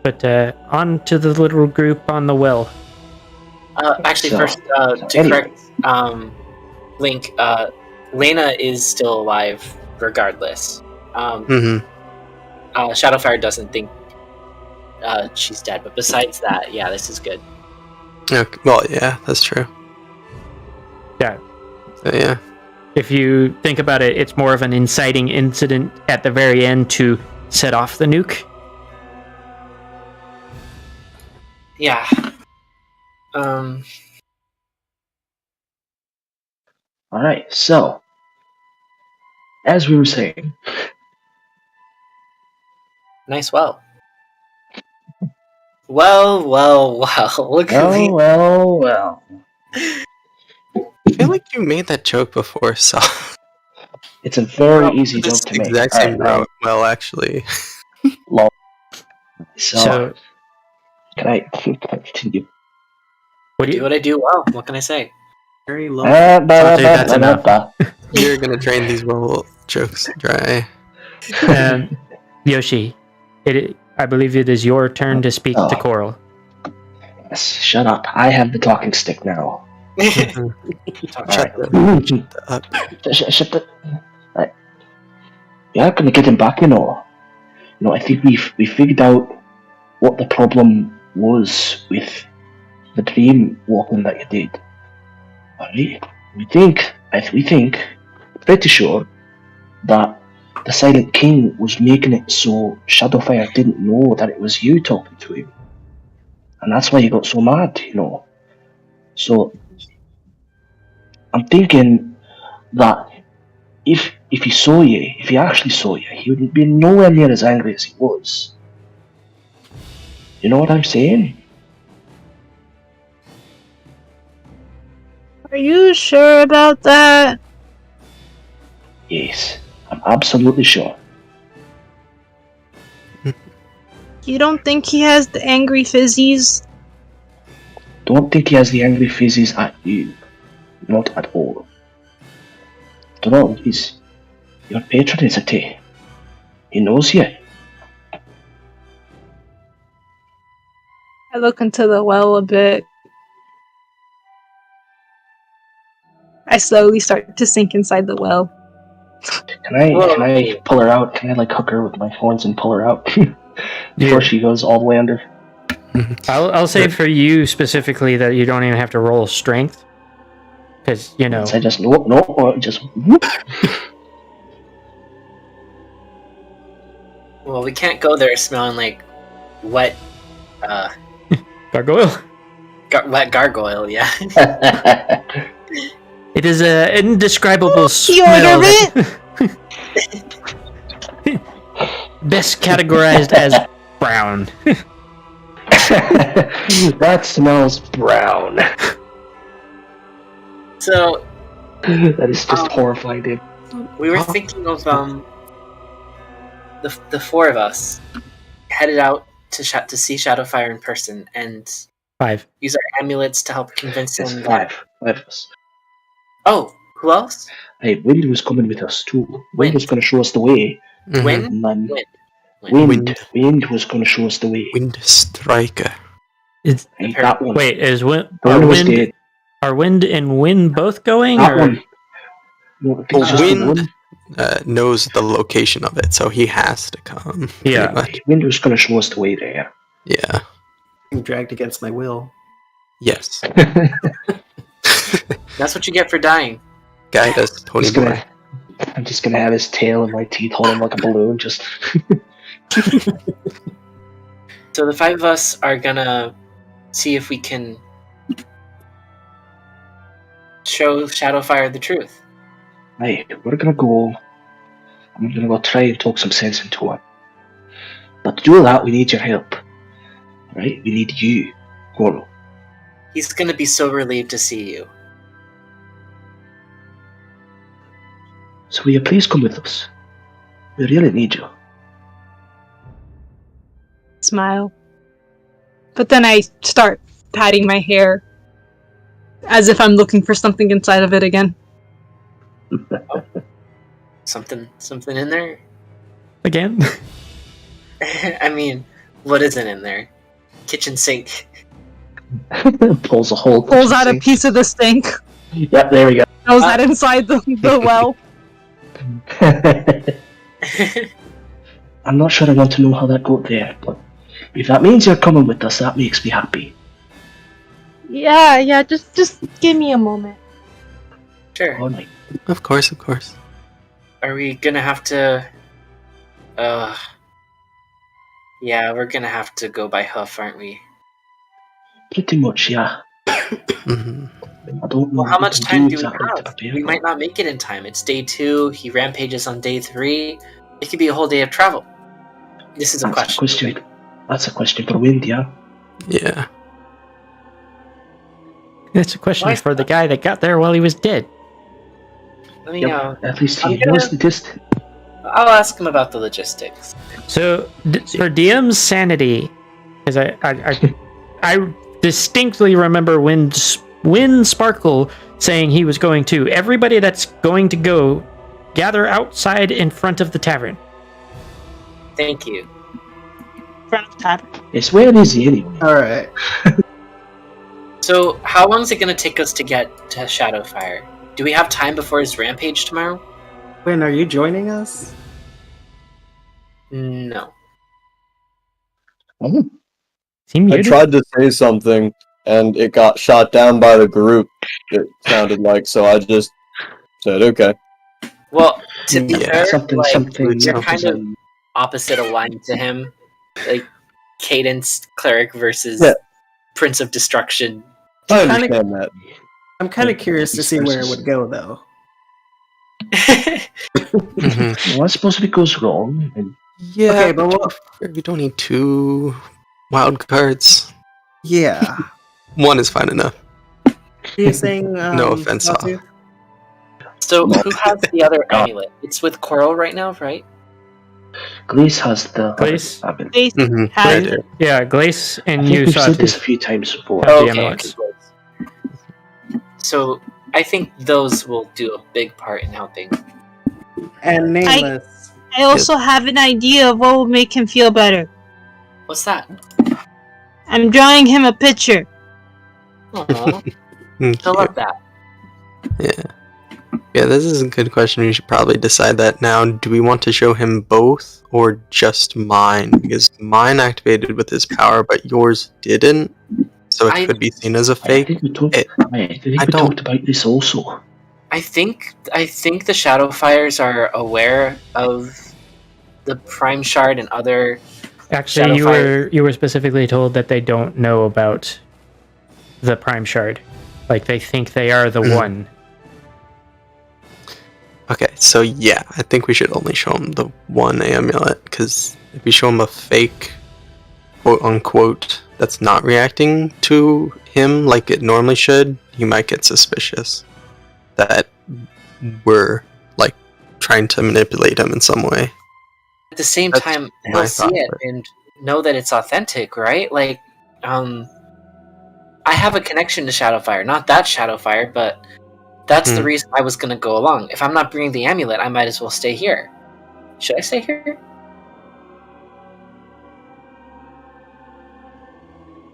But on to the little group on the well. Actually, first, to correct Link, Lena is still alive regardless. Shadowfire doesn't think she's dead, but besides that, yeah, this is good. Okay. Well, yeah, that's true. Yeah. So, yeah. If you think about it, it's more of an inciting incident at the very end to set off the nuke. Yeah. Alright, so, as we were saying... Nice well. Well. Look at me. Well. I feel like you made that joke before, so... It's a very easy joke to make. Exact same well, actually. So... Can I continue? Do what I do well. What can I say? Very low. That's enough. You're gonna drain these well jokes dry. Yoshi, I believe it is your turn to speak to Coral. Yes, shut up. I have the talking stick now. Shut up. Shut the... Right. We are gonna get him back, you know. I think we figured out what the problem was with the dream walking that you did. Alright? We think, pretty sure, that the Silent King was making it so Shadowfire didn't know that it was you talking to him. And that's why he got so mad, So, I'm thinking that if he actually saw you, he would be nowhere near as angry as he was. You know what I'm saying? Are you sure about that? Yes, I'm absolutely sure. You don't think he has the angry fizzies? Don't think he has the angry fizzies at you. Not at all. Don't know, he's your patron, isn't he? He knows you. I look into the well a bit. I slowly start to sink inside the well. Can I pull her out? Can I hook her with my horns and pull her out before she goes all the way under? I'll say for you specifically that you don't even have to roll strength, because I just just. Well, we can't go there smelling like wet. Gargoyle. Wet gargoyle, yeah. It is an indescribable You smell. order it? Best categorized as brown. That smells brown. So That is just horrifying, dude. we were thinking of the four of us headed out to see Shadowfire in person and 5. use our amulets to help convince It's him. five of us. Oh, who else? Hey, Wind was coming with us too. Wind was going to show us the way. Mhm. Wind? And then Wind. Wind was going to show us the way. Wind Striker. It's Hey, that one. wait, is wind The are one was wind dead. are wind and wind both going That or one. No, I think it's just the Wind one. knows the location of it, so he has to come. Yeah. Pretty much. Wind was going to show us the way there. Yeah. I'm dragged against my will. Yes. That's what you get for dying. Guide us, Tony boy. I'm just gonna have his tail and my teeth hold him like a balloon. Just So the five of us are gonna see if we can show Shadowfire the truth. hey, we're gonna go. I'm gonna go try and talk some sense into him. But to do that, we need your help. Right? We need you, Goro. He's gonna be so relieved to see you. So will you please come with us? We really need you. Smile. But then I start patting my hair as if I'm looking for something inside of it again. Something in there? again? I mean, what isn't in there? Kitchen sink. Pulls a hole. Pulls out a piece of the stink. Yep, there we go. Throws that inside the well. I'm not sure I want to know how that got there, but if that means you're coming with us, that makes me happy. Yeah, just give me a moment. Sure. All right. Of course. Are we gonna have to... Yeah, we're gonna have to go by hoof, aren't we? Pretty much, yeah. hmm I don't know. Well, how what much to time do we exactly to have? prepare We for might not make it in time. It's day 2, he rampages on day 3. It could be a whole day of travel. This is a question. That's a question for Wind, yeah. Yeah. It's a question Why- for the guy that got there while he was dead. Let me, Yep. At least he I'm gonna- knows the distance. I'll ask him about the logistics. So for DM's sanity, because I distinctly remember when Sparkle saying he was going to. Everybody that's going to go, gather outside in front of the tavern. Thank you. Front of tavern. It's where is he anyway? Alright. So, how long is it going to take us to get to Shadowfire? Do we have time before his rampage tomorrow? When are you joining us? No. Oh, He I muted? tried to say something, and it got shot down by the group, it sounded like, so I just said, okay. Well, to be Yeah, fair, something. you're kind of opposite aligned to him. Like, Cadence Cleric versus Yeah. Prince of Destruction. I Kinda- understand that. I'm kind of curious to see where it would go, though. hmm Well, I suppose if it goes wrong, and Yeah. Okay, but what? We don't need 2 wild cards. Yeah. 1 is fine enough. You're saying, No offense, Natsu? So, who has the other amulet? It's with Coral right now, right? Glace has the. Glace? Amulet. They Mm-hmm. had Yeah, Glace I and think you we've saw said it. this a few times before. Oh, Okay, the amulets. So, I think those will do a big part in helping. And Nameless. I also have an idea of what will make him feel better. What's that? I'm drawing him a picture. Aww, I love that. Yeah, this is a good question. We should probably decide that now. Do we want to show him both or just mine? Because mine activated with his power, but yours didn't. So it could be seen as a I fake. think we talked. I think we I don't- talked about this also. I think the Shadowfires are aware of the Prime Shard and other. Actually, Shadowfire. you were specifically told that they don't know about the Prime Shard. Like, they think they are the one. Okay, so yeah, I think we should only show him the one amulet, because if we show him a fake, quote unquote, that's not reacting to him like it normally should, he might get suspicious that we're like trying to manipulate him in some way. At the same That's time, my he'll see thought, it but- and know that it's authentic, right? Like, I have a connection to Shadowfire. Not that Shadowfire, but that's the reason I was going to go along. If I'm not bringing the amulet, I might as well stay here. Should I stay here?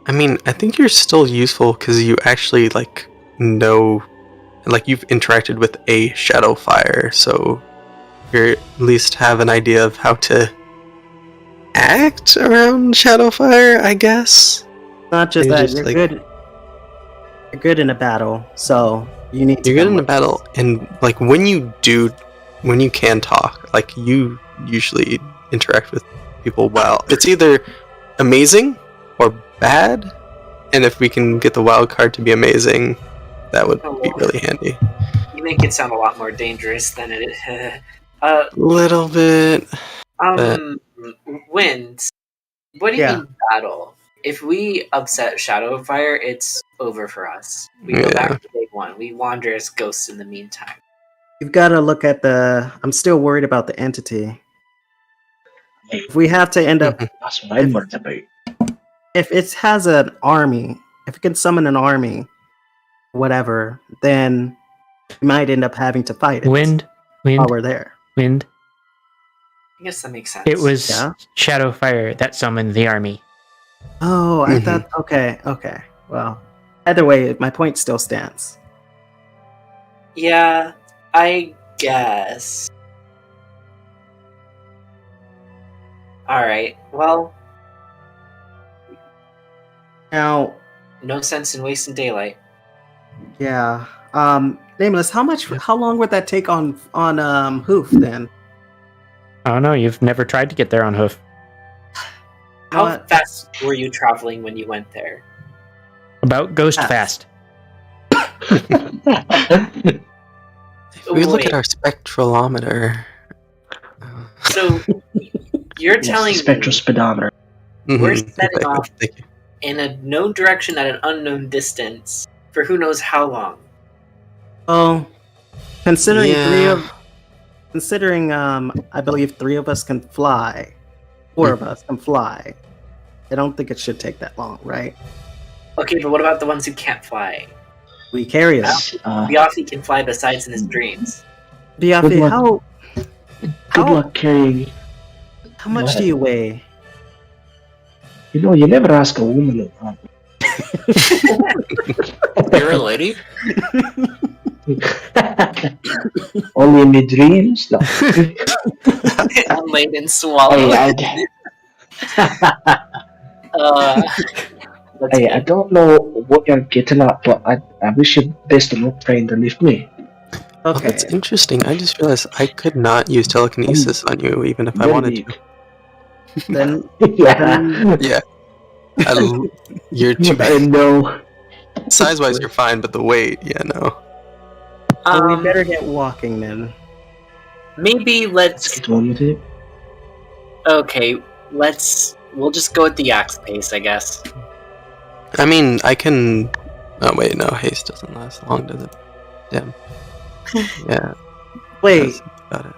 I mean, I think you're still useful because you actually like know, like you've interacted with a Shadowfire, so you at least have an idea of how to act around Shadowfire, I guess. Not just You're that, just, you're like- good. You're good in a battle, so you need to. You're good come in a with battle, us. and like when you can talk, like you usually interact with people well. It's either amazing or bad, and if we can get the wild card to be amazing, that would be really handy. You make it sound a lot more dangerous than it is. A little bit. Wind. What do you Yeah. mean battle? If we upset Shadowfire, it's over for us. We go back to day one. We wander as ghosts in the meantime. You've got to look at the. I'm still worried about the entity. If we have to end up, That's what I'm worried about. if it has an army, if it can summon an army, whatever, then we might end up having to fight it. Wind. While we're there. Wind. I guess that makes sense. It was Shadowfire that summoned the army. Oh, I thought. Okay. Well, either way, my point still stands. Yeah, I guess. Alright, well. Now. No sense in wasting daylight. Yeah. Nameless. How long would that take on Hoof then? I don't know. You've never tried to get there on hoof. How fast were you traveling when you went there? About ghost fast. We look at our spectrometer. So you're telling spectral speedometer. we're setting off in a known direction at an unknown distance for who knows how long. Oh, considering Yeah. I believe 3 of us can fly. 4 of us can fly. I don't think it should take that long, right? Okay, but what about the ones who can't fly? We carry them. Biafi can fly besides in his dreams. Biafi, Good luck. how Good luck carrying. how much do you weigh? You know, you never ask a woman that. You're a lady? Only in my dreams? No. Unladen swallow. Hey, I don't know what you're getting at, but I wish you best of luck trying to lift me. Oh, that's interesting. I just realized I could not use telekinesis on you, even if I Very wanted weak. to. Then Yeah. You're too I big. know. Size-wise, you're fine, but the weight, yeah, no. Well, we better get walking then. Maybe let's. Get on with it. Okay, we'll just go at the axe pace, I guess. I mean, I can... Oh, wait, no, haste doesn't last long, does it? Damn. Yeah. Wait, Got it.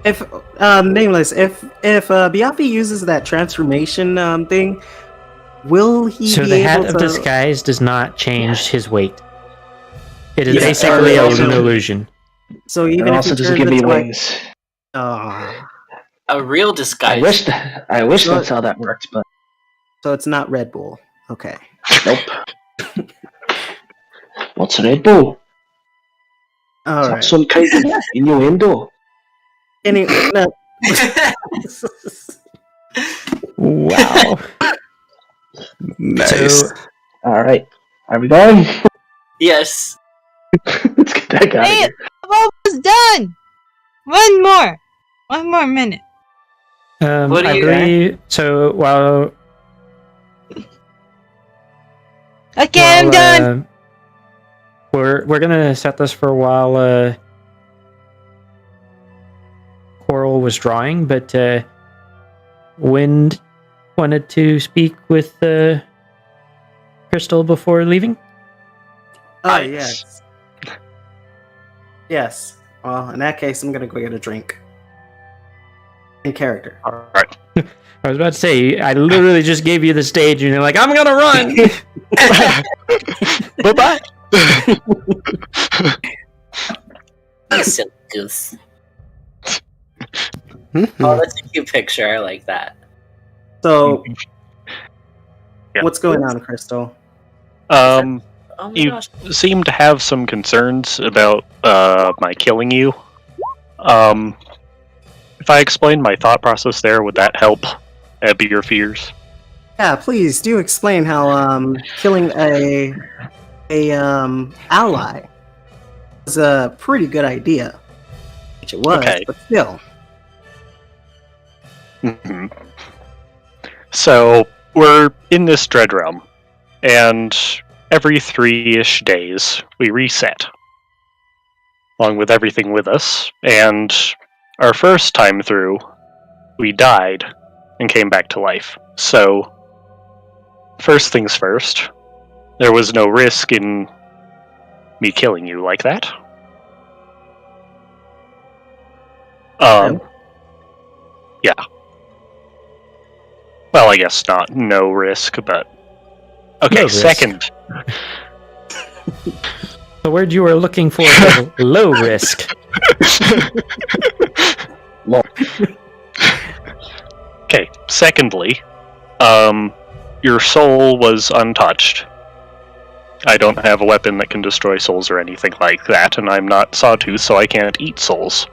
if Nameless, if Biafi uses that transformation thing, will he So be the able hat to? of disguise does not change his weight. It is Yeah, basically also- an illusion. So even It if also he doesn't turns give me into like, wings. A real disguise. I wish So- that's how that worked, but so it's not Red Bull. Okay. nope. What's Red Bull? All Is that right. some kind of innuendo? Anyway, no. Wow. Nice. So, Alright. Are we going? Yes. Let's get that guy out of Hey, here. I'm almost done. One more minute. What do I you- believe... So, while... Okay, I'm done. We're gonna set this for a while. was drawing, but Wind wanted to speak with Crystal before leaving. Oh, yes. Yes. Well, in that case, I'm gonna go get a drink. In character. All right. I was about to say, I literally just gave you the stage, and you're like, "I'm gonna run." Bye-bye. You silly goose. Oh, that's a cute picture. I like that. So, Yeah. what's going on, Crystal? Oh my You gosh. seem to have some concerns about my killing you. If I explained my thought process there, would that help ebb your fears? Yeah, please do explain how killing a ally was a pretty good idea, which it was, Okay. but still. Mhm. So we're in this dread realm, and every 3-ish days we reset, along with everything with us. And our first time through, we died and came back to life. So, first things first, there was no risk in me killing you like that. Yeah. Well, I guess not no risk, but okay. No risk. Second, The word you were looking for was low risk. okay. Secondly, your soul was untouched. I don't have a weapon that can destroy souls or anything like that, and I'm not Sawtooth, so I can't eat souls.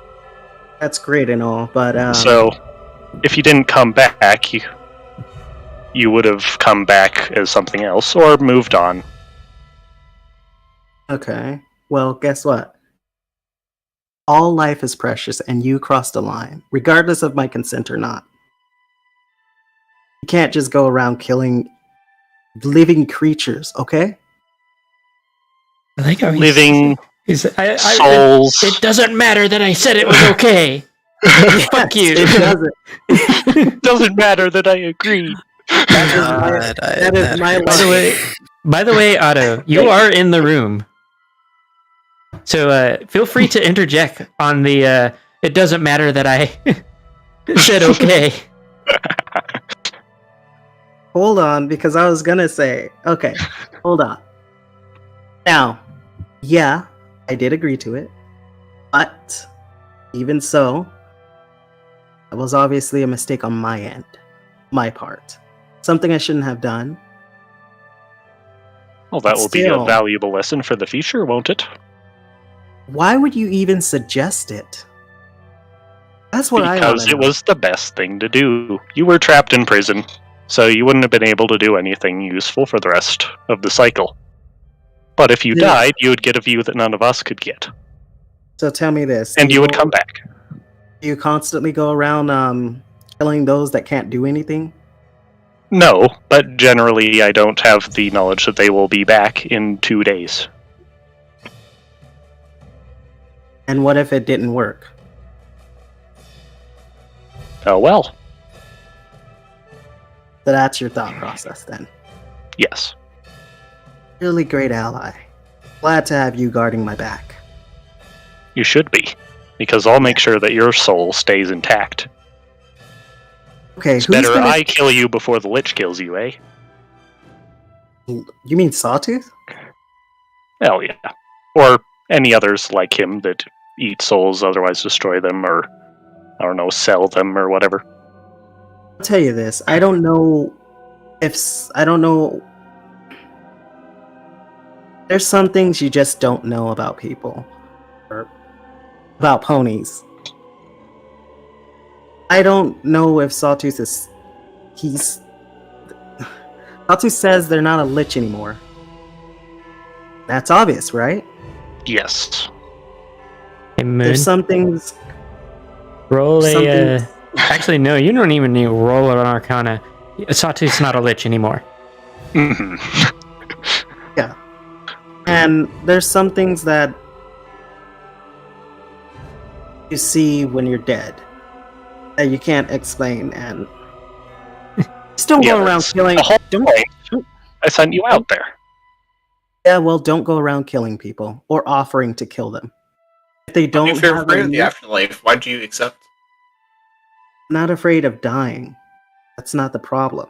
That's great and all, but So, if you didn't come back, you would have come back as something else or moved on. okay. Well, guess what? All life is precious, and you crossed a line, regardless of my consent or not. You can't just go around killing living creatures, okay? I like how Living souls. It doesn't matter that I said it was okay. Fuck you. It doesn't. Doesn't matter that I agreed. That is my By the way, Otto, you are in the room. So feel free to interject on the it doesn't matter that I said okay. Hold on, because I was gonna say, okay, hold on. Now, yeah, I did agree to it, but even so, it was obviously a mistake on my end, my part. Something I shouldn't have done. Well, that But will be a still. valuable lesson for the future, won't it? Why would you even suggest it? That's what I want Because to it know. was the best thing to do. You were trapped in prison, so you wouldn't have been able to do anything useful for the rest of the cycle. But if you Yeah. died, you would get a view that none of us could get. So tell me this. And you would come back. You constantly go around killing those that can't do anything? No, but generally I don't have the knowledge that they will be back in 2 days. And what if it didn't work? Oh well, So that's your thought process then. yes. Really great ally. Glad to have you guarding my back. You should be. Because I'll make sure that your soul stays intact. Okay, It's who's better gonna... I kill you before the Lich kills you, eh? You mean Sawtooth? Hell yeah. Or any others like him that eat souls, otherwise destroy them, or, I don't know, sell them, or whatever. I'll tell you this. I don't know if... I don't know... There's some things you just don't know about people. Or about ponies. I don't know if Sawtooth is... He's... Sawtooth says they're not a lich anymore. That's obvious, right? Yes. Hey, Moon, There's some things... roll a. something- Actually, no, you don't even need to roll an Arcana. Sawtooth's not a lich anymore. Mhm. Yeah. And there's some things that you see when you're dead. that you can't explain, and just don't go around that's killing. the whole Don't, point. I sent you out there. yeah, well, don't go around killing people or offering to kill them. If they don't If you're have afraid a of the need, afterlife, why do you accept? I'm not afraid of dying. That's not the problem.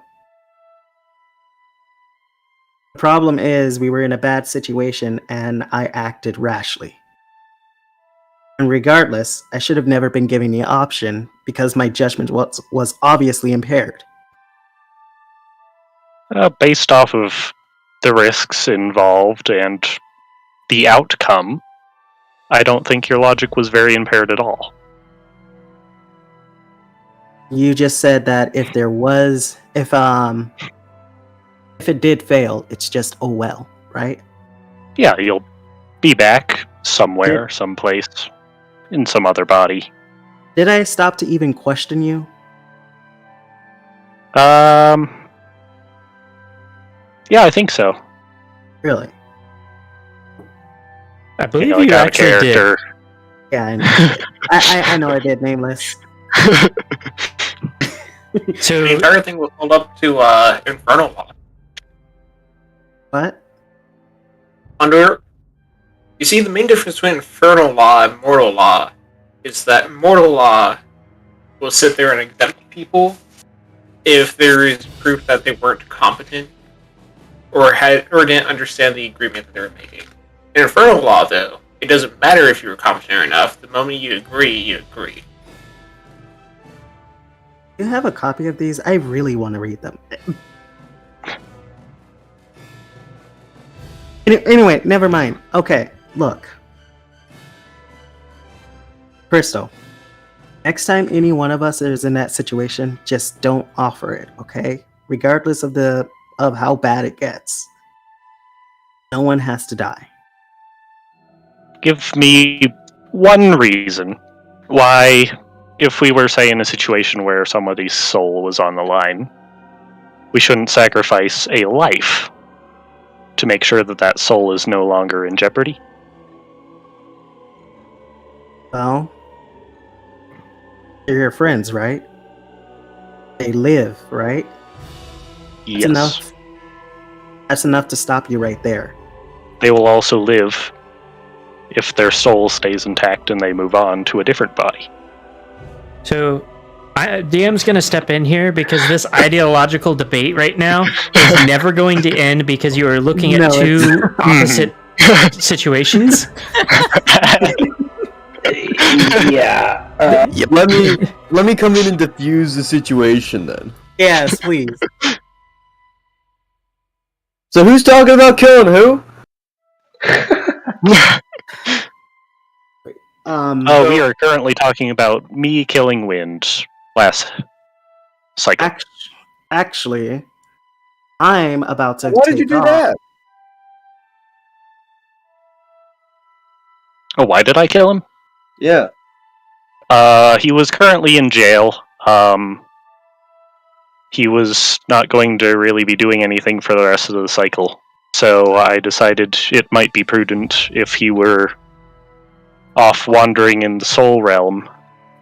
The problem is we were in a bad situation and I acted rashly. And regardless, I should have never been given the option because my judgment was obviously impaired. Based off of the risks involved and the outcome, I don't think your logic was very impaired at all. You just said that if it did fail, it's just oh well, right? Yeah, you'll be back somewhere, someplace, in some other body. Did I stop to even question you? Yeah, I think so. Really? I believe like you out of actually character. did. Yeah, I know I did. I know I did, Nameless. So The entire thing was pulled up to Infernal Law. What? You see, the main difference between Infernal Law and Mortal Law is that Mortal Law will sit there and exempt people if there is proof that they weren't competent or didn't understand the agreement that they were making. In Infernal Law, though, it doesn't matter if you were competent enough. The moment you agree, you agree. You have a copy of these? I really want to read them. Anyway, never mind. Okay, look. Crystal, next time any one of us is in that situation, just don't offer it, okay? Regardless of how bad it gets. No one has to die. Give me one reason why, if we were, say, in a situation where somebody's soul was on the line, we shouldn't sacrifice a life to make sure that that soul is no longer in jeopardy. Well, they're your friends, right? They live, right? Yes. That's enough to stop you right there. They will also live if their soul stays intact and they move on to a different body. So, DM's going to step in here because this ideological debate right now is never going to end because you are looking at two opposite situations. Yeah. Let me come in and diffuse the situation then. Yes, please. So who's talking about killing who? We are currently talking about me killing Wind last cycle. Actually, I'm about to Why did you do that? Oh, why did I kill him? Yeah. He was currently in jail. He was not going to really be doing anything for the rest of the cycle. So I decided it might be prudent if he were off wandering in the Soul Realm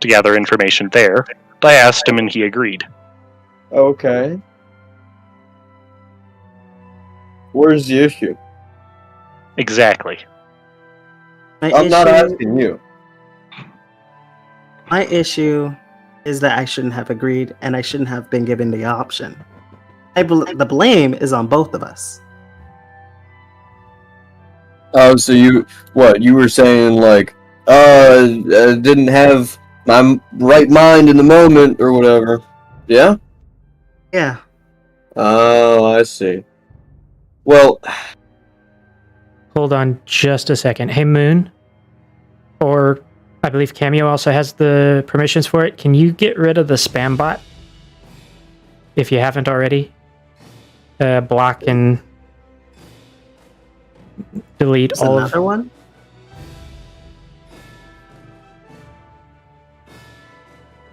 to gather information there. I asked him and he agreed. Okay. Where's the issue? Exactly. I'm not asking you. My issue is that I shouldn't have agreed and I shouldn't have been given the option. The blame is on both of us. Oh, so you were saying like, didn't have my right mind in the moment or whatever. Yeah? Yeah. Oh, I see. Well, Hold on just a second. Hey, Moon, or I believe Cameo also has the permissions for it. Can you get rid of the spam bot? If you haven't already. Block and delete all of... Another one?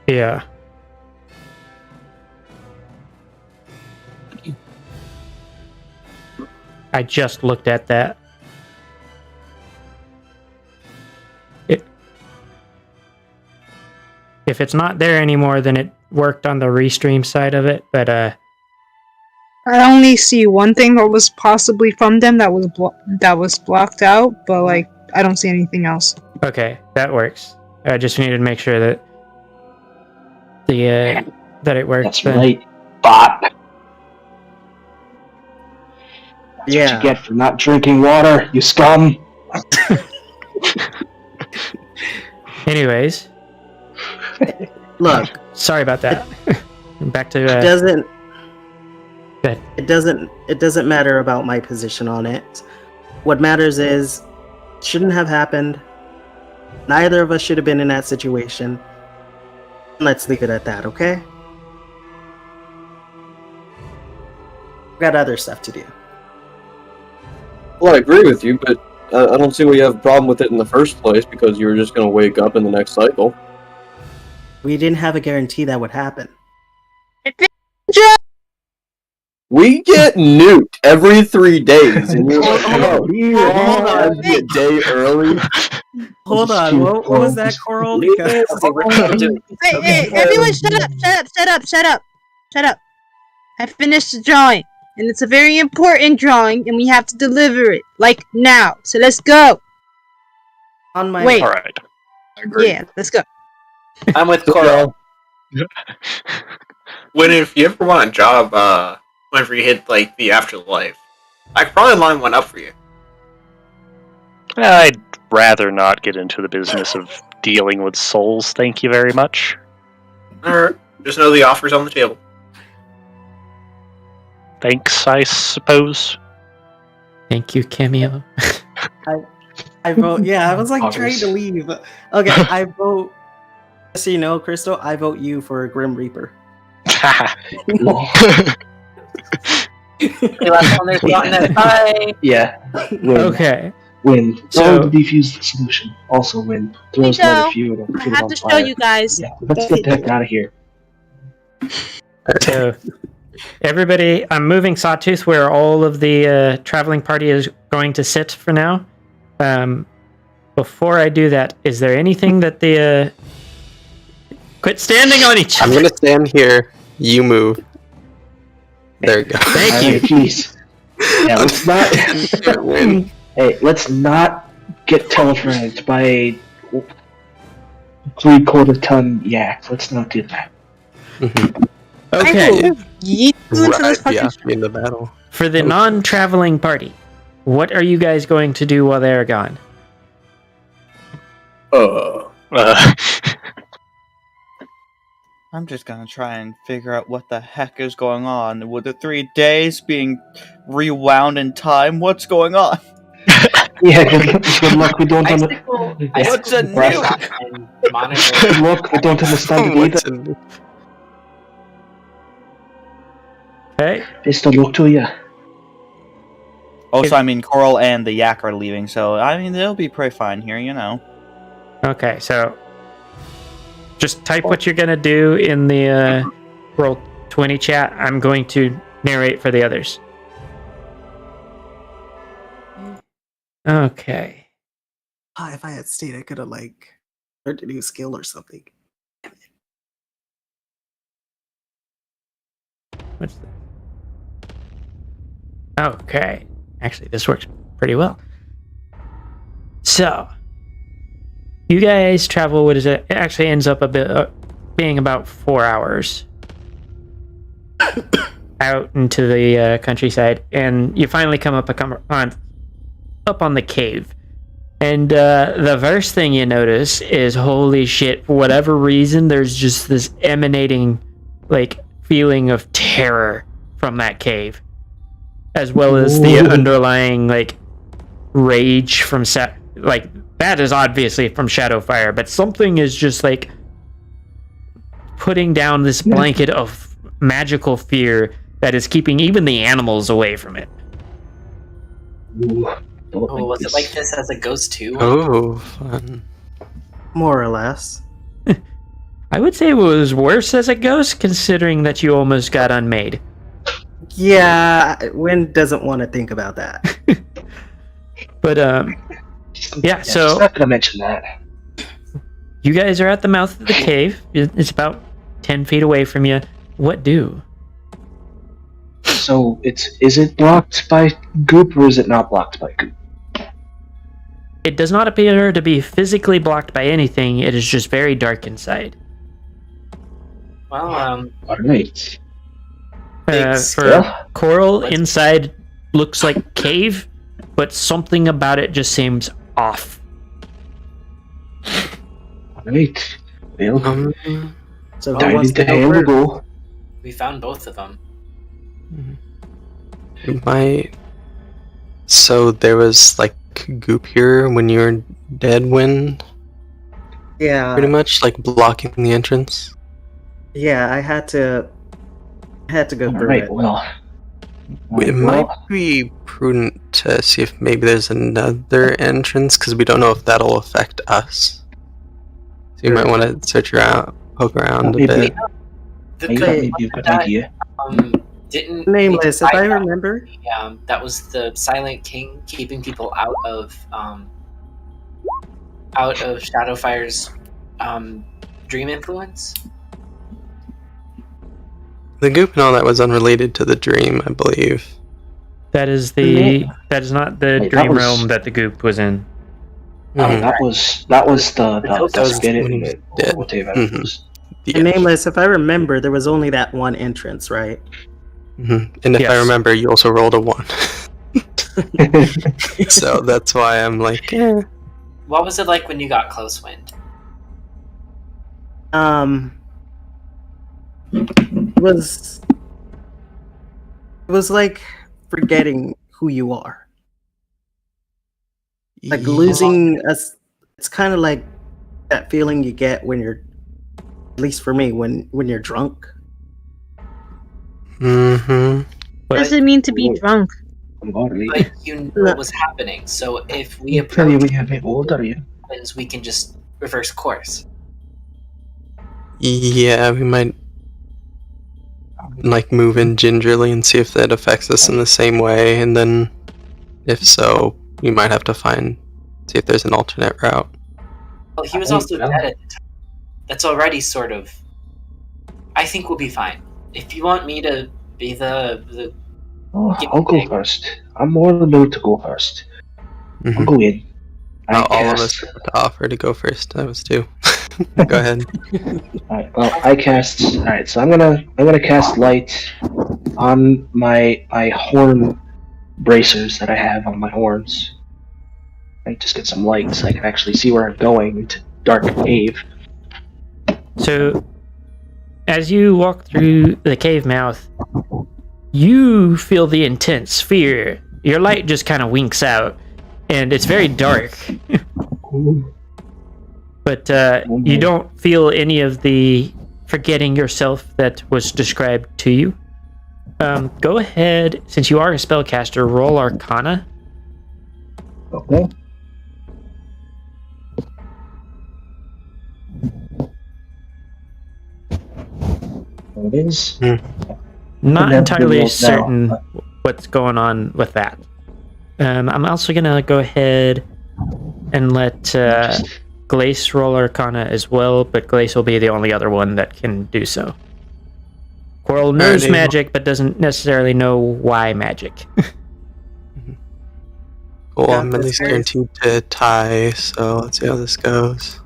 Yeah. I just looked at that. If it's not there anymore, then it worked on the restream side of it. But I only see one thing that was possibly from them that was blocked out, but like I don't see anything else. okay, that works. I just needed to make sure that that it works. That's then. right, bot. That's Yeah. what you get for not drinking water, you scum. Anyways, Look, sorry about that. Back to it doesn't. Go ahead. It doesn't matter about my position on it. What matters is, it shouldn't have happened. Neither of us should have been in that situation. Let's leave it at that, okay? We've got other stuff to do. Well, I agree with you, but I don't see why you have a problem with it in the first place, because you were just going to wake up in the next cycle. We didn't have a guarantee that would happen. We get nuked every 3 days, and you're like, Hold on. a day early. Hold on, what was that, Coral? Because Hey, everyone shut up. I finished the drawing, and it's a very important drawing, and we have to deliver it, like, now. So let's go. on my Wait. Alright. Yeah, let's go. I'm with Coral. When if you ever want a job, whenever you hit like the afterlife, I could probably line one up for you. I'd rather not get into the business of dealing with souls, thank you very much. Alright, just know the offer's on the table. Thanks, I suppose. thank you, Cameo. I vote. Yeah, I was like Obvious. trying to leave. Okay, I vote. Just so you know, Crystal, I vote you for Grim Reaper. The last one there's gotten that bye. Yeah. Win. Okay. Win. So- So to defuse the solution. Also win. Throws Hey, another Joe, fuel. I have to show you guys. Yeah, let's get the heck out of here. So, everybody, I'm moving Sawtooth where all of the traveling party is going to sit for now. Before I do that, is there anything that the quit standing on each I'm other? gonna stand here. You move. There you go. Thank you. Jeez. Yeah, let's not. Win. Hey, let's not get telefragged by a 3/4 ton yak. Let's not do that. Okay. Yeet you into this Right, yeah, fucking. in the battle. For the non-traveling party, what are you guys going to do while they're gone? I'm just gonna try and figure out what the heck is going on. With the 3 days being rewound in time, what's going on? Yeah, good luck. We don't understand. What's a nuke? Good luck. We don't understand it What's either. in- Okay. Best of luck to you. Oh, so I mean, Coral and the yak are leaving, so I mean, they'll be pretty fine here, you know. Okay, so just type what you're gonna do in the Roll20 chat. I'm going to narrate for the others. Okay. If I had stayed, I could have like learned a new skill or something. What's that? Okay. Actually, this works pretty well. So, you guys travel, what is it? It actually ends up a bit being about 4 hours out into the countryside, and you finally come up on the cave. And the first thing you notice is, holy shit, for whatever reason, there's just this emanating like feeling of terror from that cave, as well as the underlying like rage from like that is obviously from Shadowfire, but something is just like putting down this blanket of magical fear that is keeping even the animals away from it. Oh, was it like this as a ghost too? Oh, fun. More or less. I would say it was worse as a ghost, considering that you almost got unmade. Yeah, Wynn doesn't want to think about that. But yeah, Just so not gonna mention that. You guys are at the mouth of the cave. It's about 10 feet away from you. What do? So is it blocked by goop or is it not blocked by goop? It does not appear to be physically blocked by anything. It is just very dark inside. Well, Alright. For Coral, inside looks like cave, but something about it just seems off. Alright. Well, So who dive wants into to hell go we first? go. we found both of them. So there was like goop here when you were dead, when Yeah. pretty much like blocking the entrance. Yeah, I had to go through Alright, it. well. It might be prudent to see if maybe there's another entrance, because we don't know if that'll affect us. So you might want to search around, poke around a bit. The Maybe good a good idea. didn't Nameless, if I remember. that was the Silent King keeping people out of Shadowfire's dream influence. The goop and all that was unrelated to the dream, I believe. That is not the Wait, that dream was- realm that the goop was in. Mhm. That was the spirit when in he's it, dead. or whatever Mhm. it was. And Nameless, if I remember, there was only that one entrance, right? Mhm. And if I Yes. remember, you also rolled a 1. So that's why I'm like, What was it like when you got close wind? It was like forgetting who you are. Like losing us. It's kind of like that feeling you get when you're, at least for me, when you're drunk. Mm-hmm. What does it mean to be drunk? But you knew what was happening, so if we Tell you approach we have it older, you. happens, we can just reverse course. Yeah, we might like move in gingerly and see if that affects us in the same way, and then if so, we might have to see if there's an alternate route. Well, he was also dead at the time. That's already sort of. I think we'll be fine. If you want me to be the I'll go first. I'm more than willing to go first. I'll go in. All of us have to offer to go first. I was too. Go ahead. Alright, well, I cast. Alright, so I'm gonna cast light on my horn bracers that I have on my horns. I just get some light so I can actually see where I'm going into dark cave. So, as you walk through the cave mouth, you feel the intense fear. Your light just kind of winks out, and it's very dark. But you don't feel any of the forgetting yourself that was described to you. Go ahead, since you are a spellcaster, roll Arcana. Okay. It is. Not Never entirely rolled certain now. what's going on with that. I'm also gonna go ahead and let Glace roll Arcana as well, but Glace will be the only other one that can do so. Coral knows Alrighty. magic, but doesn't necessarily know why magic. Well, Got I'm at this, least guys. guaranteed to tie, so let's see how this goes.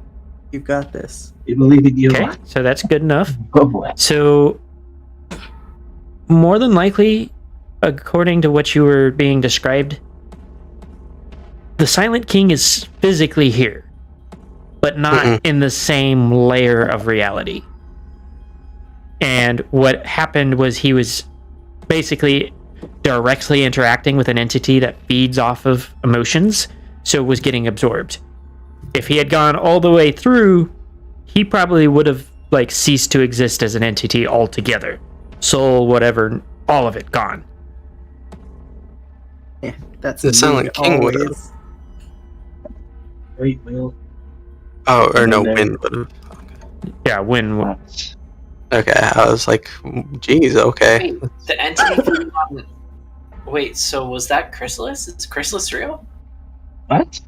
You got this. You believe in you. Okay, so that's good enough. Oh boy. So, more than likely, according to what you were being described, the Silent King is physically here, but not in the same layer of reality. And what happened was he was basically directly interacting with an entity that feeds off of emotions, so was getting absorbed. If he had gone all the way through, he probably would have ceased to exist as an entity altogether. Soul, whatever, all of it gone. Yeah, that's The Silent King would have. always. Wait, well. Oh, or no, And then- Win would have. Yeah, when Okay, I was like, geez, okay. Wait, the entity. Wait, so was that Chrysalis? Is Chrysalis real? What?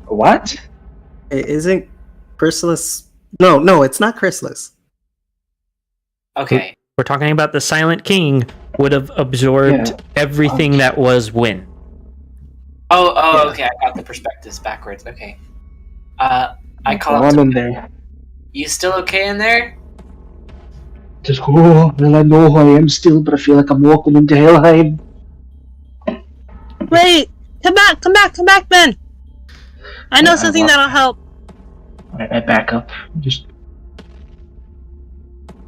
What? Isn't Chrysalis. No, it's not Chrysalis. Okay. We're talking about the Silent King would have absorbed everything that was wind. Oh, okay. I got the perspectives backwards. Okay. I call I'm up in to there. You still okay in there? Just well, I know who I am still, but I feel like I'm walking into Helheim. Wait! Come back, Ben! I know something that'll help. I back up. Just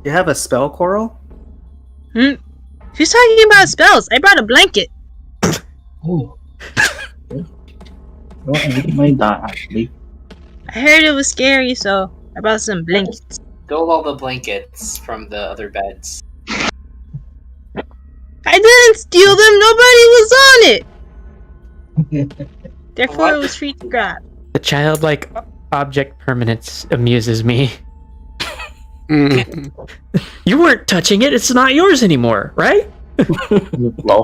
You have a spell, Coral? She's talking about spells. I brought a blanket. oh. No, I wouldn't mind that actually. I heard it was scary, so I brought some blankets. Stole all the blankets from the other beds. I didn't steal them. Nobody was on it. Therefore, it was free to grab. The childlike object permanence amuses me. You weren't touching it. It's not yours anymore, right?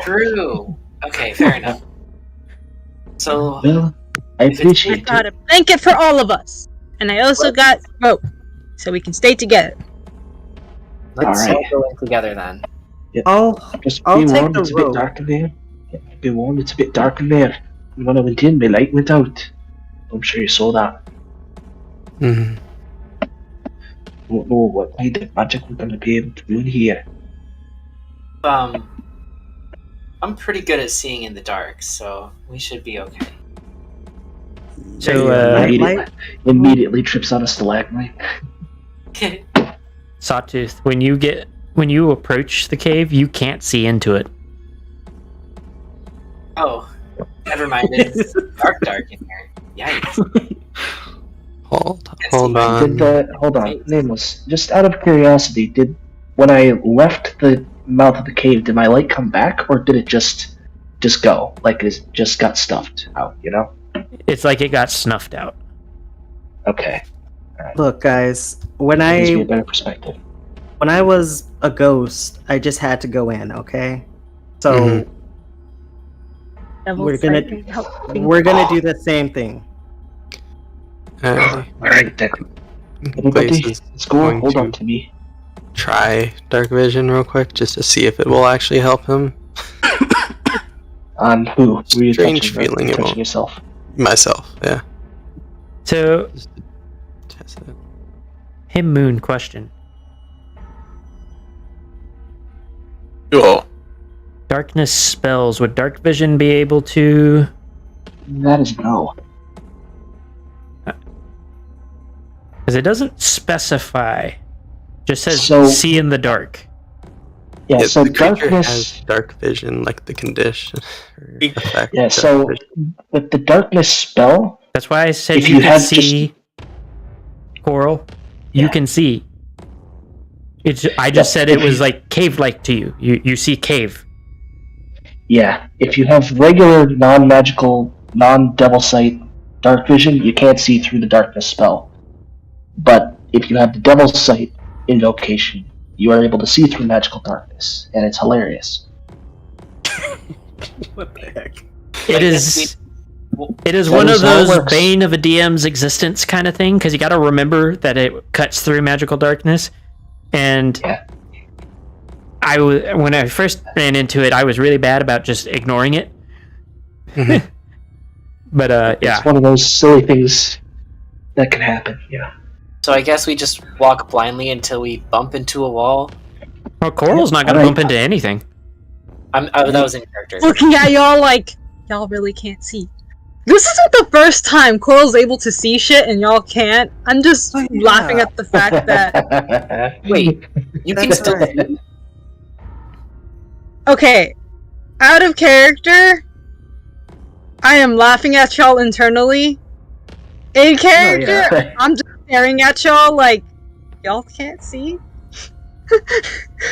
True. Okay, fair enough. So, well, I appreciate I got a blanket for all of us, and I also got rope, so we can stay together. Let's All all right. go in together then. Yeah. I'll Just I'll be take warned, the it's a bit rope. dark in there. Yeah, be warned, it's a bit dark in there. When I went in, my light went out. I'm sure you saw that. Mhm. Don't know what kind of magic we're going to be able to do in here. I'm pretty good at seeing in the dark, so we should be okay. So, Immediately trips on a stalagmite. Sawtooth, when you approach the cave, you can't see into it. Oh, never mind. It's dark in here. Yikes. Hold Hold on. on. Nameless. Just out of curiosity, when I left the mouth of the cave, did my light come back, or did it just go? Like it just got stuffed out, you know? It's like it got snuffed out. Okay. Look, guys, Gives me a better perspective. when I was a ghost, I just had to go in, okay? So we're gonna do the same thing. Alright then. Blaze is Let's go. going Hold to on to me. try dark vision real quick just to see if it will actually help him. On who? Were you Strange touching, feeling it touching won't. yourself? Myself, yeah. So, Test it. hey Moon, question. Cool. Darkness spells, would dark vision be able to... That is no. Because it doesn't specify. Just says So- see in the dark. Yeah, so the creature darkness. has dark vision, like the condition or effect. Yeah, dark so vision. with the darkness spell, That's why I said If you you can had see Coral. You can see. I just said it was like cave-like to you. You see cave. yeah, if you have regular non-magical, non-devil sight dark vision, you can't see through the darkness spell. But if you have the devil sight invocation, you are able to see through magical darkness, and it's hilarious. What the heck? It is That one is of how it those works. bane of a DM's existence kind of thing, because you got to remember that it cuts through magical darkness. And Yeah. when I first ran into it, I was really bad about just ignoring it. But yeah, It's one of those silly things that can happen, yeah. So I guess we just walk blindly until we bump into a wall. well, Coral's not going to Alright. bump into anything. That was in character. Looking at y'all like y'all really can't see. This isn't the first time Coral's able to see shit and y'all can't. I'm just laughing at the fact that Wait, you can That's still right. see? okay, out of character, I am laughing at y'all internally. In character, yeah. I'm just staring at y'all like y'all can't see.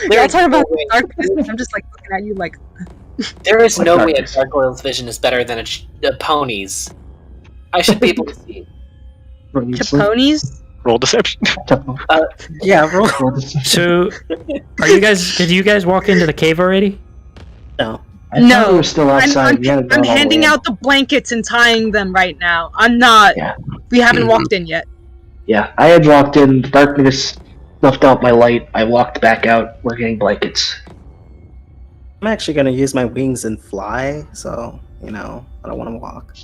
Y'all talking about no way. darkness, and I'm just like looking at you like There is What no way a darkness? gargoyle's vision is better than a pony's. I should be able to see. Chaponies. Roll deception. Yeah, roll. So, did you guys walk into the cave already? No. I No, thought we were still outside. We hadn't I'm gone all the handing way out the blankets and tying them right now. I'm not. Yeah. We haven't walked in yet. Yeah, I had walked in, the darkness snuffed out my light, I walked back out, we're getting blankets. I'm actually gonna use my wings and fly, so, I don't want to walk.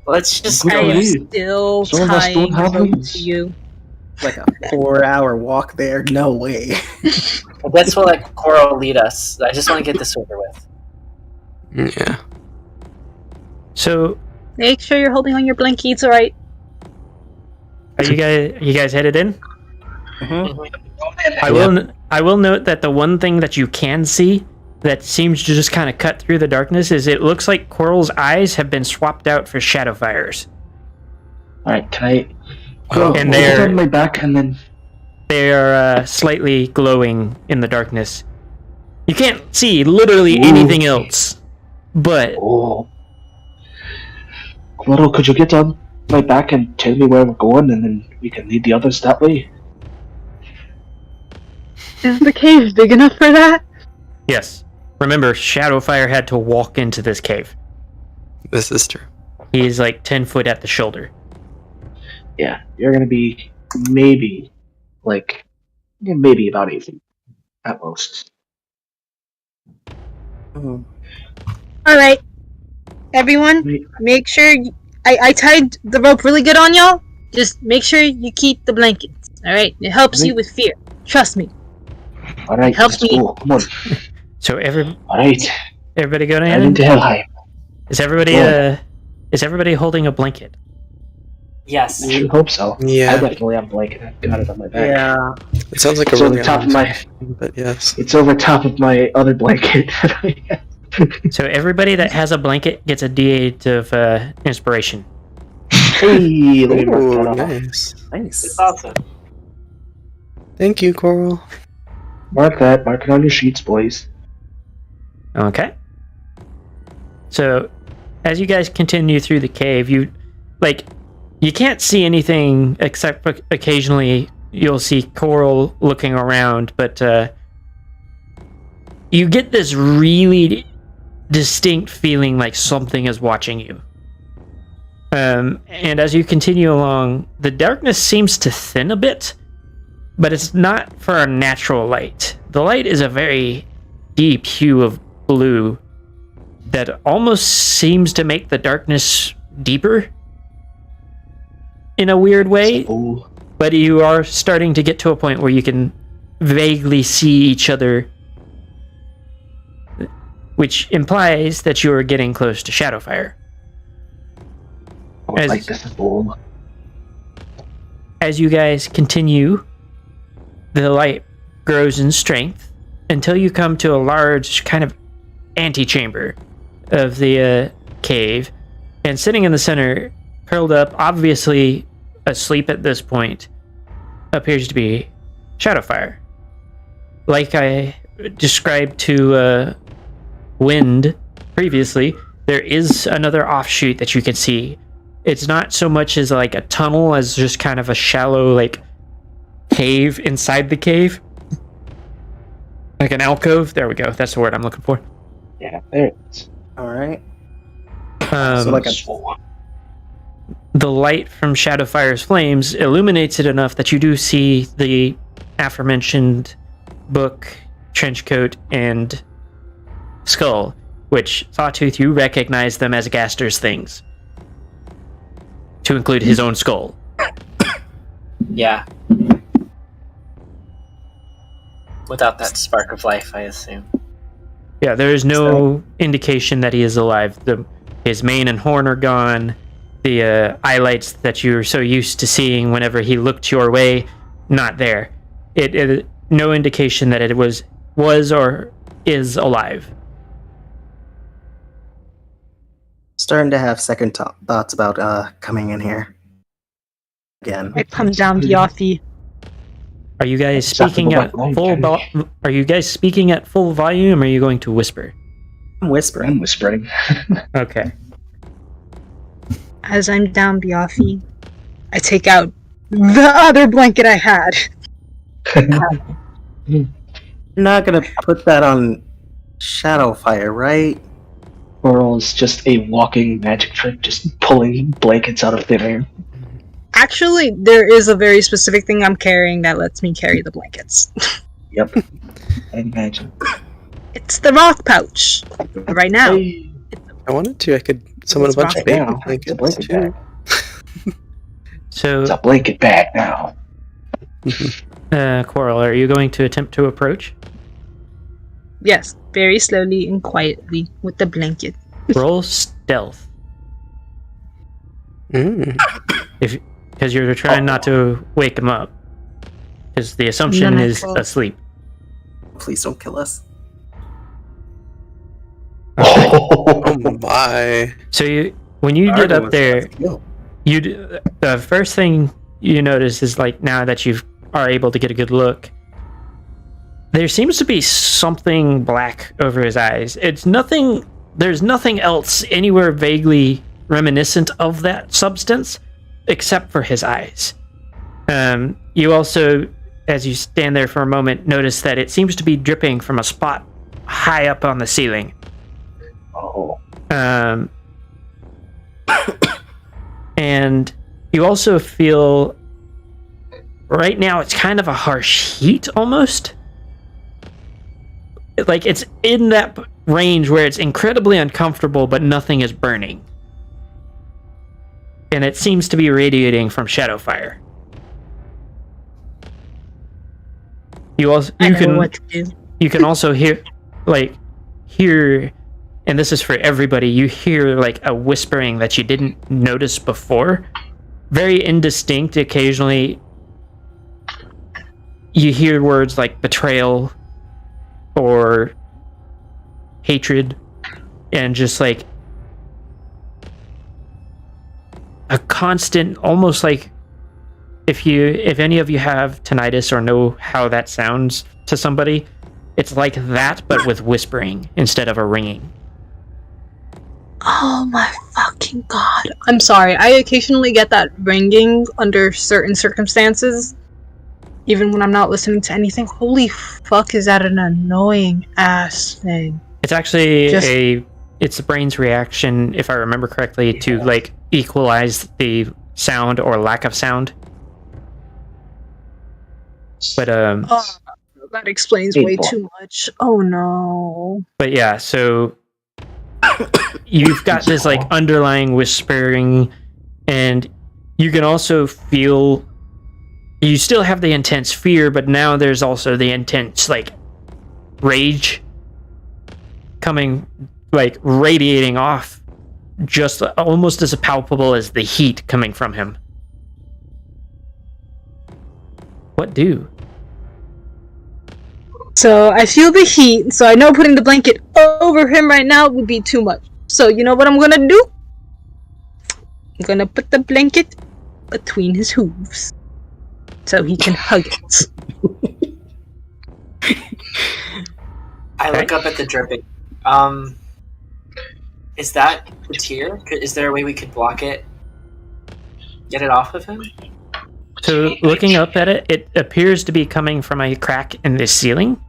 Let's just I go am with still Some of us don't tying have the rope wings. to you. Like a 4-hour walk there? No way. I guess we'll let Coral lead us. I just want to get this over with. Yeah. So, Make sure you're holding on your blankets, alright? are you guys headed in? Mm-hmm. I will note that the one thing that you can see that seems to just kind of cut through the darkness is it looks like Coral's eyes have been swapped out for Shadowfire's. Alright, can I... And hold on my back and then... They are slightly glowing in the darkness. You can't see literally anything else, but... Oh. Coral, could you get on my back and tell me where we're going, and then we can lead the others that way? Is the cave big enough for that? Yes. Remember, Shadowfire had to walk into this cave. This is true. He's like 10 foot at the shoulder. Yeah, you're gonna be maybe about 8 feet at most. Alright. Everyone, make sure I tied the rope really good on y'all. Just make sure you keep the blankets. Alright? It helps you with fear. Trust me. Alright, Help me. cool. Come on. So Alright. everybody going Head in? into Helheim. Is everybody holding a blanket? Yes. I should hope so. Yeah. I definitely have a blanket. I've got it on my back. Yeah. It sounds like It's a over really top of my. but yes. It's over top of my other blanket. So everybody that has a blanket gets a D8 of inspiration. Hey, let me mark Ooh, that off. nice. Nice. It's awesome. Thank you, Coral. Mark that. Mark it on your sheets, boys. Okay. So, as you guys continue through the cave, you can't see anything except occasionally you'll see Coral looking around, but you get this really distinct feeling like something is watching you. And as you continue along, the darkness seems to thin a bit, but it's not for a natural light. The light is a very deep hue of blue that almost seems to make the darkness deeper in a weird way. Ooh. But you are starting to get to a point where you can vaguely see each other, which implies that you are getting close to Shadowfire. I like this bowl. As you guys continue, the light grows in strength until you come to a large kind of antechamber of the cave, and sitting in the center, curled up, obviously asleep at this point, appears to be Shadowfire. Like I described to Wind previously, there is another offshoot that you can see. It's not so much as like a tunnel as just kind of a shallow cave inside the cave. Like an alcove. There we go. That's the word I'm looking for. Yeah, there it is. Alright. So like a the light from Shadowfire's flames illuminates it enough that you do see the aforementioned book, trenchcoat, and skull, which, Sawtooth, you recognize them as Gaster's things. To include his own skull. Yeah. Without that spark of life, I assume. Yeah, there is no indication that he is alive. His mane and horn are gone. The eyelights that you're so used to seeing whenever he looked your way, not there. It no indication that it was or is alive. Starting to have second thoughts about coming in here again. I come down Byafi. Are you guys speaking at Are you guys speaking at full volume, or are you going to whisper? I'm whispering. I'm whispering. Okay. As I'm down Byafi, I take out the other blanket I had. You're not gonna put that on Shadowfire, right? Coral is just a walking magic trick, just pulling blankets out of thin air. Actually, there is a very specific thing I'm carrying that lets me carry the blankets. Yep. I imagine. It's the rock pouch. Right now. Hey. I wanted to. I could summon a It's bunch of right baby now. It's a blankets blanket too. bag. So, It's a blanket bag now. Coral, are you going to attempt to approach? Yes, very slowly and quietly with the blanket. Roll stealth. Because you're trying not to wake him up. Because the assumption is asleep. Please don't kill us. Oh my! So when you get up there, the first thing you notice is like now that you are able to get a good look, there seems to be something black over his eyes. It's nothing. There's nothing else anywhere vaguely reminiscent of that substance, except for his eyes. You also, as you stand there for a moment, notice that it seems to be dripping from a spot high up on the ceiling. Oh. And you also feel right now it's kind of a harsh heat almost. Like it's in that range where it's incredibly uncomfortable, but nothing is burning. And it seems to be radiating from Shadowfire. You can also hear, and this is for everybody, you hear like a whispering that you didn't notice before. Very indistinct. Occasionally you hear words like betrayal or hatred, and just like a constant, almost like if any of you have tinnitus or know how that sounds to somebody, it's like that but with whispering instead of a ringing. Oh my fucking god. I'm sorry, I occasionally get that ringing under certain circumstances, even when I'm not listening to anything. Holy fuck, is that an annoying ass thing. It's actually it's the brain's reaction, if I remember correctly, to like equalize the sound or lack of sound. But that explains way too much. Oh no. But yeah, so you've got this like underlying whispering, and you can also feel you still have the intense fear, but now there's also the intense like rage coming, like radiating off, just almost as palpable as the heat coming from him. What do? So I feel the heat, so I know putting the blanket over him right now would be too much. So you know what I'm gonna do? I'm gonna put the blanket between his hooves so he can hug it. I look up at the dripping. Is that the tear? Is there a way we could block it? Get it off of him? So looking up at it, it appears to be coming from a crack in the ceiling.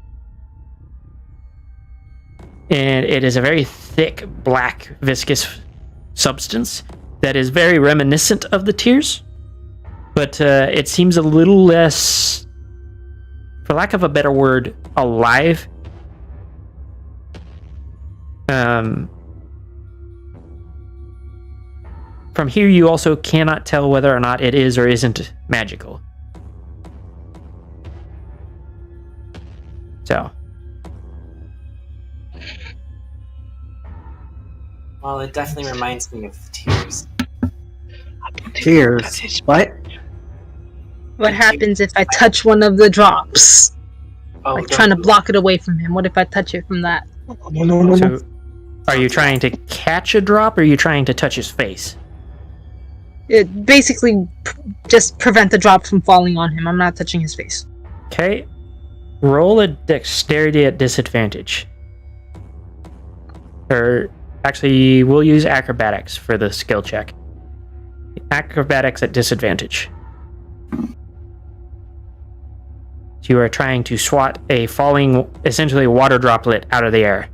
And it is a very thick, black, viscous substance that is very reminiscent of the tears. But it seems a little less, for lack of a better word, alive. From here, you also cannot tell whether or not it is or isn't magical. So. Well, it definitely reminds me of tears. Tears? What? What happens if I touch one of the drops? Like trying to block it away from him. What if I touch it from that? No. So, are you trying to catch a drop, or are you trying to touch his face? It basically just prevent the drop from falling on him. I'm not touching his face. Okay. Roll a dexterity at disadvantage. Or actually, we'll use acrobatics for the skill check. Acrobatics at disadvantage. You are trying to swat a falling, essentially water droplet out of the air.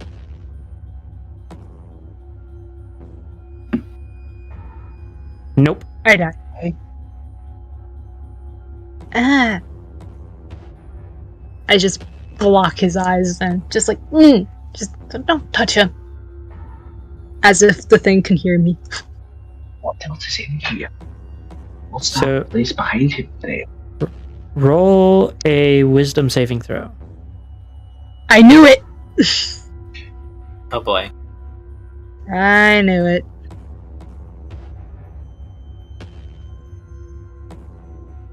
Nope. I die. I just block his eyes and just like, just don't touch him. As if the thing can hear me. What else is in here? What's So- that place behind him there? Roll a wisdom saving throw. I knew it! Oh boy. I knew it.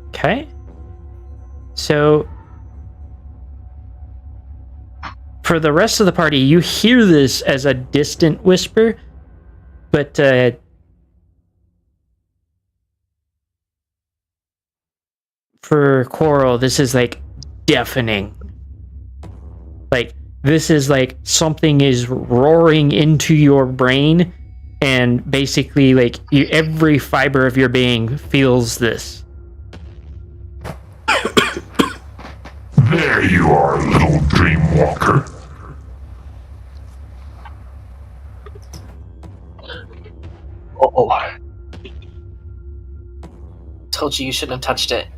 Okay. So, for the rest of the party, you hear this as a distant whisper, but for Coral, this is like deafening. Like, this is like something is roaring into your brain, and basically, like, every fiber of your being feels this. There you are, little dreamwalker. Oh. Told you shouldn't have touched it.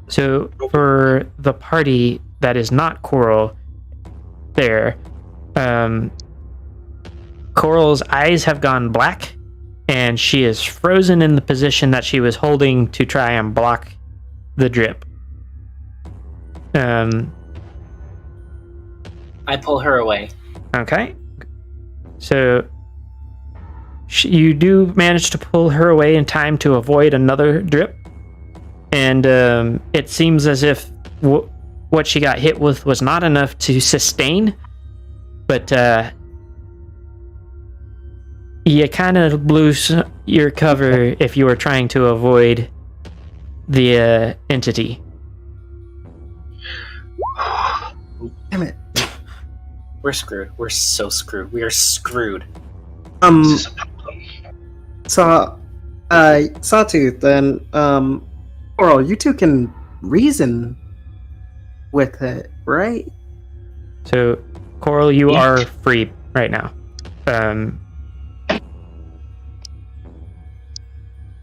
So for the party that is not Coral, there, Coral's eyes have gone black, and she is frozen in the position that she was holding to try and block the drip. I pull her away. Okay. So you do manage to pull her away in time to avoid another drip. And it seems as if what she got hit with was not enough to sustain. But you kind of blew your cover if you were trying to avoid the entity. Damn it. We're screwed. We're so screwed. We are screwed. Sawtooth and Coral, you two can reason with it, right? So, Coral, you are free right now.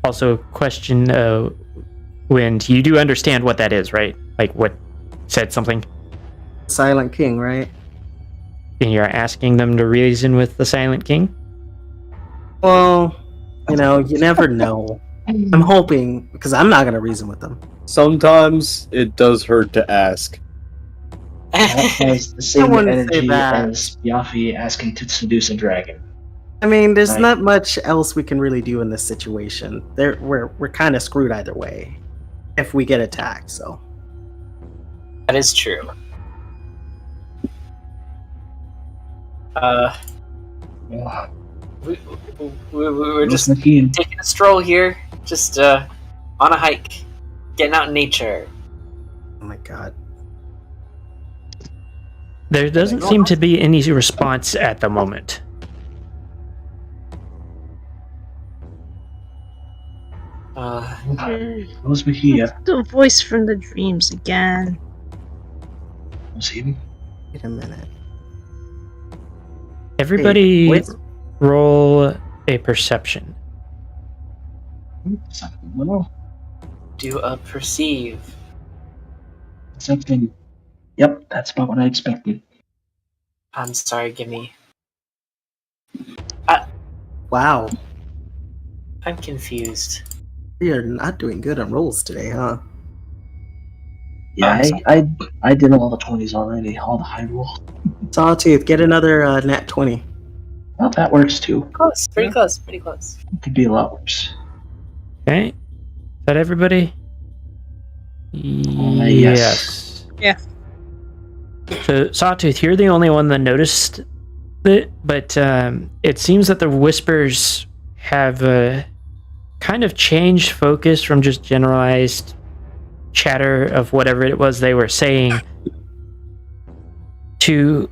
Also, question, Wind, you do understand what that is, right? Like, what said something? Silent King, right? And you're asking them to reason with the Silent King? Well, you never know. I'm hoping, because I'm not going to reason with them. Sometimes it does hurt to ask. That has the same wouldn't say energy that. as Yafi asking to seduce a dragon. I mean, there's Right. not much else we can really do in this situation. We're kind of screwed either way if we get attacked, so. That is true. We're just taking a stroll here, just on a hike, getting out in nature. Oh my god. There doesn't seem to be any response at the moment. Who's here? The voice from the dreams again. Who's him? Wait a minute. Everybody Hey, wait. roll a perception. Well, Do a perceive. something. Yep, that's about what I expected. I'm sorry, give me. Wow. I'm confused. We are not doing good on rolls today, huh? Yeah, I did all the 20s already, all the high rolls. Sawtooth, get another nat 20. Well, that works too. Close, pretty close, pretty close. It could be a lot worse. Okay. Is that everybody? Yes. Yeah. So, Sawtooth, you're the only one that noticed it, but it seems that the whispers have kind of changed focus from just generalized chatter of whatever it was they were saying to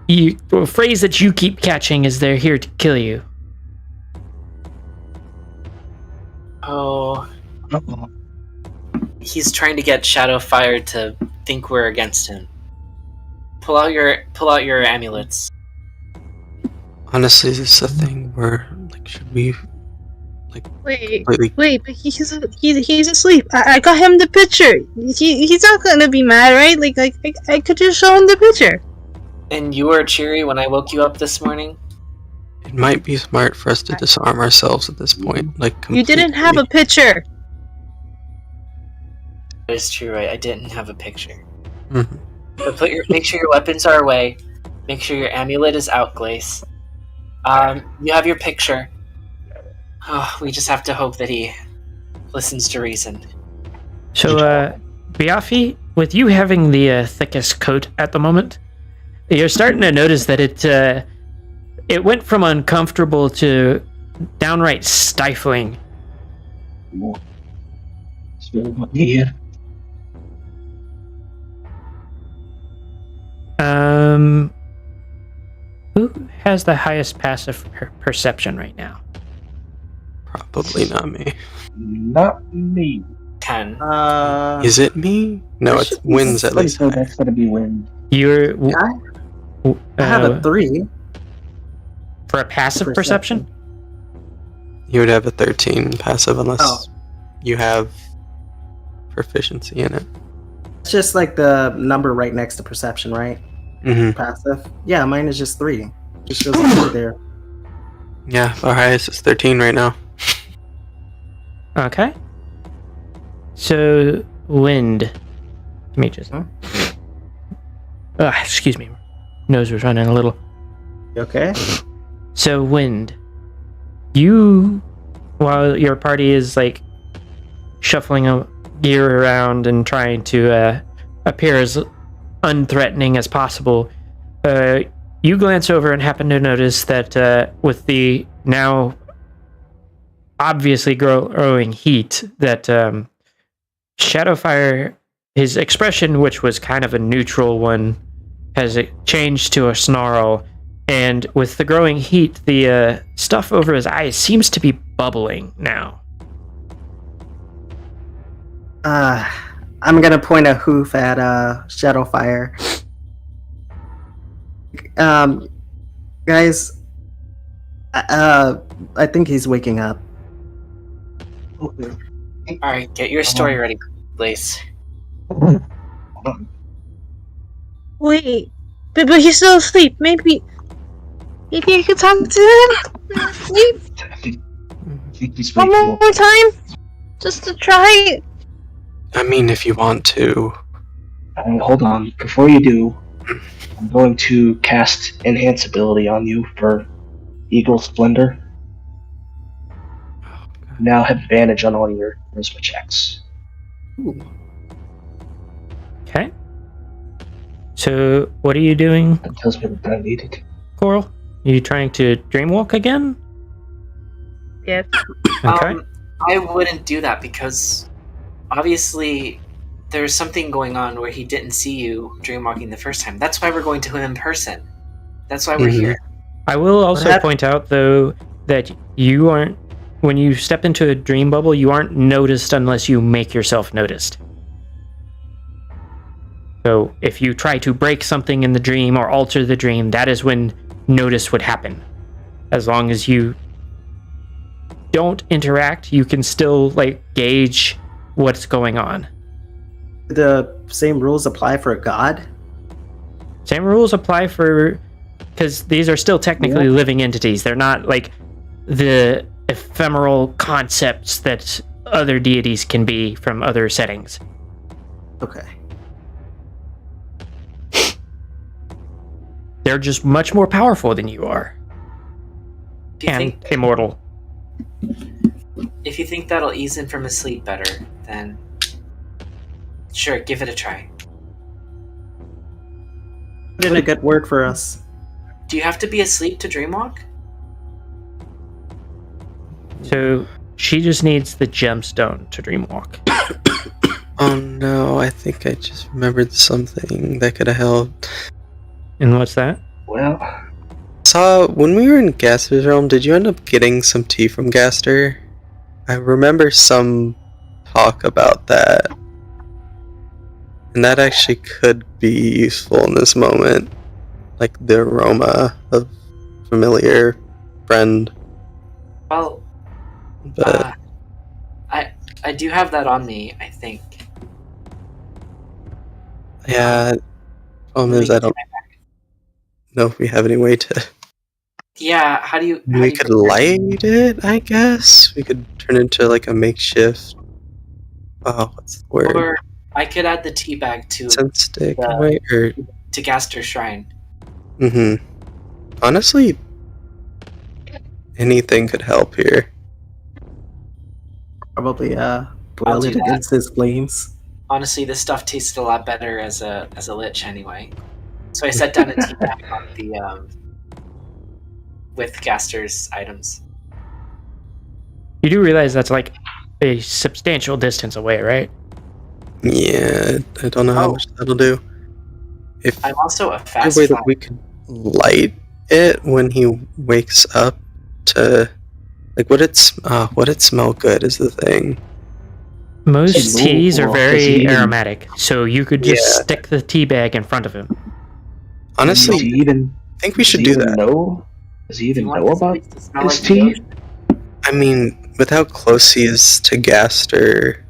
a phrase that you keep catching is they're here to kill you. Oh. He's trying to get Shadowfire to think we're against him. Pull out your amulets. Honestly, this is a thing where, like, should we, Wait, completely. but he's asleep. I got him the picture. He's not gonna be mad, right? Like I could just show him the picture. And you were cheery when I woke you up this morning? It might be smart for us to disarm ourselves at this point. Like completely. You didn't have a picture. That is true, right? I didn't have a picture. Mhm. But make sure your weapons are away. Make sure your amulet is out, Glace. You have your picture. Oh, we just have to hope that he listens to reason. So, Biafi, with you having the thickest coat at the moment, you're starting to notice that it went from uncomfortable to downright stifling. Here. Who has the highest passive perception right now? Probably not me. Not me. 10. Is it me? No, it's Wins at least. So that's gonna be Win. You're. I have a 3. For a passive perception? You would have a 13 passive unless you have proficiency in it. It's just like the number right next to perception, right? Mm-hmm. Passive. Yeah, mine is just 3. Just shows up there. Yeah, our highest is 13 right now. Okay. So, Wind. Let me just. Excuse me. Nose was running a little. You okay? So, Wind. You, while your party is like shuffling a gear around and trying to appear as unthreatening as possible, you glance over and happen to notice that with the now obviously growing heat, that Shadowfire, his expression, which was kind of a neutral one, has changed to a snarl, and with the growing heat, the stuff over his eyes seems to be bubbling now. I'm gonna point a hoof at Shadowfire. Guys, I think he's waking up. Alright, get your story ready, Glace. Wait, but he's still asleep. Maybe I could talk to him. Sleep. One more time, just to try. I mean, if you want to. Hold on. Before you do, I'm going to cast Enhance ability on you for Eagle Splendor. Now have advantage on all your charisma checks. Ooh. Okay. So, what are you doing? That tells me that I need it. Coral? Are you trying to dreamwalk again? Yes. Okay. I wouldn't do that because obviously there's something going on where he didn't see you dreamwalking the first time. That's why we're going to him in person. That's why we're here. I will also point out, though, that you aren't, when you step into a dream bubble, you aren't noticed unless you make yourself noticed. So if you try to break something in the dream or alter the dream, that is when notice would happen. As long as you don't interact, you can still gauge what's going on. The same rules apply for a god? Same rules apply for, because these are still technically living entities. They're not like the ephemeral concepts that other deities can be from other settings. Okay. They're just much more powerful than you are. And immortal. If you think that'll ease him from his sleep better, then sure, give it a try. Put in a good word for us. Do you have to be asleep to dreamwalk? So she just needs the gemstone to dreamwalk. Oh no, I think I just remembered something that could have helped. And what's that? Well, when we were in Gaster's realm, did you end up getting some tea from Gaster? I remember some talk about that. And that actually could be useful in this moment. Like the aroma of familiar friend. Well, But I do have that on me, I think. yeah, problem is I don't know if we have any way to. Yeah, how do you? We could light it, I guess. We could turn it into like a makeshift. Oh, what's the word? Or I could add the tea bag to Incense stick, right? Or to Gaster's shrine. Honestly, anything could help here. Probably boil it against his flames. Honestly, this stuff tasted a lot better as a lich anyway. So I set down a tea bag on the with Gaster's items. You do realize that's like a substantial distance away, right? Yeah, I don't know how much that'll do. If I'm also a fast way that we could light it when he wakes up to like would it smell good is the thing. Most teas are very aromatic, so you could just stick the tea bag in front of him. Honestly, I think we should do that. Does he even know about his tea? I mean, with how close he is to Gaster,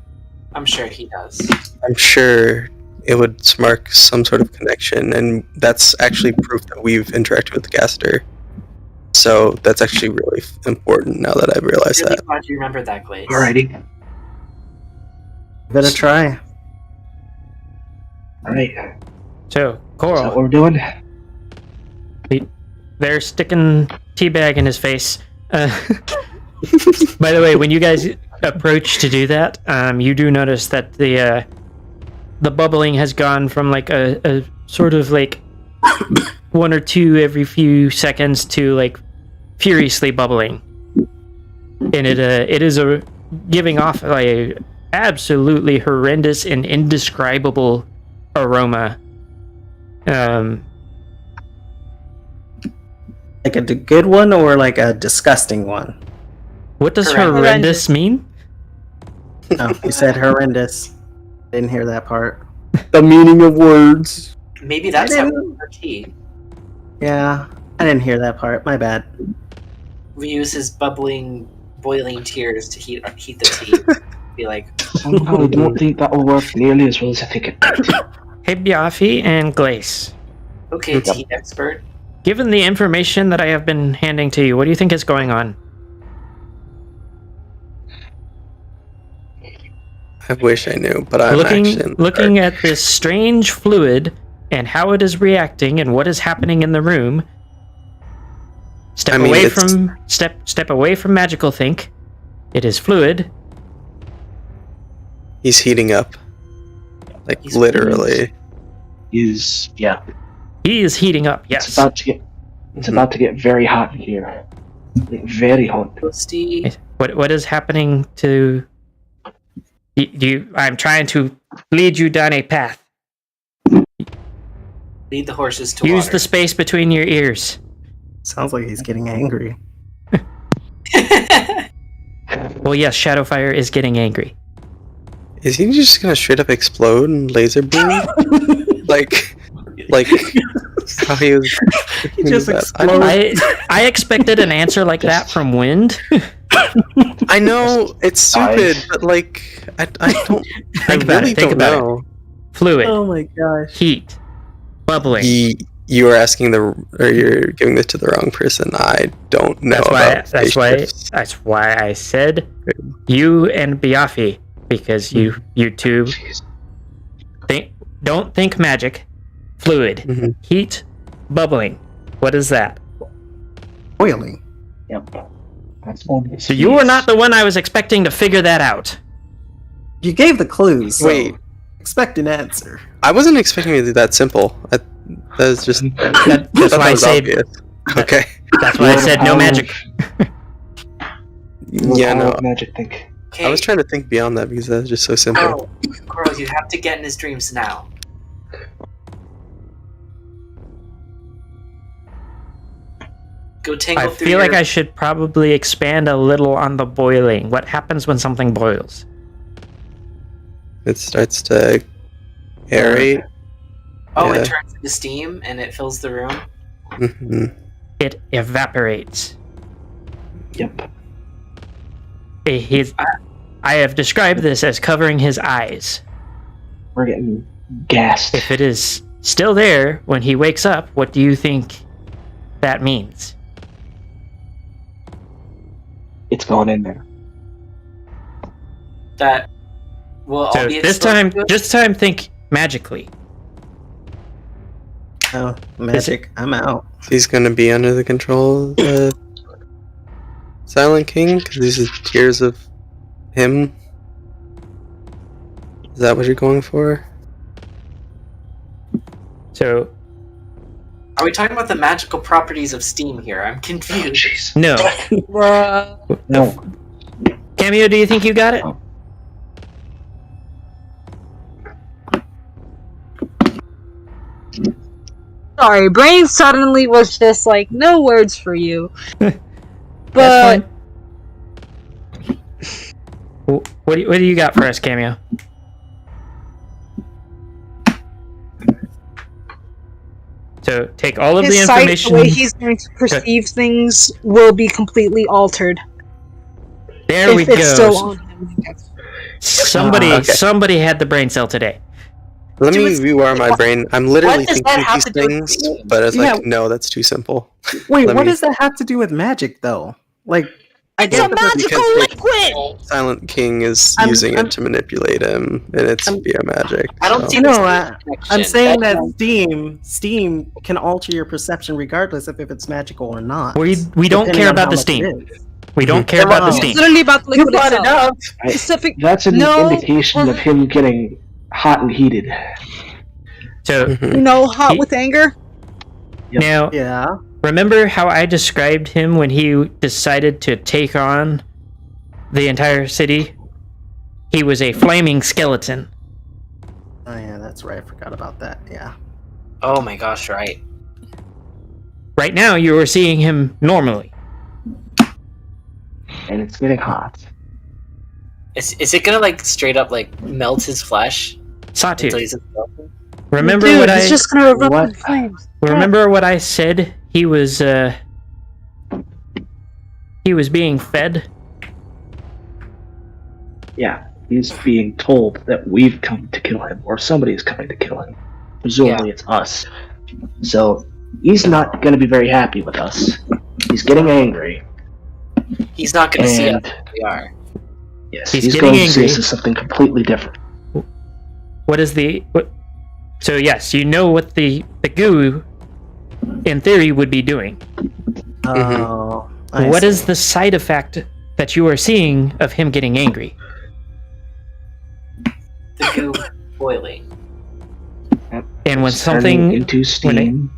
I'm sure he does. I'm sure it would spark some sort of connection, and that's actually proof that we've interacted with Gaster. So that's actually really important now that I've realized I'm really that. glad you remembered that, Glaze. Alrighty. Better try. Alright. So, Coral. Is that what we're doing? They're sticking teabag in his face. By the way, when you guys approach to do that, you do notice that the bubbling has gone from like a sort of like one or two every few seconds to like furiously bubbling, and it is giving off a absolutely horrendous and indescribable aroma. Like a good one or like a disgusting one? What does horrendous mean? Oh, you said horrendous. Didn't hear that part. The meaning of words. Maybe that's how we make our tea. Yeah, I didn't hear that part. My bad. We use his bubbling, boiling tears to heat the tea. Be like, I don't think that will work nearly as well as I think it might. Hey, Biaffi and Glace. Okay, tea expert. Given the information that I have been handing to you, what do you think is going on? I wish I knew, but I'm looking at this strange fluid and how it is reacting and what is happening in the room. Step away from magical think. It is fluid. He's heating up. Like literally. He is heating up, yes. It's about to get very hot in here. Like, very hot. What is happening to you? I'm trying to lead you down a path. Lead the horses to Use water. the space between your ears. Sounds like he's getting angry. Well, yes, Shadowfire is getting angry. Is he just gonna straight up explode and laser beam? like how he was. He just exploded. I expected an answer like that from Wind. I know it's stupid, but like I don't. Think about it. Fluid. Oh my gosh. Heat. Bubbling. You are asking or you're giving this to the wrong person. I don't know. That's why I said you and Biaffi, because you two don't think magic. Fluid. Heat. Bubbling. What is that? Boiling. Yep. That's so you were not the one I was expecting to figure that out. You gave the clues. So wait. Expect an answer. I wasn't expecting it to be that simple. That was just. That's why I said. Okay. That's why I said no magic. Yeah, no. Magic think. Okay. I was trying to think beyond that because that's just so simple. Coral, you have to get in his dreams now. Go tangle through. I feel like I should probably expand a little on the boiling. What happens when something boils? It starts to aerate. It turns into steam and it fills the room. Mm-hmm. It evaporates. Yep. I have described this as covering his eyes. We're getting gassed. If it is still there when he wakes up, what do you think that means? It's going in there. That will So all be this time think magically. Oh, magic! I'm out. He's gonna be under the control of the Silent King because these are tears of him. Is that what you're going for? So, Are we talking about the magical properties of steam here? I'm confused. no. No. Cameo, do you think you got it? Sorry, brain suddenly was just like, no words for you. But That's fine. What do you got for us, Cameo? So take all of his the sight, information. the way he's going to perceive things, will be completely altered. There if we it's go. still on him. Somebody had the brain cell today. Let me rewire my brain. I'm literally What does thinking that have these to do with things, steam? but it's Yeah. like, no, that's too simple. Wait, Let what me- does that have to do with magic, though? Like, I It's get a that the- magical liquid! Silent King is I'm- using I'm- it to manipulate him, and it's via magic. I don't so. see No, this connection. I'm saying that That's- steam can alter your perception regardless of if it's magical or not. We don't depending care on about how the much steam. it is. We don't care about the It's steam. literally about the liquid brought it itself. up. Specific. That's an No. indication of him getting hot and heated. So Mhm. You know, hot with anger? now, Yeah. remember how I described him when he decided to take on the entire city? He was a flaming skeleton. Oh yeah, that's right. I forgot about that. Yeah. Oh my gosh, right. Right now, you are seeing him normally. And it's getting hot. Is it gonna like straight up like melt his flesh until Sawtooth, he's a skeleton? remember Dude, what it's I just gonna erupt What? in flames. remember what I said? He was being fed. Yeah, he's being told that we've come to kill him, or somebody's coming to kill him. Presumably it's us. So, he's not going to be very happy with us. He's getting angry. He's not gonna see us And- as we are. Yes, He's he's getting going to see angry. us as something completely different. What is what? So yes, you know what the goo, in theory, would be doing. Oh. What is the side effect that you are seeing of him getting angry? The goo boiling. And when It's turning something into steam.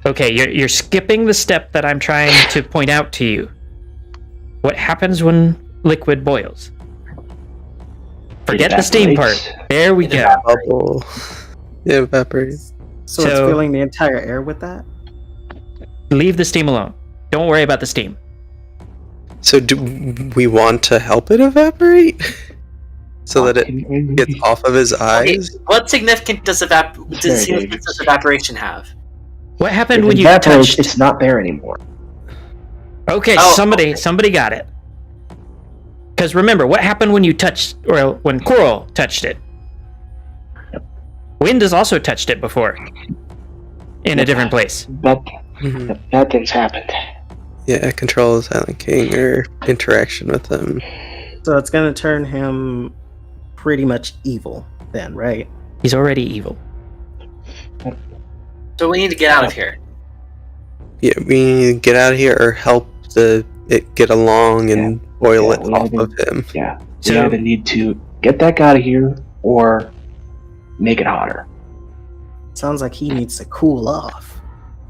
Okay, you're skipping the step that I'm trying to point out to you. What happens when liquid boils? Forget the steam part. There we go. Bubble. It evaporates. So it's filling the entire air with that? Leave the steam alone. Don't worry about the steam. So do we want to help it evaporate? So that it gets off of his Okay, eyes? what significance does evaporation have? What happened If when it you evaporates, touched? it's not there anymore. Okay, Oh, somebody got it. Because remember, what happened when you touched, or when Coral touched it? Wind has also touched it before. In a different place. Bad things happened. Yeah, control of Silent King or interaction with him. So it's gonna turn him pretty much evil then, right? He's already evil. So we need to get out of here. Yeah, we need to get out of here or help it get along and boil it we off either- of him. Yeah. So- We either need to get that guy out of here or make it hotter. Sounds like he needs to cool off.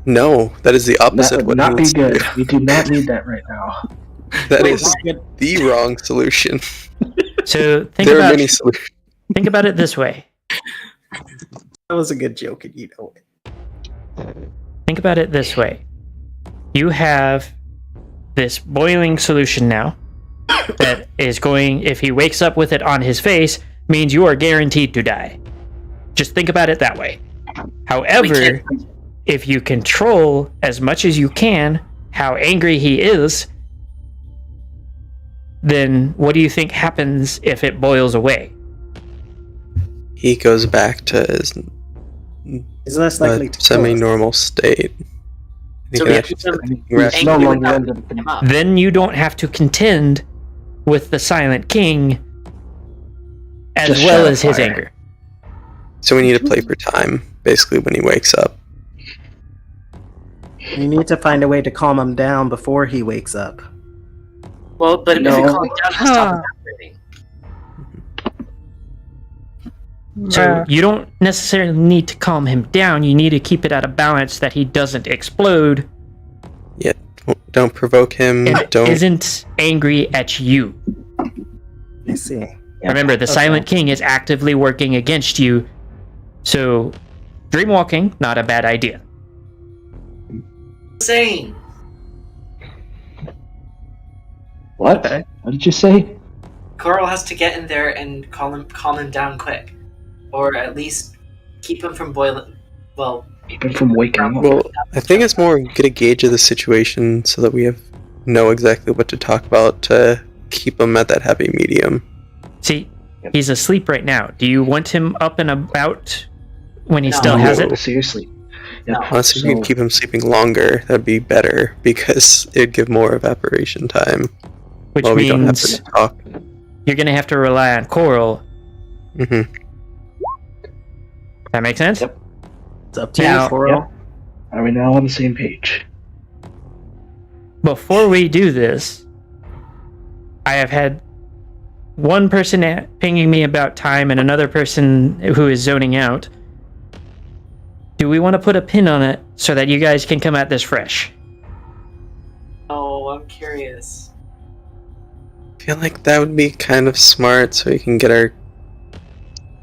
No, that is the opposite. That of would what not he be needs to good. do. We do not need that right now. That is the wrong solution. So There are many solutions. think about it this way. That was a good joke, and you know it. Think about it this way. You have this boiling solution now that is going, if he wakes up with it on his face, means you are guaranteed to die. Just think about it that way. However, if you control as much as you can how angry he is, then what do you think happens if it boils away? He goes back to his He's less likely to semi-normal state. So we have to no longer ended him up. Then you don't have to contend with the Silent King as Just well Shadowfire. as his anger. So we need to play for time, basically, when he wakes up. You need to find a way to calm him down before he wakes up. Well, but if No. we calm down, he'll stop evaporating. So you don't necessarily need to calm him down. You need to keep it at a balance that he doesn't explode Yeah, don't provoke him. and Don't. isn't angry at you. I see. Remember, the Silent King is actively working against you, so dreamwalking, not a bad idea. Insane. What? What did you say? Coral has to get in there and calm him down quick, or at least keep him from boiling. Well, keep him from waking up. Well, I think it's more get a gauge of the situation so that we know exactly what to talk about to keep him at that happy medium. See, he's asleep right now. Do you want him up and about when he No. still has it? Seriously. Yeah. Honestly, if you can keep him sleeping longer, that'd be better because it'd give more evaporation time. Which while we don't have means to talk. you're going to have to rely on Coral. Mm-hmm. That makes sense? Yep. It's up to Now- you, Coral. Are we now on the same page? Before we do this, I have had one person pinging me about time and another person who is zoning out. Do we want to put a pin on it so that you guys can come at this fresh? Oh, I'm curious. I feel like that would be kind of smart so we can get our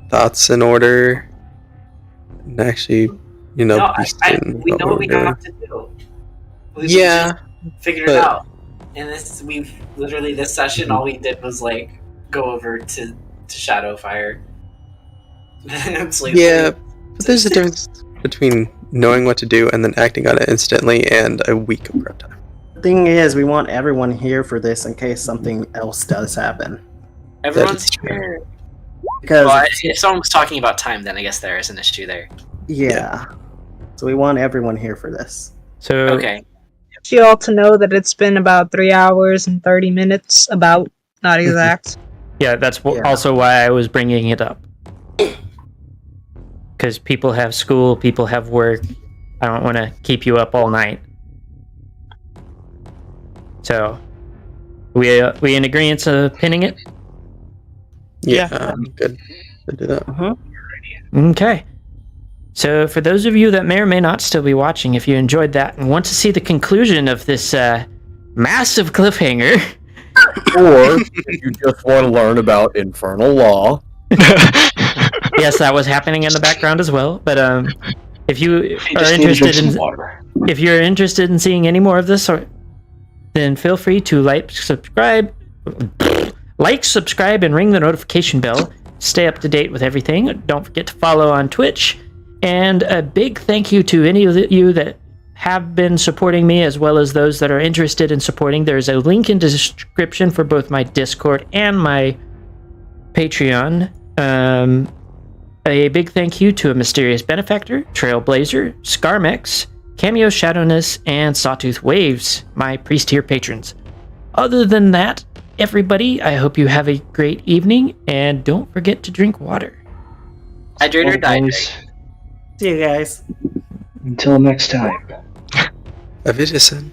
thoughts in order and actually, We know what we doing. have to do. We've Yeah, just figured but- it out. And we've literally this session, all we did was like go over to Shadowfire. It's like, Yeah, but there's a difference between knowing what to do and then acting on it instantly and a week of prep time. The thing is, we want everyone here for this in case something else does happen. everyone's here. Because Well, if someone was talking about time, then I guess there is an issue there. yeah. So we want everyone here for this. So Okay. Want you all to know that it's been about 3 hours and 30 minutes, about, not exact. yeah, that's Yeah. also why I was bringing it up. Because people have school, people have work. I don't want to keep you up all night. So, we in agreement of pinning it? Yeah, good. I'll do that. Okay. So, for those of you that may or may not still be watching, if you enjoyed that and want to see the conclusion of this massive cliffhanger, Or if you just want to learn about infernal law. yes, that was happening in the background as well. But if you You are just need to drink interested some in, water. if you're interested in seeing any more of this, then feel free to subscribe, and ring the notification bell. Stay up to date with everything. Don't forget to follow on Twitch. And a big thank you to any of you that have been supporting me, as well as those that are interested in supporting. There's a link in the description for both my Discord and my Patreon. A big thank you to a Mysterious Benefactor, Trailblazer, Scarmex, Cameo Shadowness, and Sawtooth Waves, my priest tier patrons. Other than that, everybody, I hope you have a great evening, and don't forget to drink water. Hydrate or die. Boys, See you guys. until next time. Auf Wiedersehen.